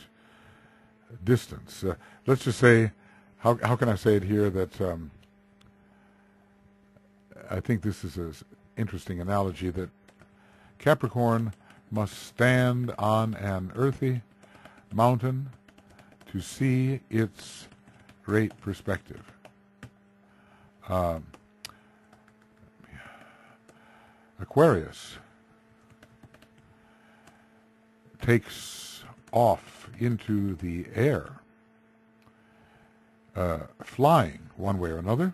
distance. Let's just say, how can I say it here, that I think this is an interesting analogy, that Capricorn must stand on an earthy mountain to see its great perspective. Aquarius takes off into the air, flying one way or another,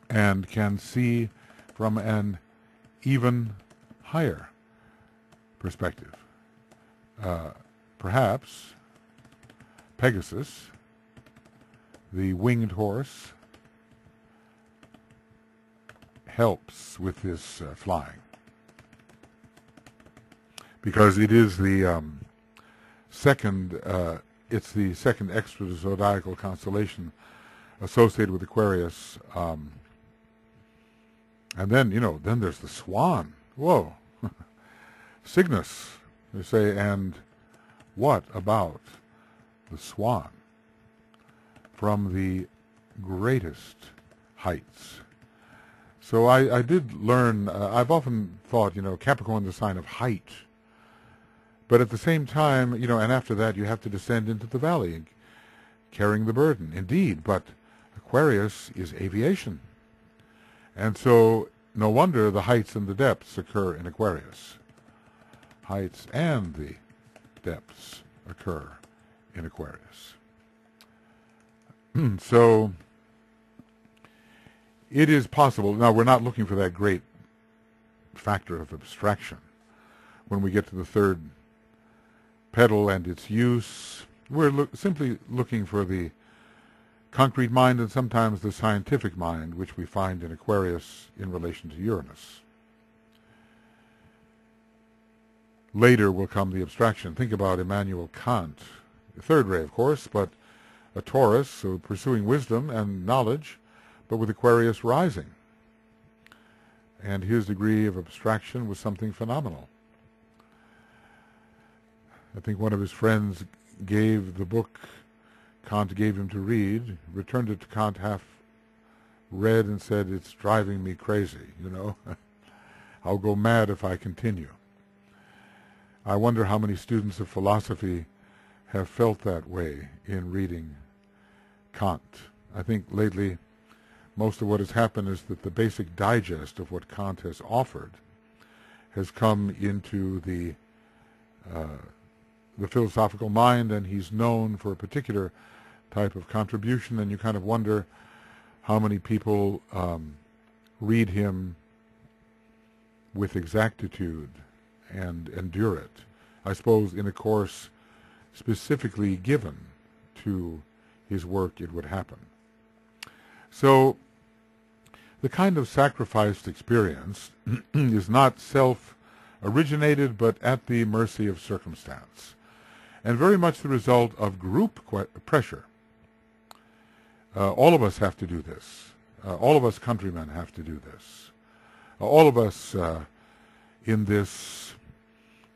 and can see from an even higher perspective. Perhaps Pegasus, the winged horse, helps with this flying, because it is the second extra zodiacal constellation associated with Aquarius. And then, then there's the swan. Whoa. Cygnus, they say, and what about the swan? From the greatest heights. So I did learn, I've often thought, Capricorn the sign of height. But at the same time, and after that you have to descend into the valley, carrying the burden. Indeed, but Aquarius is aviation. And so no wonder the heights and the depths occur in Aquarius. Heights and the depths occur in Aquarius. So it is possible. Now, we're not looking for that great factor of abstraction. When we get to the third petal and its use, we're simply looking for the concrete mind and sometimes the scientific mind, which we find in Aquarius in relation to Uranus. Later will come the abstraction. Think about Immanuel Kant, the third ray, of course, but a Taurus, so pursuing wisdom and knowledge, but with Aquarius rising. And his degree of abstraction was something phenomenal. I think one of his friends gave the book Kant gave him to read, returned it to Kant half read and said, "It's driving me crazy, you know. I'll go mad if I continue." I wonder how many students of philosophy have felt that way in reading Kant. I think lately most of what has happened is that the basic digest of what Kant has offered has come into the philosophical mind, and he's known for a particular type of contribution, and you kind of wonder how many people read him with exactitude and endure it. I suppose in a course specifically given to his work it would happen. So the kind of sacrificed experience is not self-originated, but at the mercy of circumstance, and very much the result of group pressure. All of us have to do this. All of us countrymen have to do this. All of us in this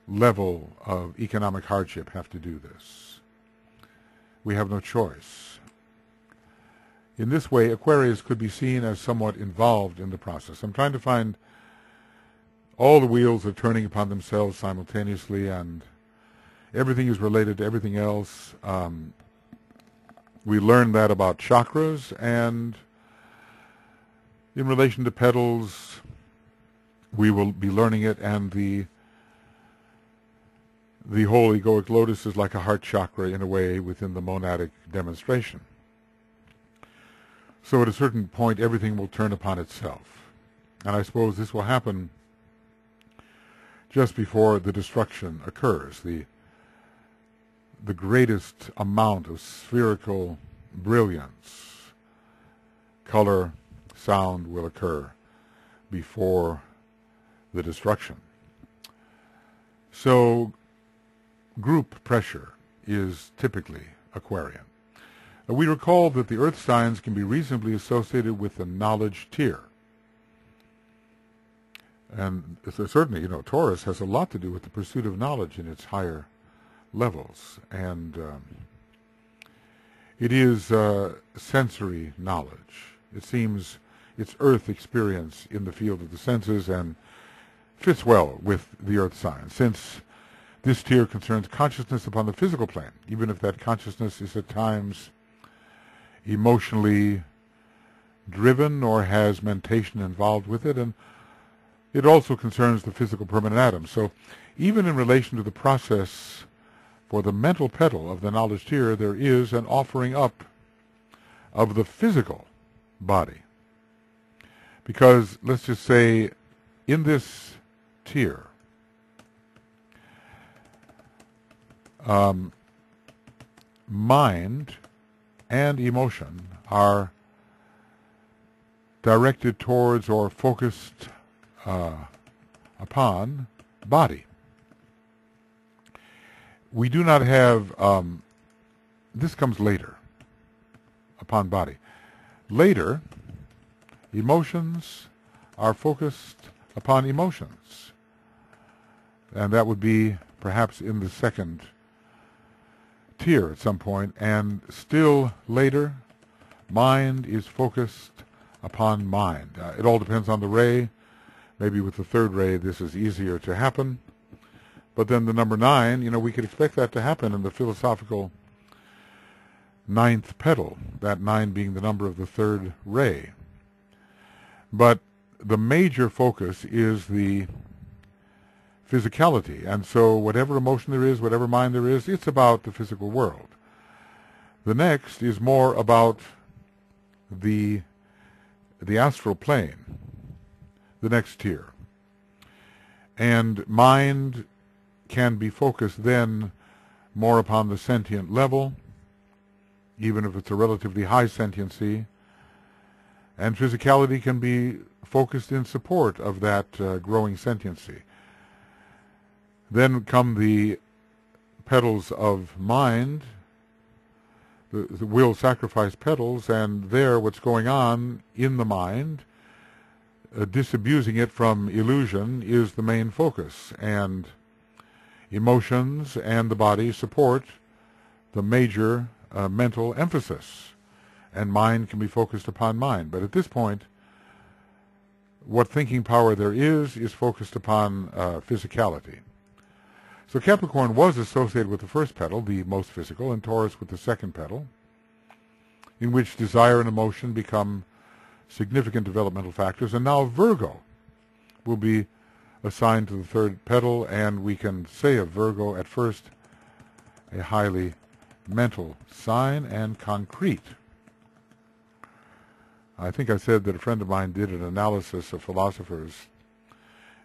level of economic hardship have to do this. We have no choice. In this way, Aquarius could be seen as somewhat involved in the process. I'm trying to find all the wheels are turning upon themselves simultaneously, and everything is related to everything else. We learned that about chakras, and in relation to petals, we will be learning it, and the whole egoic lotus is like a heart chakra in a way within the monadic demonstration. So at a certain point, everything will turn upon itself. And I suppose this will happen just before the destruction occurs. The greatest amount of spherical brilliance, color, sound will occur before the destruction. So group pressure is typically Aquarian. We recall that the earth signs can be reasonably associated with the knowledge tier. And so certainly, Taurus has a lot to do with the pursuit of knowledge in its higher levels. And it is sensory knowledge. It seems it's earth experience in the field of the senses and fits well with the earth sign, since this tier concerns consciousness upon the physical plane, even if that consciousness is at times emotionally driven or has mentation involved with it, and it also concerns the physical permanent atom. So even in relation to the process for the mental petal of the knowledge tier, there is an offering up of the physical body. Because let's just say in this tier, mind and emotion are directed towards or focused upon body. We do not have, this comes later, upon body. Later, emotions are focused upon emotions. And that would be perhaps in the second tier at some point, and still later, mind is focused upon mind. It all depends on the ray. Maybe with the third ray this is easier to happen. But then the number 9, we could expect that to happen in the philosophical 9th petal, that 9 being the number of the third ray. But the major focus is the physicality, and so whatever emotion there is, whatever mind there is, it's about the physical world. The next is more about the astral plane, the next tier. And mind can be focused then more upon the sentient level, even if it's a relatively high sentiency, and physicality can be focused in support of that growing sentiency. Then come the petals of mind, the will sacrifice petals, and there what's going on in the mind, disabusing it from illusion, is the main focus, and emotions and the body support the major mental emphasis, and mind can be focused upon mind. But at this point, what thinking power there is focused upon physicality. So Capricorn was associated with the first petal, the most physical, and Taurus with the second petal, in which desire and emotion become significant developmental factors. And now Virgo will be assigned to the third petal, and we can say of Virgo at first a highly mental sign and concrete. I think I said that a friend of mine did an analysis of philosophers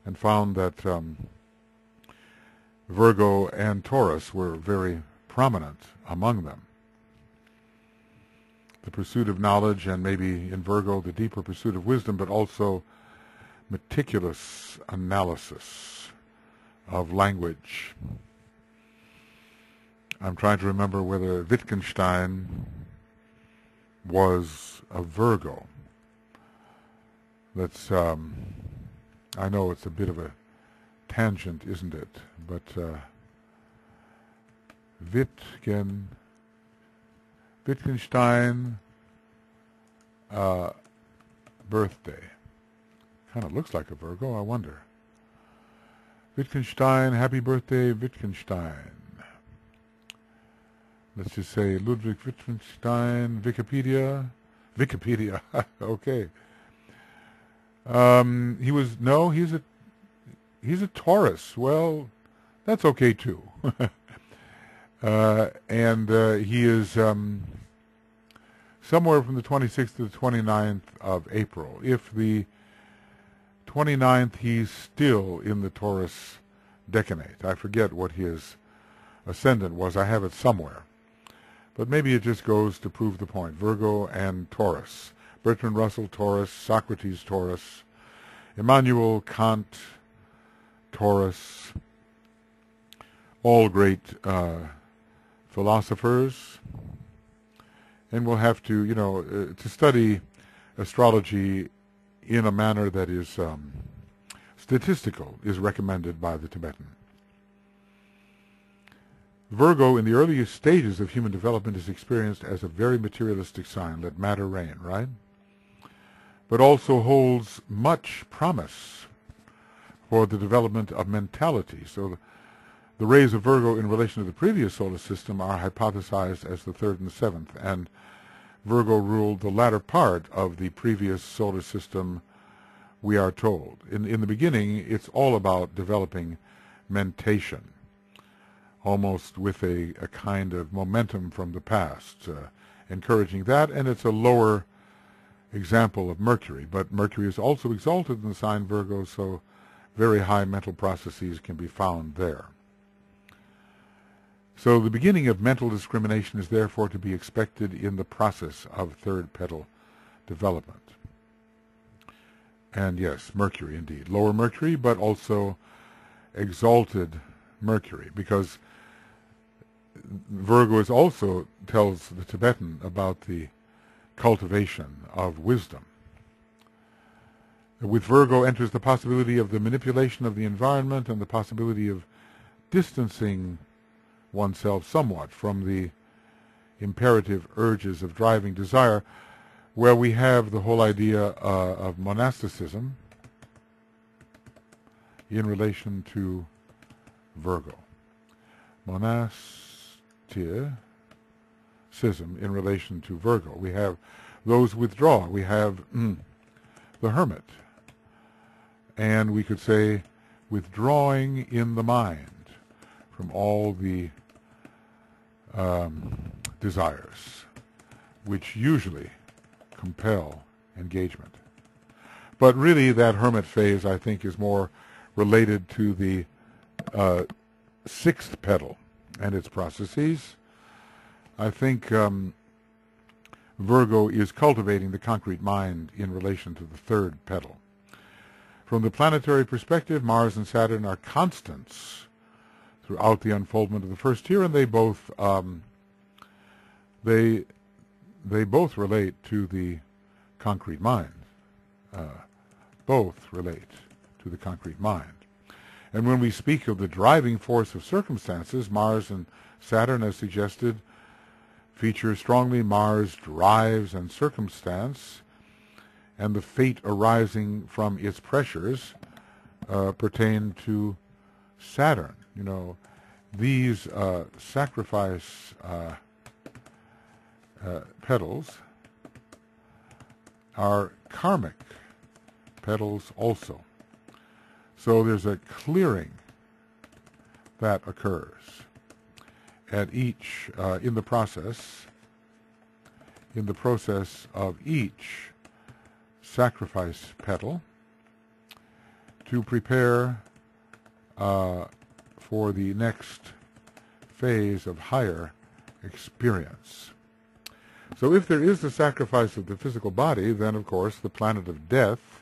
and found that Virgo and Taurus were very prominent among them. The pursuit of knowledge, and maybe in Virgo the deeper pursuit of wisdom, but also meticulous analysis of language. I'm trying to remember whether Wittgenstein was a Virgo. That's, I know it's a bit of a tangent, isn't it? But Wittgenstein birthday. Kind of looks like a Virgo, I wonder. Wittgenstein, happy birthday, Wittgenstein. Let's just say Ludwig Wittgenstein, Wikipedia. Wikipedia, okay. He's a Taurus. Well, that's okay too. And he is somewhere from the 26th to the 29th of April. If the 29th, he's still in the Taurus decanate. I forget what his ascendant was. I have it somewhere. But maybe it just goes to prove the point. Virgo and Taurus. Bertrand Russell, Taurus. Socrates, Taurus. Immanuel Kant, Taurus. All great philosophers. And we'll have to, to study astrology in a manner that is statistical is recommended by the Tibetan. Virgo, in the earliest stages of human development, is experienced as a very materialistic sign, let matter reign, right? But also holds much promise for the development of mentality. So the rays of Virgo in relation to the previous solar system are hypothesized as the third and the seventh, and Virgo ruled the latter part of the previous solar system, we are told. In the beginning, it's all about developing mentation, almost with a kind of momentum from the past, encouraging that, and it's a lower example of Mercury. But Mercury is also exalted in the sign Virgo, so very high mental processes can be found there. So the beginning of mental discrimination is therefore to be expected in the process of third petal development. And yes, Mercury indeed. Lower Mercury, but also exalted Mercury, because Virgo is also tells the Tibetan about the cultivation of wisdom. With Virgo enters the possibility of the manipulation of the environment and the possibility of distancing oneself somewhat from the imperative urges of driving desire, where we have the whole idea of monasticism in relation to Virgo. Monasticism in relation to Virgo. We have those withdraw. We have the hermit. And we could say withdrawing in the mind from all the desires, which usually compel engagement. But really that hermit phase, I think, is more related to the sixth petal and its processes. I think Virgo is cultivating the concrete mind in relation to the third petal. From the planetary perspective, Mars and Saturn are constants throughout the unfoldment of the first year, and they both they both relate to the concrete mind. Both relate to the concrete mind. And when we speak of the driving force of circumstances, Mars and Saturn, as suggested, feature strongly. Mars drives and circumstance, and the fate arising from its pressures pertain to Saturn. You know, these sacrifice petals are karmic petals also. So there's a clearing that occurs at each in the process of each sacrifice petal to prepare for the next phase of higher experience. So if there is the sacrifice of the physical body, then of course the planet of death,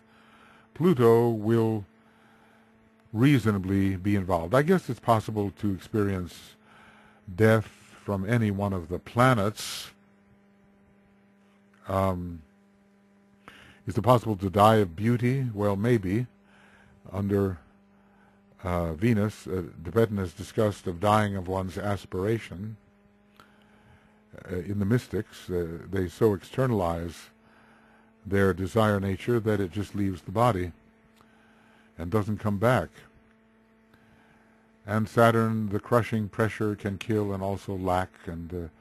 Pluto, will reasonably be involved. I guess it's possible to experience death from any one of the planets. Is it possible to die of beauty? Well, maybe. Under Venus, Tibetan has discussed of dying of one's aspiration. In the mystics, they so externalize their desire nature that it just leaves the body and doesn't come back. And Saturn, the crushing pressure can kill and also lack, and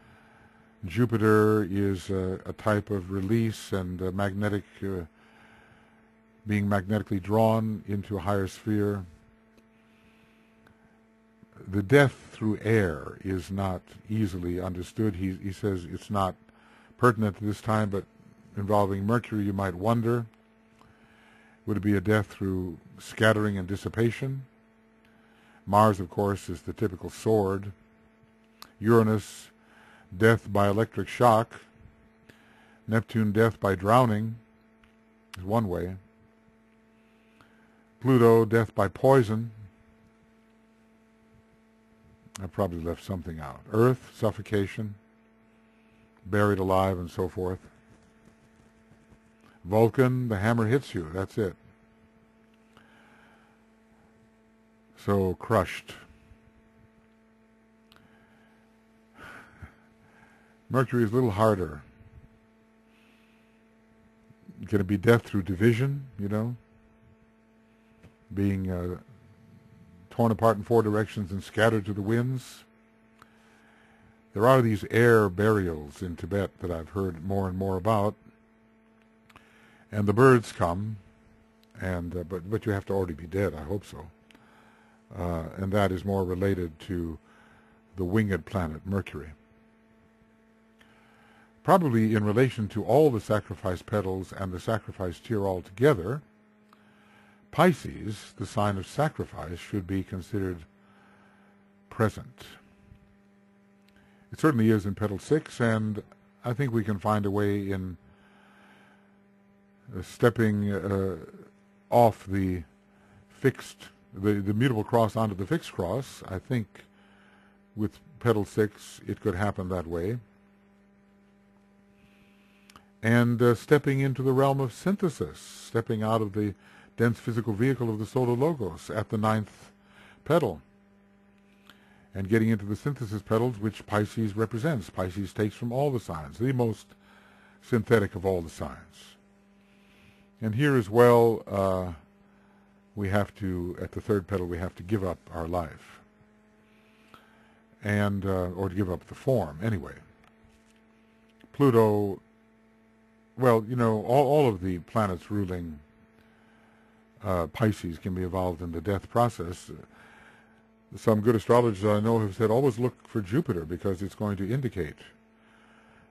Jupiter is a type of release and magnetic, being magnetically drawn into a higher sphere. The death through air is not easily understood. He says it's not pertinent to this time, but involving Mercury, you might wonder, would it be a death through scattering and dissipation? Mars, of course, is the typical sword. Uranus, death by electric shock. Neptune, death by drowning, is one way. Pluto, death by poison. I probably left something out. Earth, suffocation, buried alive, and so forth. Vulcan, the hammer hits you. That's it. So, crushed. Mercury is a little harder. Can it be death through division, you know? Being torn apart in four directions and scattered to the winds? There are these air burials in Tibet that I've heard more and more about. And the birds come, and but you have to already be dead, I hope so. And that is more related to the winged planet, Mercury. Probably in relation to all the sacrifice petals and the sacrifice tier altogether, Pisces, the sign of sacrifice, should be considered present. It certainly is in Petal 6, and I think we can find a way in stepping off the fixed, the mutable cross onto the fixed cross. I think with Petal 6 it could happen that way. And stepping into the realm of synthesis, stepping out of the dense physical vehicle of the solar logos at the 9th petal, and getting into the synthesis petals which Pisces represents. Pisces takes from all the signs, the most synthetic of all the signs. And here as well, we have to, at the 3rd petal, we have to give up our life, and or to give up the form, anyway. Pluto, well, you know, all of the planets ruling Pisces can be involved in the death process. Some good astrologers I know have said always look for Jupiter, because it's going to indicate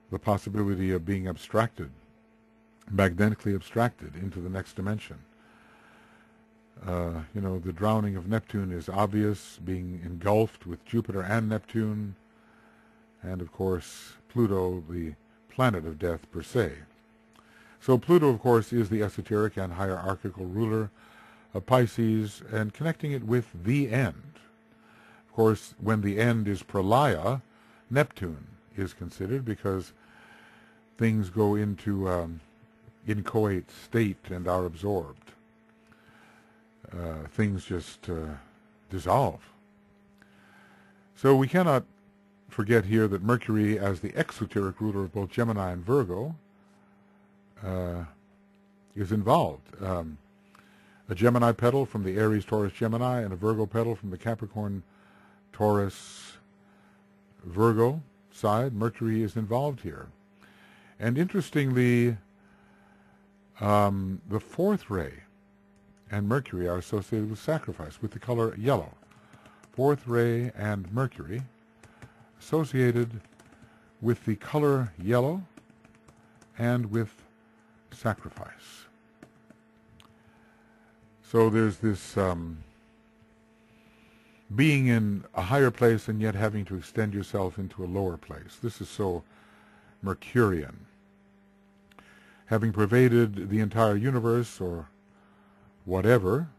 the possibility of being abstracted, magnetically abstracted into the next dimension. You know, the drowning of Neptune is obvious, being engulfed with Jupiter and Neptune, and of course Pluto, the planet of death per se. So Pluto, of course, is the esoteric and hierarchical ruler of Pisces, and connecting it with the end. Of course, when the end is pralaya, Neptune is considered, because things go into inchoate state and are absorbed. Things just dissolve. So we cannot forget here that Mercury, as the exoteric ruler of both Gemini and Virgo, is involved. A Gemini petal from the Aries, Taurus, Gemini, and a Virgo petal from the Capricorn, Taurus, Virgo side. Mercury is involved here. And interestingly, the fourth ray and Mercury are associated with sacrifice, with the color yellow. Fourth ray and Mercury associated with the color yellow and with sacrifice. So there's this being in a higher place and yet having to extend yourself into a lower place. This is so Mercurian. Having pervaded the entire universe, or whatever,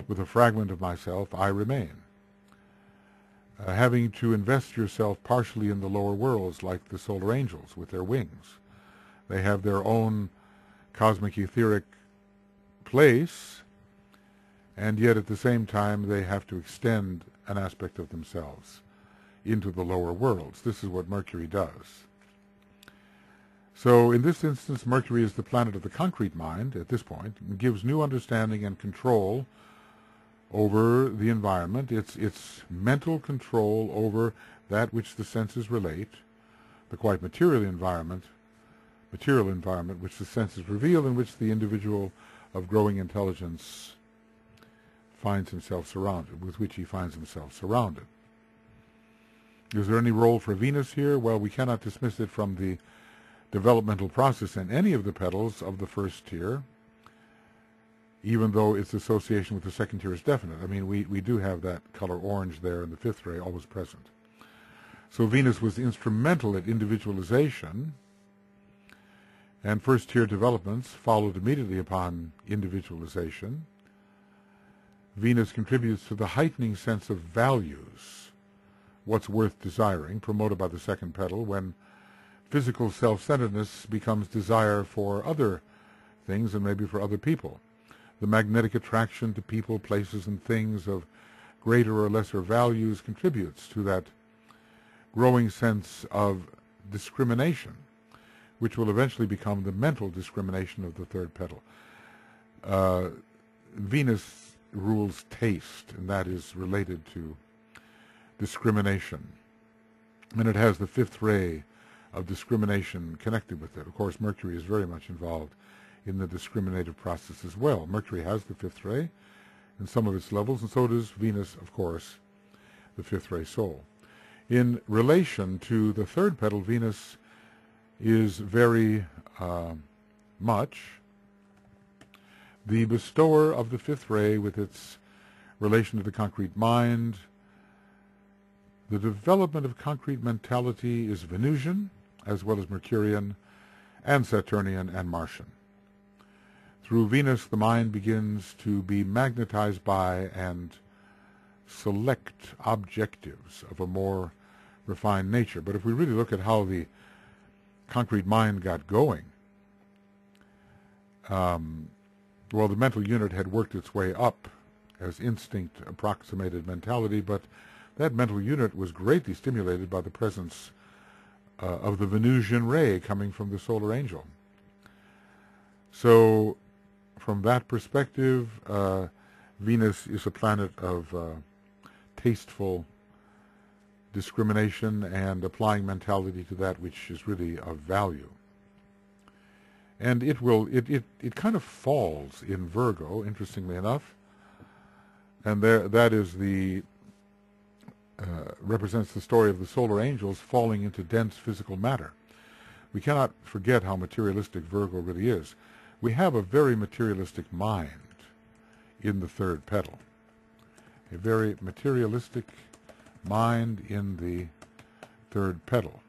with a fragment of myself, I remain. Having to invest yourself partially in the lower worlds, like the solar angels with their wings. They have their own cosmic etheric place, and yet at the same time they have to extend an aspect of themselves into the lower worlds. This is what Mercury does. So in this instance, Mercury is the planet of the concrete mind at this point, and gives new understanding and control over the environment. It's mental control over that which the senses relate, the quite material environment which the senses reveal, in which the individual of growing intelligence finds himself surrounded, with which he finds himself surrounded. Is there any role for Venus here? Well, we cannot dismiss it from the developmental process in any of the petals of the first tier, even though its association with the second tier is definite. I mean, we do have that color orange there in the fifth ray, always present. So Venus was instrumental at individualization, and first tier developments followed immediately upon individualization. Venus contributes to the heightening sense of values, what's worth desiring, promoted by the second petal, when physical self-centeredness becomes desire for other things and maybe for other people. The magnetic attraction to people, places, and things of greater or lesser values contributes to that growing sense of discrimination, which will eventually become the mental discrimination of the third petal. Venus rules taste, and that is related to discrimination. And it has the fifth ray of discrimination connected with it. Of course, Mercury is very much involved in the discriminative process as well. Mercury has the fifth ray in some of its levels, and so does Venus, of course, the fifth ray soul. In relation to the third petal, Venus is very much the bestower of the fifth ray, with its relation to the concrete mind. The development of concrete mentality is Venusian, as well as Mercurian, and Saturnian, and Martian. Through Venus, the mind begins to be magnetized by and select objectives of a more refined nature. But if we really look at how the concrete mind got going, well, the mental unit had worked its way up as instinct approximated mentality, but that mental unit was greatly stimulated by the presence of the Venusian ray coming from the solar angel. So from that perspective, Venus is a planet of tasteful discrimination and applying mentality to that which is really of value. And it kind of falls in Virgo, interestingly enough, and that is the represents the story of the solar angels falling into dense physical matter. We cannot forget how materialistic Virgo really is. We have a very materialistic mind in the third petal. A very materialistic mind in the third petal.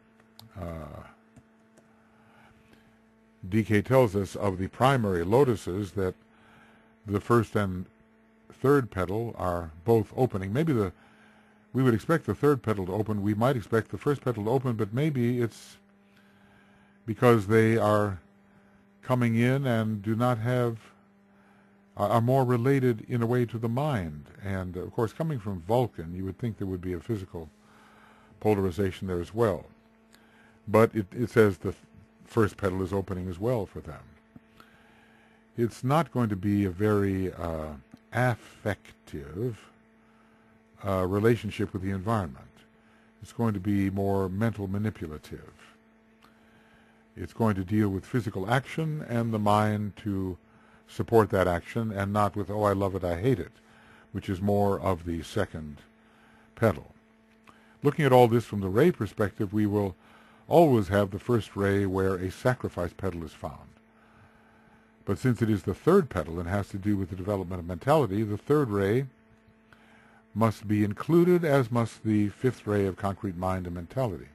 DK tells us of the primary lotuses that the first and third petal are both opening. Maybe the we would expect the third petal to open. We might expect the first petal to open, but maybe it's because they are coming in and do not have, are more related in a way to the mind. And of course, coming from Vulcan, you would think there would be a physical polarization there as well. But it says the first petal is opening as well for them. It's not going to be a very affective relationship with the environment. It's going to be more mental manipulative. It's going to deal with physical action and the mind to support that action, and not with, oh, I love it, I hate it, which is more of the second petal. Looking at all this from the ray perspective, we will always have the first ray where a sacrifice petal is found. But since it is the third petal and has to do with the development of mentality, the third ray must be included, as must the fifth ray of concrete mind and mentality.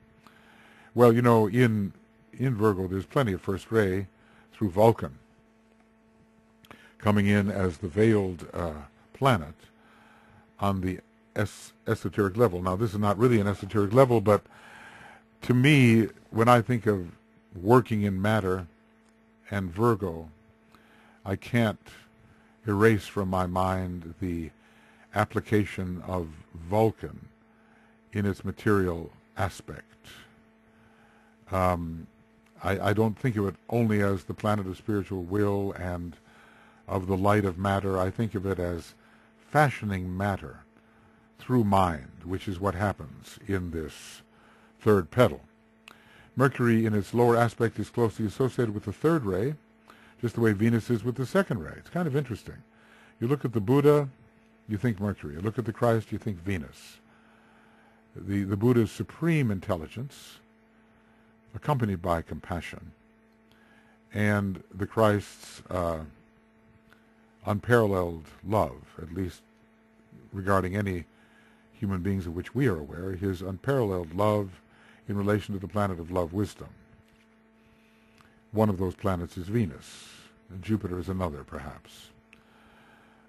Well, you know, in Virgo, there's plenty of first ray through Vulcan coming in as the veiled planet on the esoteric level. Now, this is not really an esoteric level, but to me, when I think of working in matter and Virgo, I can't erase from my mind the application of Vulcan in its material aspect. I don't think of it only as the planet of spiritual will and of the light of matter. I think of it as fashioning matter through mind, which is what happens in this third petal. Mercury in its lower aspect is closely associated with the third ray, just the way Venus is with the second ray. It's kind of interesting. You look at the Buddha, you think Mercury. You look at the Christ, you think Venus. The Buddha's supreme intelligence, accompanied by compassion, and the Christ's unparalleled love, at least regarding any human beings of which we are aware, his unparalleled love in relation to the planet of love wisdom. One of those planets is Venus, and Jupiter is another, perhaps.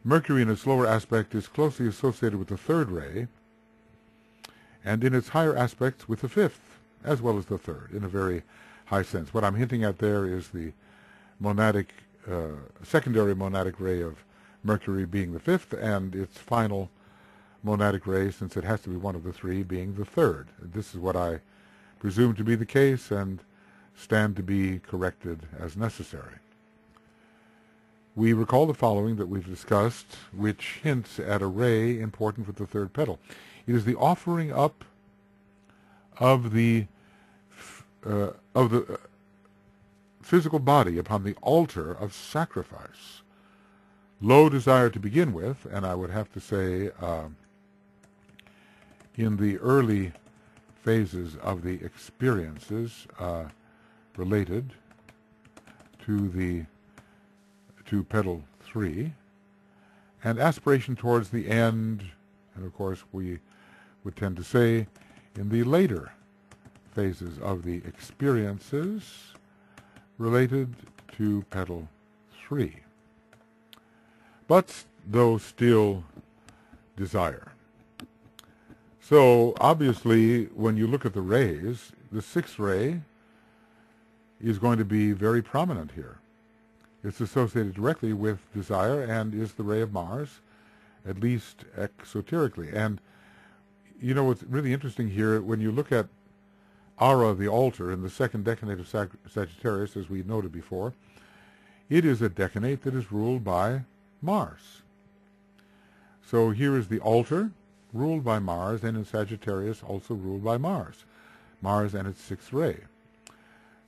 Mercury in its lower aspect is closely associated with the third ray, and in its higher aspects with the fifth, as well as the third, in a very high sense. What I'm hinting at there is the monadic, secondary monadic ray of Mercury being the fifth, and its final monadic ray, since it has to be one of the three, being the third. This is what I presume to be the case, and stand to be corrected as necessary. We recall the following that we've discussed, which hints at a ray important for the third petal. It is the offering up of the physical body upon the altar of sacrifice. Low desire to begin with, and I would have to say in the early phases of the experiences related to petal 3, and aspiration towards the end, and of course we would tend to say in the later phases of the experiences related to petal 3. But though still desire. So obviously when you look at the rays, the sixth ray is going to be very prominent here. It's associated directly with desire and is the ray of Mars, at least exoterically. And you know what's really interesting here, when you look at Ara, the altar, in the second decanate of Sagittarius, as we noted before, it is a decanate that is ruled by Mars. So here is the altar, ruled by Mars, and in Sagittarius also ruled by Mars. Mars and its sixth ray.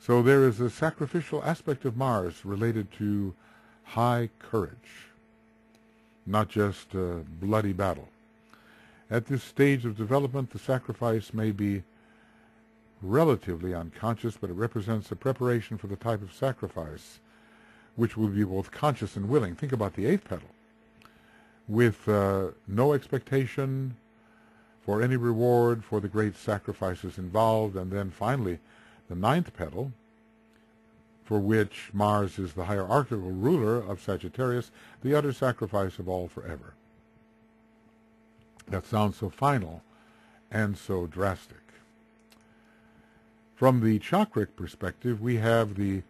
So there is a sacrificial aspect of Mars related to high courage, not just a bloody battle. At this stage of development, the sacrifice may be relatively unconscious, but it represents a preparation for the type of sacrifice which will be both conscious and willing. Think about the eighth petal, with no expectation for any reward for the great sacrifices involved, and then finally the ninth petal, for which Mars is the hierarchical ruler of Sagittarius, the utter sacrifice of all forever. That sounds so final, and so drastic. From the chakrac perspective, we have the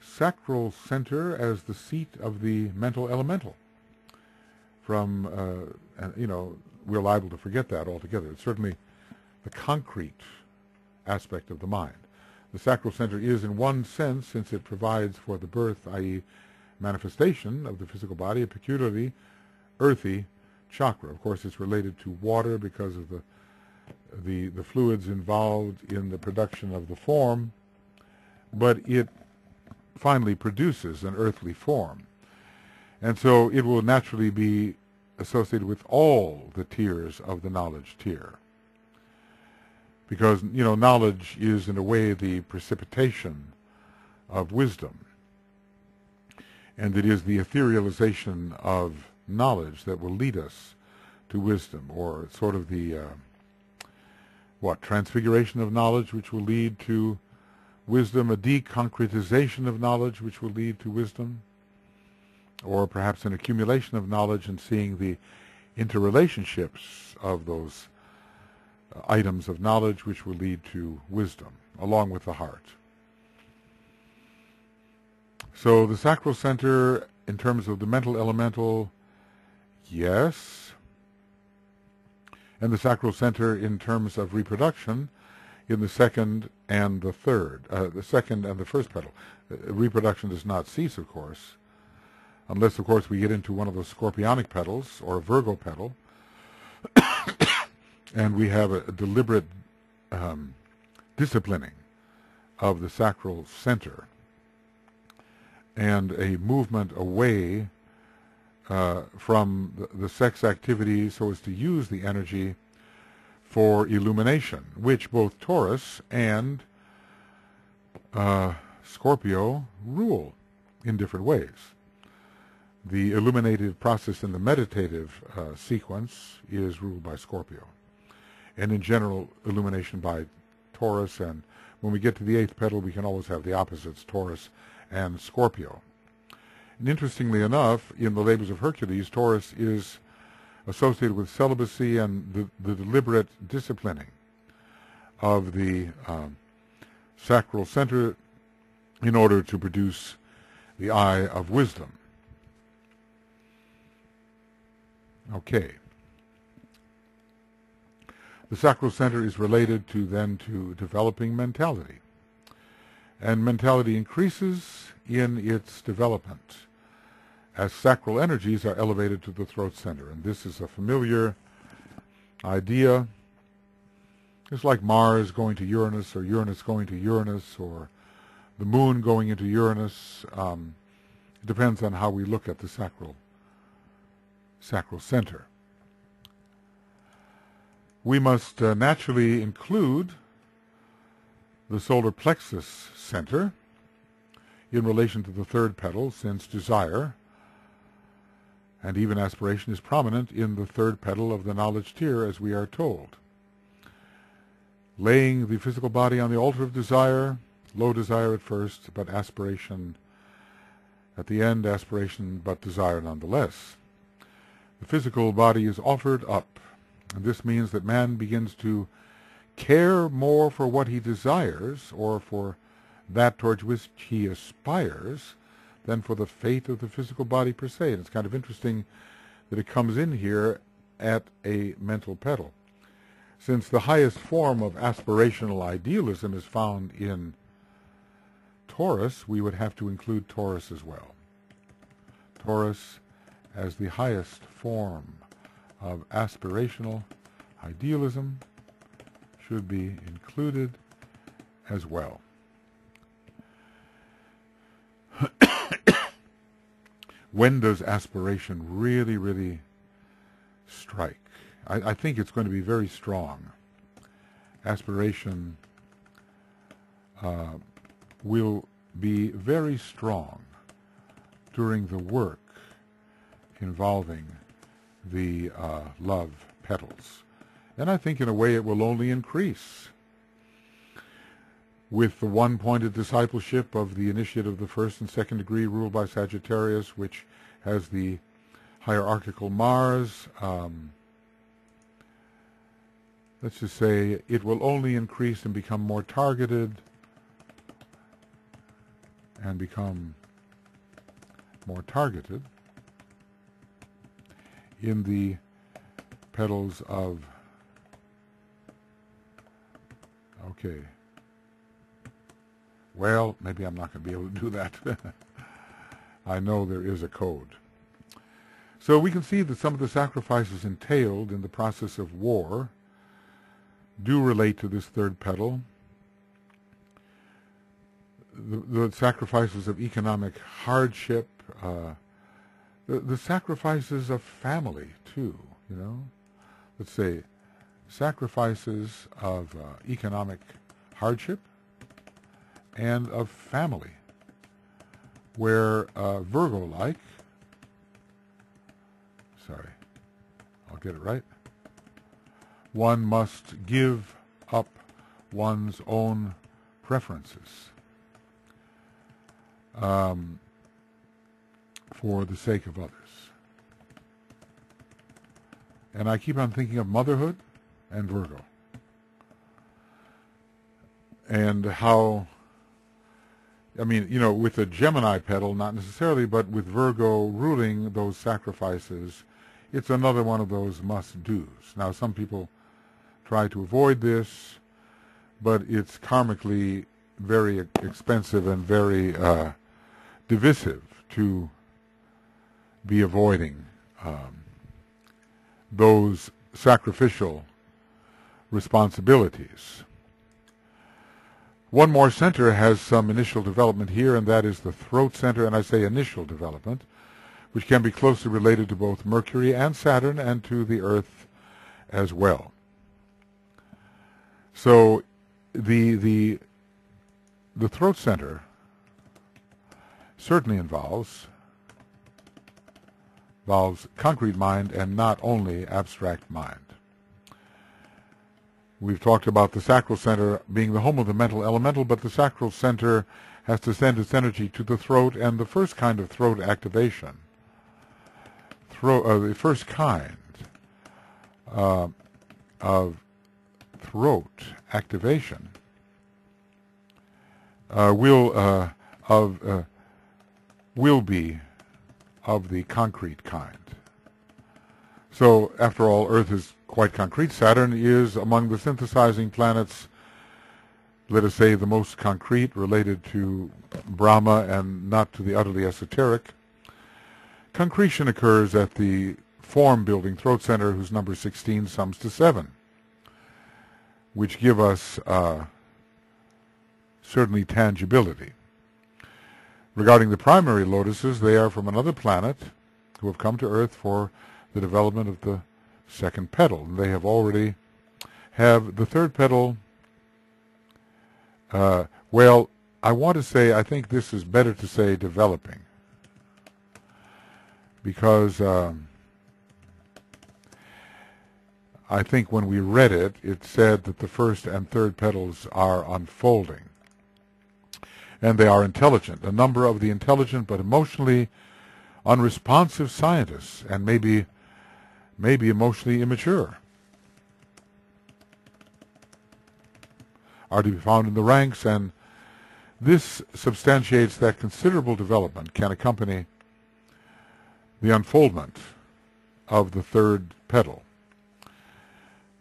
sacral center as the seat of the mental elemental. From, we're liable to forget that altogether. It's certainly the concrete aspect of the mind. The sacral center is, in one sense, since it provides for the birth, i.e. manifestation of the physical body, a peculiarly earthy chakra. Of course, it's related to water because of the fluids involved in the production of the form, but it finally produces an earthly form. And so it will naturally be associated with all the tiers of the knowledge tier. Because, knowledge is in a way the precipitation of wisdom. And it is the etherealization of knowledge that will lead us to wisdom, or sort of the, transfiguration of knowledge, which will lead to wisdom, a deconcretization of knowledge, which will lead to wisdom, or perhaps an accumulation of knowledge and seeing the interrelationships of those items of knowledge, which will lead to wisdom, along with the heart. So the sacral center, in terms of the mental elemental, yes. And the sacral center in terms of reproduction in the second and the third, the second and the first petal. Reproduction does not cease, of course, unless, of course, we get into one of those scorpionic petals or a Virgo petal, and we have a deliberate disciplining of the sacral center and a movement away from the sex activity so as to use the energy for illumination, which both Taurus and Scorpio rule in different ways. The illuminative process in the meditative sequence is ruled by Scorpio, and in general illumination by Taurus, and when we get to the eighth petal we can always have the opposites, Taurus and Scorpio. And interestingly enough, in the Labors of Hercules, Taurus is associated with celibacy and the deliberate disciplining of the sacral center in order to produce the eye of wisdom. Okay. The sacral center is related to developing mentality. And mentality increases in its development as sacral energies are elevated to the throat center. And this is a familiar idea. It's like Mars going to Uranus, or Uranus going to Uranus, or the moon going into Uranus. It depends on how we look at the sacral center. We must naturally include the solar plexus center in relation to the third petal, since desire and even aspiration is prominent in the third petal of the knowledge tier, as we are told. Laying the physical body on the altar of desire, low desire at first, but aspiration at the end, aspiration but desire nonetheless. The physical body is offered up, and this means that man begins to care more for what he desires, or for that towards which he aspires, than for the fate of the physical body per se. And it's kind of interesting that it comes in here at a mental petal. Since the highest form of aspirational idealism is found in Taurus, we would have to include Taurus as well. Taurus as the highest form of aspirational idealism should be included as well. When does aspiration really, really strike? I think it's going to be very strong. Aspiration will be very strong during the work involving the love petals. And I think in a way it will only increase with the one-pointed discipleship of the initiate of the first and second degree ruled by Sagittarius, which has the hierarchical Mars. let's just say it will only increase and become more targeted and become more targeted in the petals of, okay, well, maybe I'm not going to be able to do that. I know there is a code. So we can see that some of the sacrifices entailed in the process of war do relate to this third petal. The sacrifices of economic hardship, the sacrifices of family too, you know. Let's say sacrifices of economic hardship and of family, where Virgo-like, sorry, I'll get it right, one must give up one's own preferences for the sake of others. And I keep on thinking of motherhood and Virgo, and how, I mean, you know, with the Gemini petal, not necessarily, but with Virgo ruling those sacrifices, it's another one of those must-dos. Now, some people try to avoid this, but it's karmically very expensive and very divisive to be avoiding those sacrificial responsibilities. One more center has some initial development here, and that is the throat center, and I say initial development, which can be closely related to both Mercury and Saturn and to the Earth as well. So the throat center certainly involves concrete mind and not only abstract mind. We've talked about the sacral center being the home of the mental elemental, but the sacral center has to send its energy to the throat, and the first kind of throat activation, the first kind of throat activation will be of the concrete kind. So, after all, Earth is quite concrete. Saturn is among the synthesizing planets, let us say, the most concrete, related to Brahma and not to the utterly esoteric. Concretion occurs at the form-building throat center, whose number 16 sums to 7, which give us certainly tangibility. Regarding the primary lotuses, they are from another planet who have come to Earth for the development of the second petal. And they have already have the third petal. Well, I want to say, I think this is better to say developing, because I think when we read it, it said that the first and third petals are unfolding. And they are intelligent. A number of the intelligent but emotionally unresponsive scientists, and maybe emotionally immature, are to be found in the ranks, and this substantiates that considerable development can accompany the unfoldment of the third petal,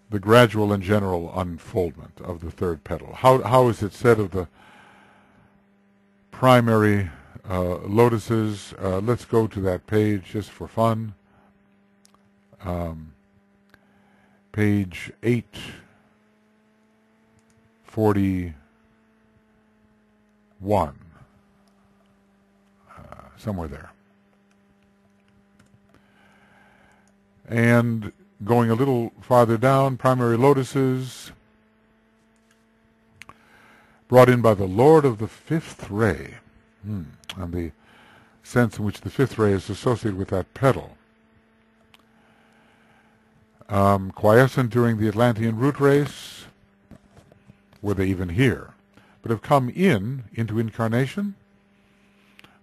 the gradual and general unfoldment of the third petal. How is it said of the primary lotuses? Let's go to that page just for fun. Page 841, somewhere there. And going a little farther down, primary lotuses brought in by the Lord of the fifth ray, and the sense in which the fifth ray is associated with that petal. Quiescent during the Atlantean root race, were they even here, but have come into incarnation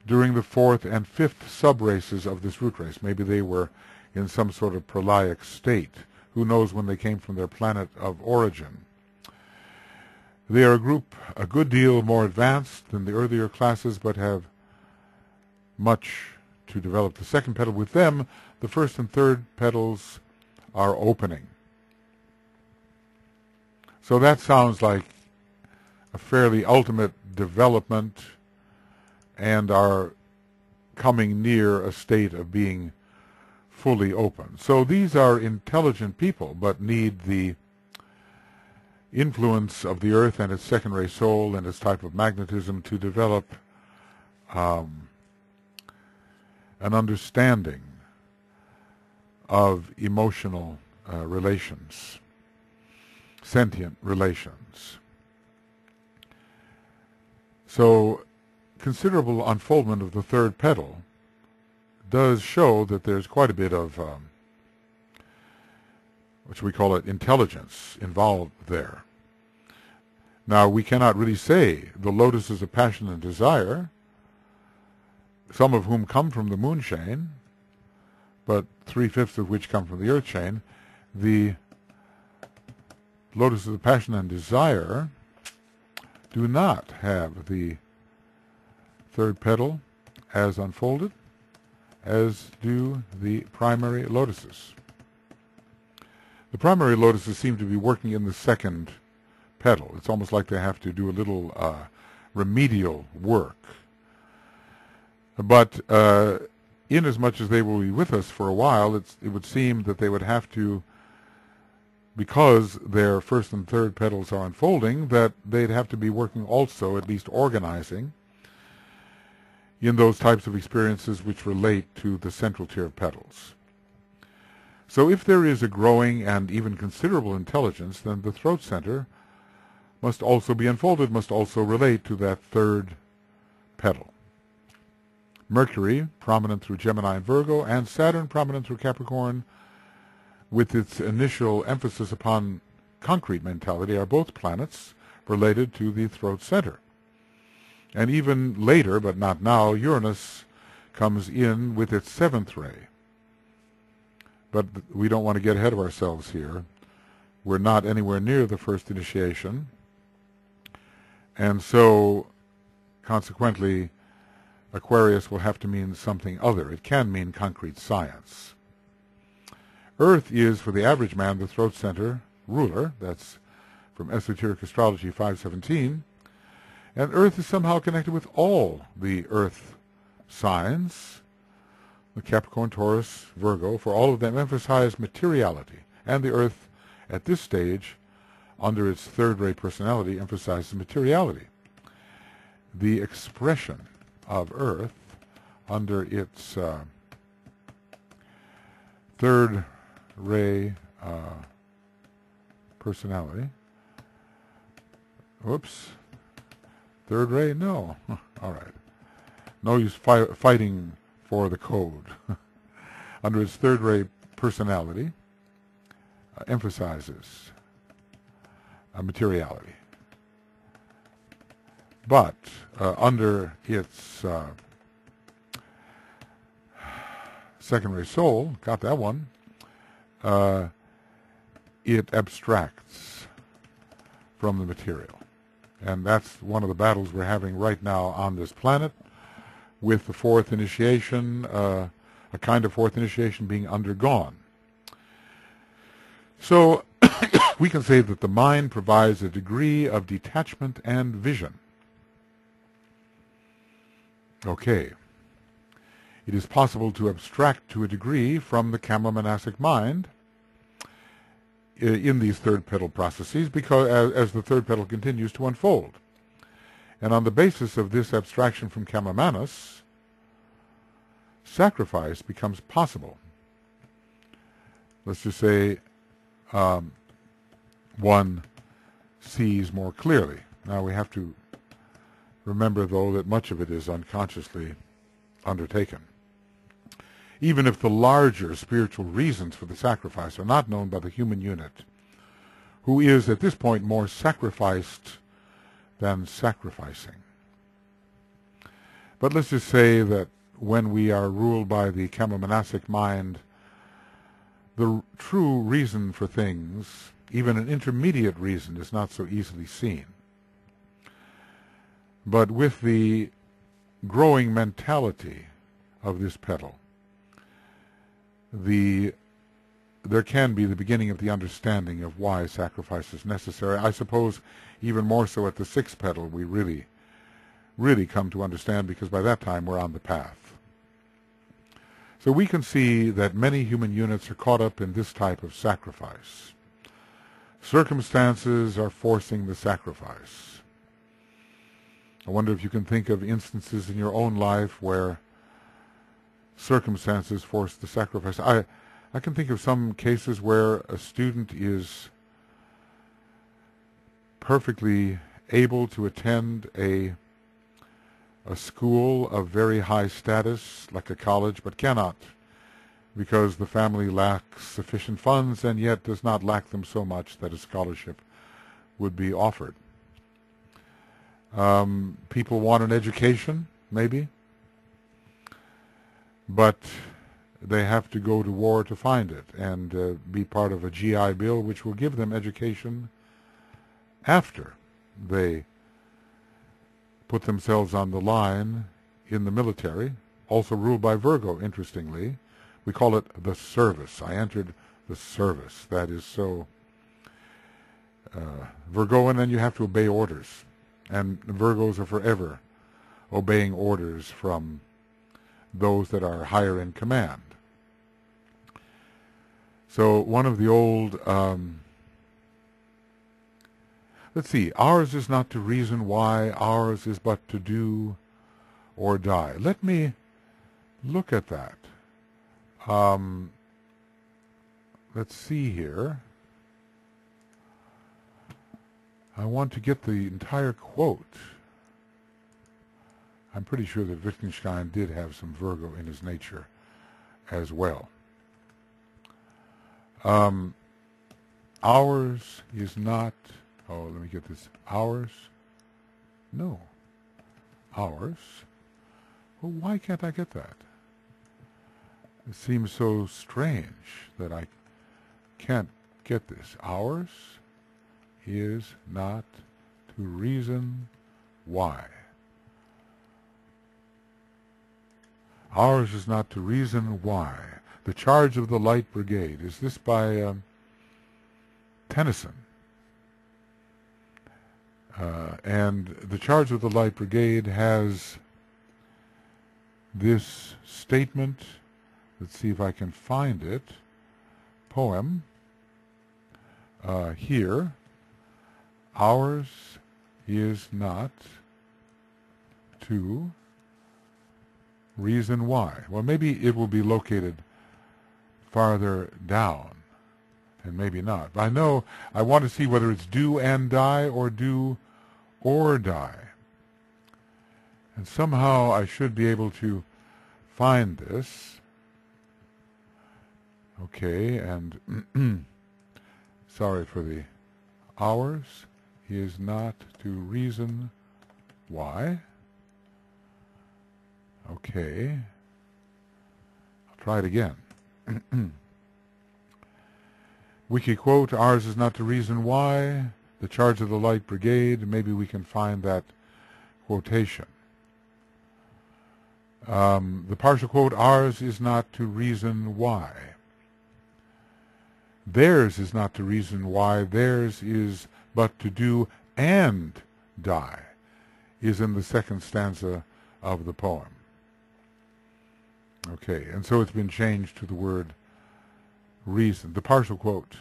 during the fourth and fifth sub-races of this root race. Maybe they were in some sort of prolaic state Who knows when they came from their planet of origin? They are a group a good deal more advanced than the earlier classes, but have much to develop. The second petal with them, the first and third petals are opening. So that sounds like a fairly ultimate development and are coming near a state of being fully open. So these are intelligent people, but need the influence of the earth and its second-ray soul and its type of magnetism to develop an understanding of emotional relations, sentient relations. So considerable unfoldment of the third petal does show that there's quite a bit of, what should we call it, intelligence involved there. Now, we cannot really say the lotuses of passion and desire, some of whom come from the moon chain, but 3/5 of which come from the earth chain. The lotuses of passion and desire do not have the third petal as unfolded, as do the primary lotuses. The primary lotuses seem to be working in the second petal. It's almost like they have to do a little remedial work. But inasmuch as they will be with us for a while, it would seem that they would have to, because their first and third petals are unfolding, that they'd have to be working also, at least organizing, in those types of experiences which relate to the central tier of petals. So if there is a growing and even considerable intelligence, then the throat center must also be unfolded, must also relate to that third petal. Mercury, prominent through Gemini and Virgo, and Saturn, prominent through Capricorn, with its initial emphasis upon concrete mentality, are both planets related to the throat center. And even later, but not now, Uranus comes in with its seventh ray. But we don't want to get ahead of ourselves here. We're not anywhere near the first initiation. And so, consequently, Aquarius will have to mean something other. It can mean concrete science. Earth is, for the average man, the throat center ruler. That's from Esoteric Astrology 517. And Earth is somehow connected with all the Earth signs, the Capricorn, Taurus, Virgo, for all of them emphasize materiality. And the Earth, at this stage, under its third-ray personality, emphasizes materiality. The expression of Earth under its third-ray personality. Whoops. Third ray? No. All right. No use fighting for the code. Under its third ray personality, emphasizes materiality. But under its second ray soul, got that one, it abstracts from the material. And that's one of the battles we're having right now on this planet, with the fourth initiation, a kind of fourth initiation being undergone. So we can say that the mind provides a degree of detachment and vision. Okay. It is possible to abstract to a degree from the Kama-monastic mind in these third petal processes, because as the third petal continues to unfold. And on the basis of this abstraction from Kama-manas, sacrifice becomes possible. Let's just say one sees more clearly. Now we have to remember, though, that much of it is unconsciously undertaken. Even if the larger spiritual reasons for the sacrifice are not known by the human unit, who is at this point more sacrificed than sacrificing. But let's just say that when we are ruled by the Kama-monastic mind, the true reason for things, even an intermediate reason, is not so easily seen. But with the growing mentality of this petal, there can be the beginning of the understanding of why sacrifice is necessary. I suppose even more so at the sixth petal we really come to understand, because by that time we're on the path. So we can see that many human units are caught up in this type of sacrifice. Circumstances are forcing the sacrifice. I wonder if you can think of instances in your own life where circumstances force the sacrifice. I can think of some cases where a student is perfectly able to attend a school of very high status, like a college, but cannot, because the family lacks sufficient funds, and yet does not lack them so much that a scholarship would be offered. People want an education, maybe, but they have to go to war to find it, and be part of a GI Bill which will give them education after they put themselves on the line in the military, also ruled by Virgo, interestingly. We call it the service. I entered the service. That is so Virgoan, and you have to obey orders. And Virgos are forever obeying orders from those that are higher in command. So one of the old let's see, ours is not to reason why, ours is but to do or die. Let me look at that. Let's see here. I want to get the entire quote. I'm pretty sure that Wittgenstein did have some Virgo in his nature as well. Ours is not... Oh, let me get this. Ours? No. Ours? Well, why can't I get that? It seems so strange that I can't get this. Ours is not to reason why. Ours is not to reason why. The Charge of the Light Brigade. Is this by Tennyson? And the Charge of the Light Brigade has this statement. Let's see if I can find it. Poem. Here. Ours is not to reason why. Well, maybe it will be located farther down, and maybe not. But I know I want to see whether it's do and die or do or die. And somehow I should be able to find this. Okay, and sorry for the ours is not to reason why. Okay. I'll try it again. Wiki quote, ours is not to reason why. The Charge of the Light Brigade. Maybe we can find that quotation. The partial quote, ours is not to reason why. Theirs is not to reason why. Theirs is but to do and die, is in the second stanza of the poem. Okay, and so it's been changed to the word reason. The partial quote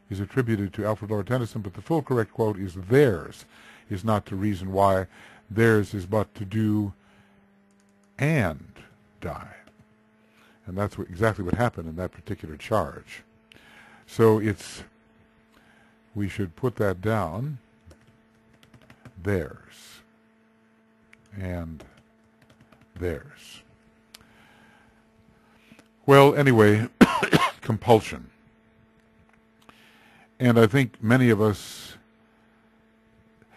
is attributed to Alfred Lord Tennyson, but the full correct quote is theirs is not to reason why. Theirs is but to do and die. And that's exactly what happened in that particular charge. So we should put that down, theirs and theirs. Well, anyway, compulsion. And I think many of us,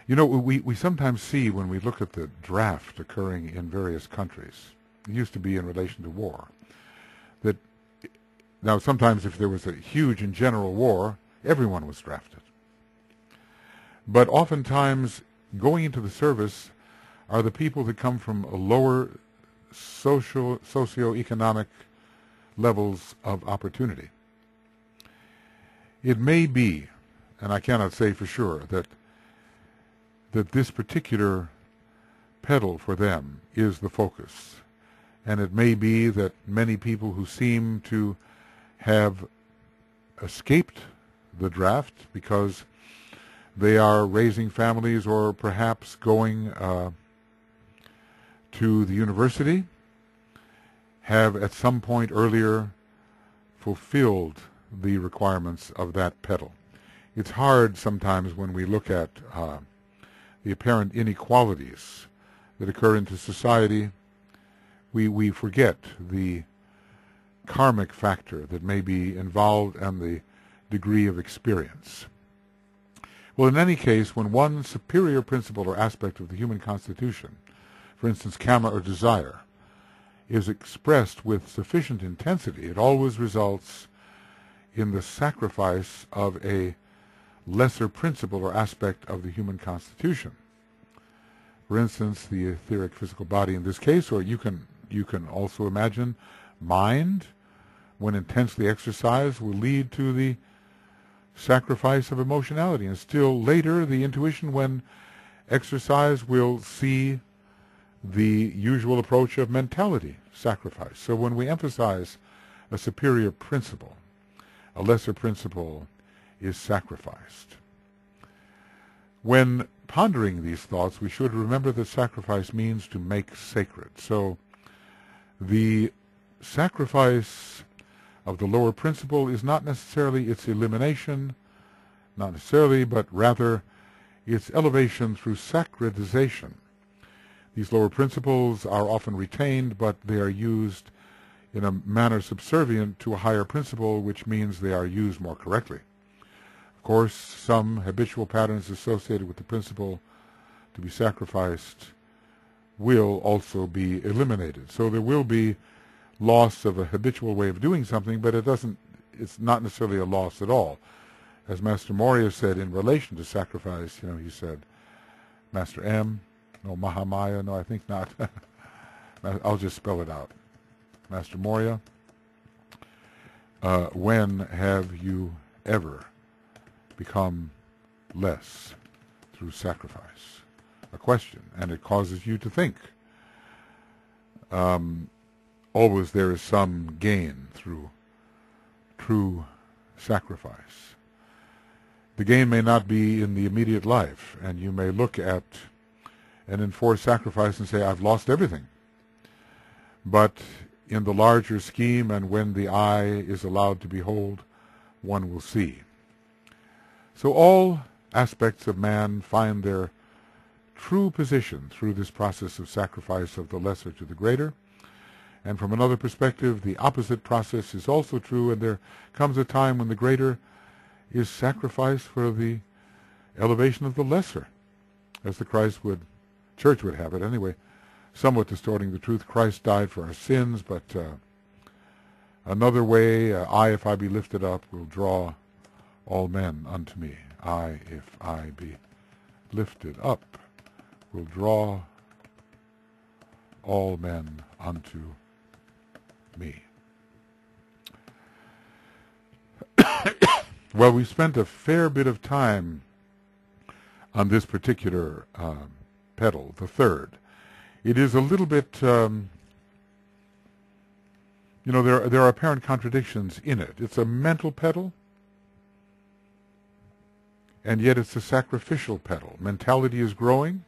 we sometimes see when we look at the draft occurring in various countries, it used to be in relation to war, that Now, sometimes if there was a huge and general war, everyone was drafted. But oftentimes, going into the service are the people that come from a lower socioeconomic levels of opportunity. It may be, and I cannot say for sure, that this particular petal for them is the focus. And it may be that many people who seem to have escaped the draft because they are raising families or perhaps going to the university, have at some point earlier fulfilled the requirements of that petal. It's hard sometimes when we look at the apparent inequalities that occur into society. We forget the karmic factor that may be involved and the degree of experience. Well, in any case, when one superior principle or aspect of the human constitution, for instance, karma or desire, is expressed with sufficient intensity, it always results in the sacrifice of a lesser principle or aspect of the human constitution. For instance, the etheric physical body in this case, or you can also imagine mind, when intensely exercised, will lead to the sacrifice of emotionality, and still later the intuition, when exercise, will see the usual approach of mentality sacrifice. So when we emphasize a superior principle, a lesser principle is sacrificed. When pondering these thoughts, we should remember that sacrifice means to make sacred. So the sacrifice of the lower principle is not necessarily its elimination, not necessarily, but rather its elevation through sacredization. These lower principles are often retained, but they are used in a manner subservient to a higher principle, which means they are used more correctly. Of course, some habitual patterns associated with the principle to be sacrificed will also be eliminated. So there will be loss of a habitual way of doing something, but it's not necessarily a loss at all. As Master Morya said in relation to sacrifice, he said, Master M, no Mahamaya, no, I think not. I'll just spell it out. Master Morya, when have you ever become less through sacrifice? A question, and it causes you to think. Always there is some gain through true sacrifice. The gain may not be in the immediate life, and you may look at an enforced sacrifice and say, I've lost everything. But in the larger scheme, and when the eye is allowed to behold, one will see. So all aspects of man find their true position through this process of sacrifice of the lesser to the greater. And from another perspective, the opposite process is also true, and there comes a time when the greater is sacrificed for the elevation of the lesser, as the Church would have it anyway, somewhat distorting the truth. Christ died for our sins, but another way, I, if I be lifted up, will draw all men unto me. I, if I be lifted up, will draw all men unto me. Well, we spent a fair bit of time on this particular petal, the third. It is a little bit, there are apparent contradictions in it. It's a mental petal, and yet it's a sacrificial petal. Mentality is growing,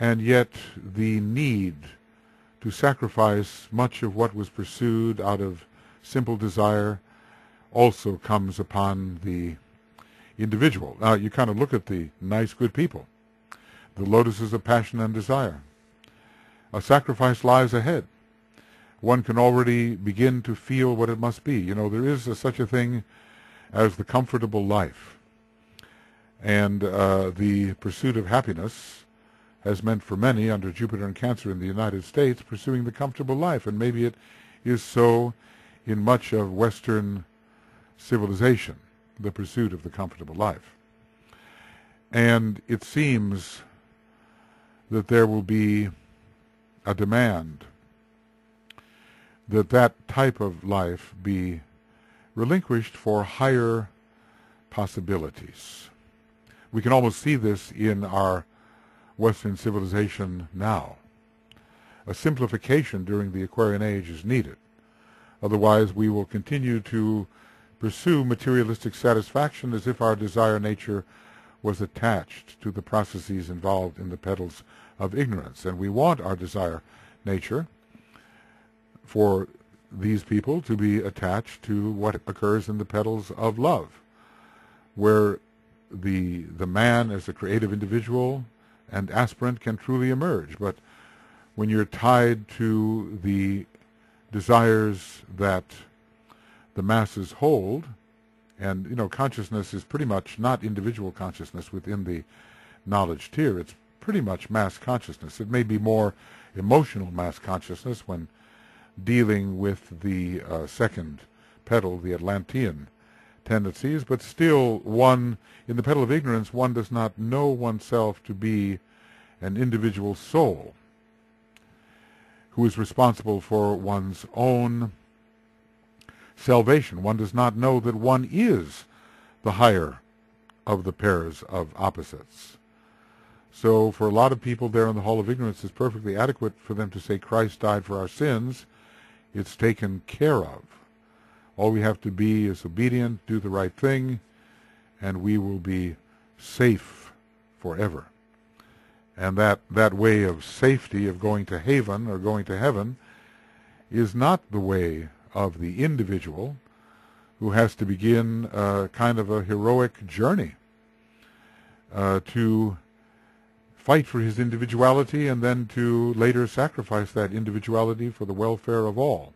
and yet the need to sacrifice much of what was pursued out of simple desire also comes upon the individual. Now, you kind of look at the nice, good people. The Lotus is of passion and desire. A sacrifice lies ahead. One can already begin to feel what it must be. There is such a thing as the comfortable life. And the pursuit of happiness has meant for many, under Jupiter and Cancer in the United States, pursuing the comfortable life. And maybe it is so in much of Western civilization, the pursuit of the comfortable life. And it seems that there will be a demand that that type of life be relinquished for higher possibilities. We can almost see this in our Western civilization now. A simplification during the Aquarian Age is needed. Otherwise, we will continue to pursue materialistic satisfaction as if our desire nature was attached to the processes involved in the petals of ignorance. And we want our desire nature for these people to be attached to what occurs in the petals of love, where the man as a creative individual and aspirant can truly emerge. But when you're tied to the desires that the masses hold, and, you know, consciousness is pretty much not individual consciousness within the knowledge tier. It's pretty much mass consciousness. It may be more emotional mass consciousness when dealing with the second petal, the Atlantean tendencies, but still one, in the petal of ignorance, one does not know oneself to be an individual soul who is responsible for one's own salvation. One does not know that one is the higher of the pairs of opposites. So for a lot of people there in the Hall of Ignorance, it's perfectly adequate for them to say Christ died for our sins. It's taken care of. All we have to be is obedient, do the right thing, and we will be safe forever. And that way of safety, of going to haven or going to heaven, is not the way of the individual who has to begin kind of a heroic journey to fight for his individuality and then to later sacrifice that individuality for the welfare of all.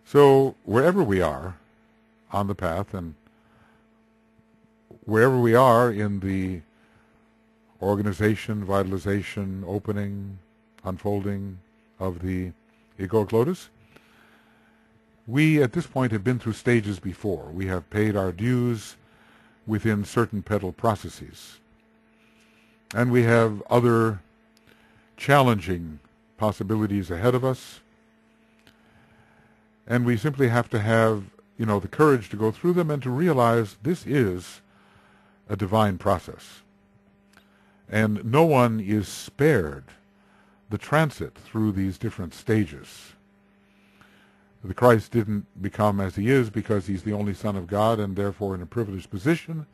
So wherever we are on the path and wherever we are in the organization, vitalization, opening, unfolding of the Egoic Lotus, we at this point have been through stages before. We have paid our dues within certain petal processes. And we have other challenging possibilities ahead of us. And we simply have to have, you know, the courage to go through them and to realize this is a divine process. And no one is spared the transit through these different stages. The Christ didn't become as he is because he's the only Son of God and therefore in a privileged position.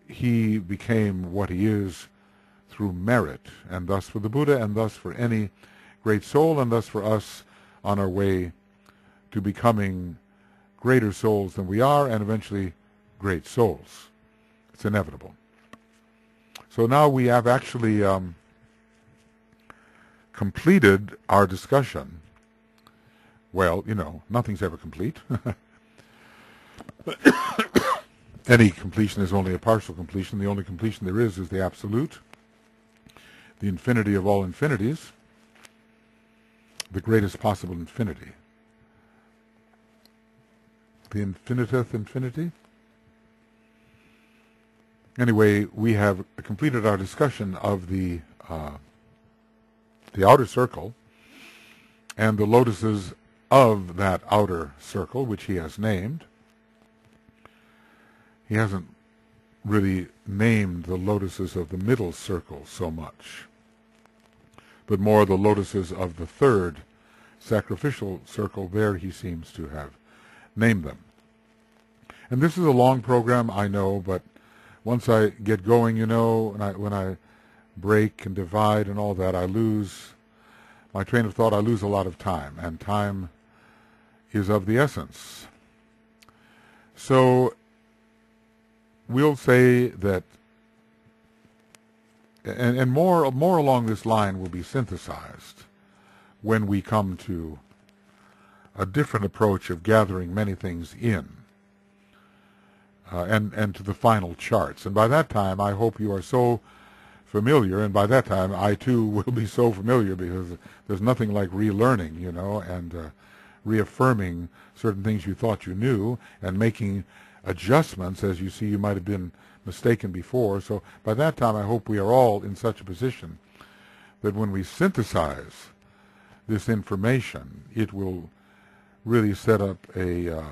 He became what he is through merit, and thus for the Buddha, and thus for any great soul, and thus for us on our way to becoming greater souls than we are, and eventually great souls. It's inevitable. So now we have actually completed our discussion. Well, you know, nothing's ever complete. Any completion is only a partial completion. The only completion there is the absolute, the infinity of all infinities, the greatest possible infinity. The infiniteth infinity? Anyway, we have completed our discussion of the outer circle and the lotuses of that outer circle, which he has named. He hasn't really named the lotuses of the middle circle so much, but more the lotuses of the third sacrificial circle. There he seems to have named them. And this is a long program, I know, but once I get going, you know, when I break and divide and all that, I lose my train of thought. I lose a lot of time, and time is of the essence. So we'll say that, and more along this line will be synthesized when we come to a different approach of gathering many things in, and to the final charts. And by that time, I hope you are so familiar, and by that time I too will be so familiar, because there's nothing like relearning, and reaffirming certain things you thought you knew and making adjustments as you see you might have been mistaken before. So by that time I hope we are all in such a position that when we synthesize this information, it will really set up a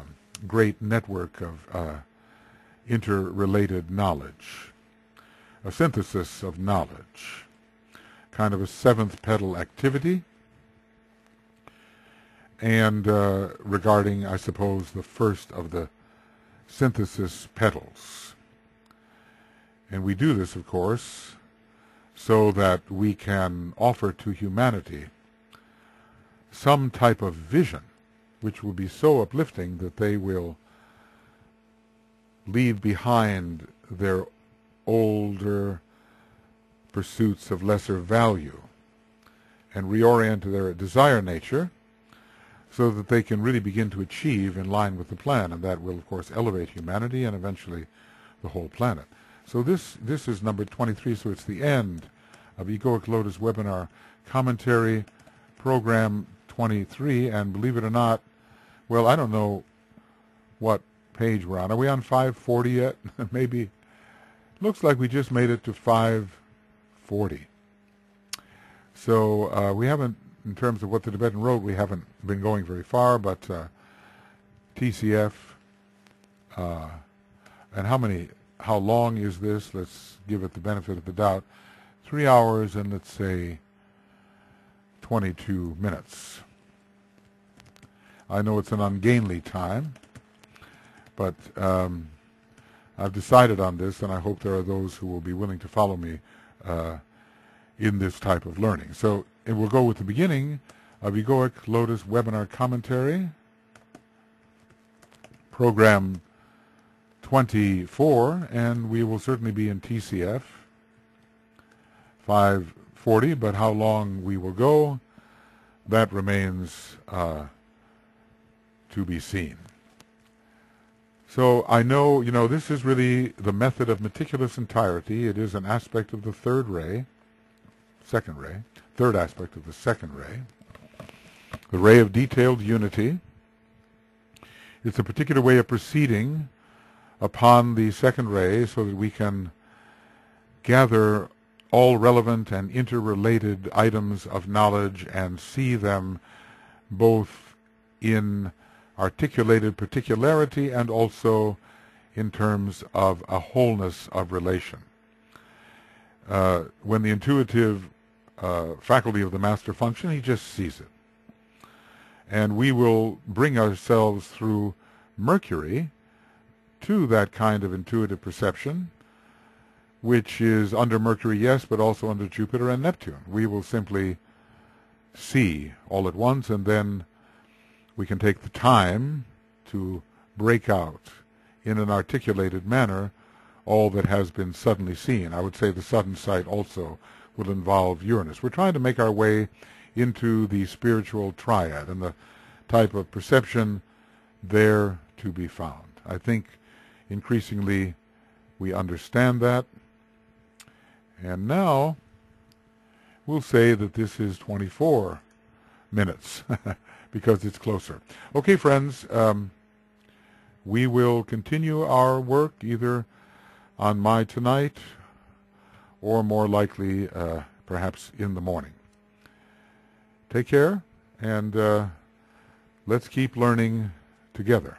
great network of interrelated knowledge, a synthesis of knowledge, kind of a seventh petal activity, and regarding, I suppose, the first of the synthesis petals. And we do this, of course, so that we can offer to humanity some type of vision which will be so uplifting that they will leave behind their older pursuits of lesser value and reorient to their desire nature, so that they can really begin to achieve in line with the plan, and that will, of course, elevate humanity and eventually the whole planet. So this is number 23, so it's the end of Egoic Lotus webinar commentary, program 23, and believe it or not, well, I don't know what page we're on. Are we on 540 yet? Maybe. Looks like we just made it to 540. So we haven't, in terms of what the Tibetan wrote, we haven't been going very far, but TCF, and how long is this? Let's give it the benefit of the doubt. 3 hours and let's say 22 minutes. I know it's an ungainly time, but I've decided on this, and I hope there are those who will be willing to follow me in this type of learning. So it will go with the beginning of Egoic Lotus webinar commentary, program 24, and we will certainly be in TCF 540, but how long we will go, that remains to be seen. So I know, this is really the method of meticulous entirety. It is an aspect of the third aspect of the second ray, the ray of detailed unity. It's a particular way of proceeding upon the second ray so that we can gather all relevant and interrelated items of knowledge and see them both in articulated particularity and also in terms of a wholeness of relation. When the intuitive faculty of the master function, he just sees it. And we will bring ourselves through Mercury to that kind of intuitive perception, which is under Mercury, yes, but also under Jupiter and Neptune. We will simply see all at once, and then we can take the time to break out in an articulated manner all that has been suddenly seen. I would say the sudden sight also will involve Uranus. We're trying to make our way into the spiritual triad and the type of perception there to be found. I think increasingly we understand that. And now we'll say that this is 24 minutes because it's closer. Okay, friends, we will continue our work either on My Tonight or more likely perhaps in the morning. Take care, and let's keep learning together.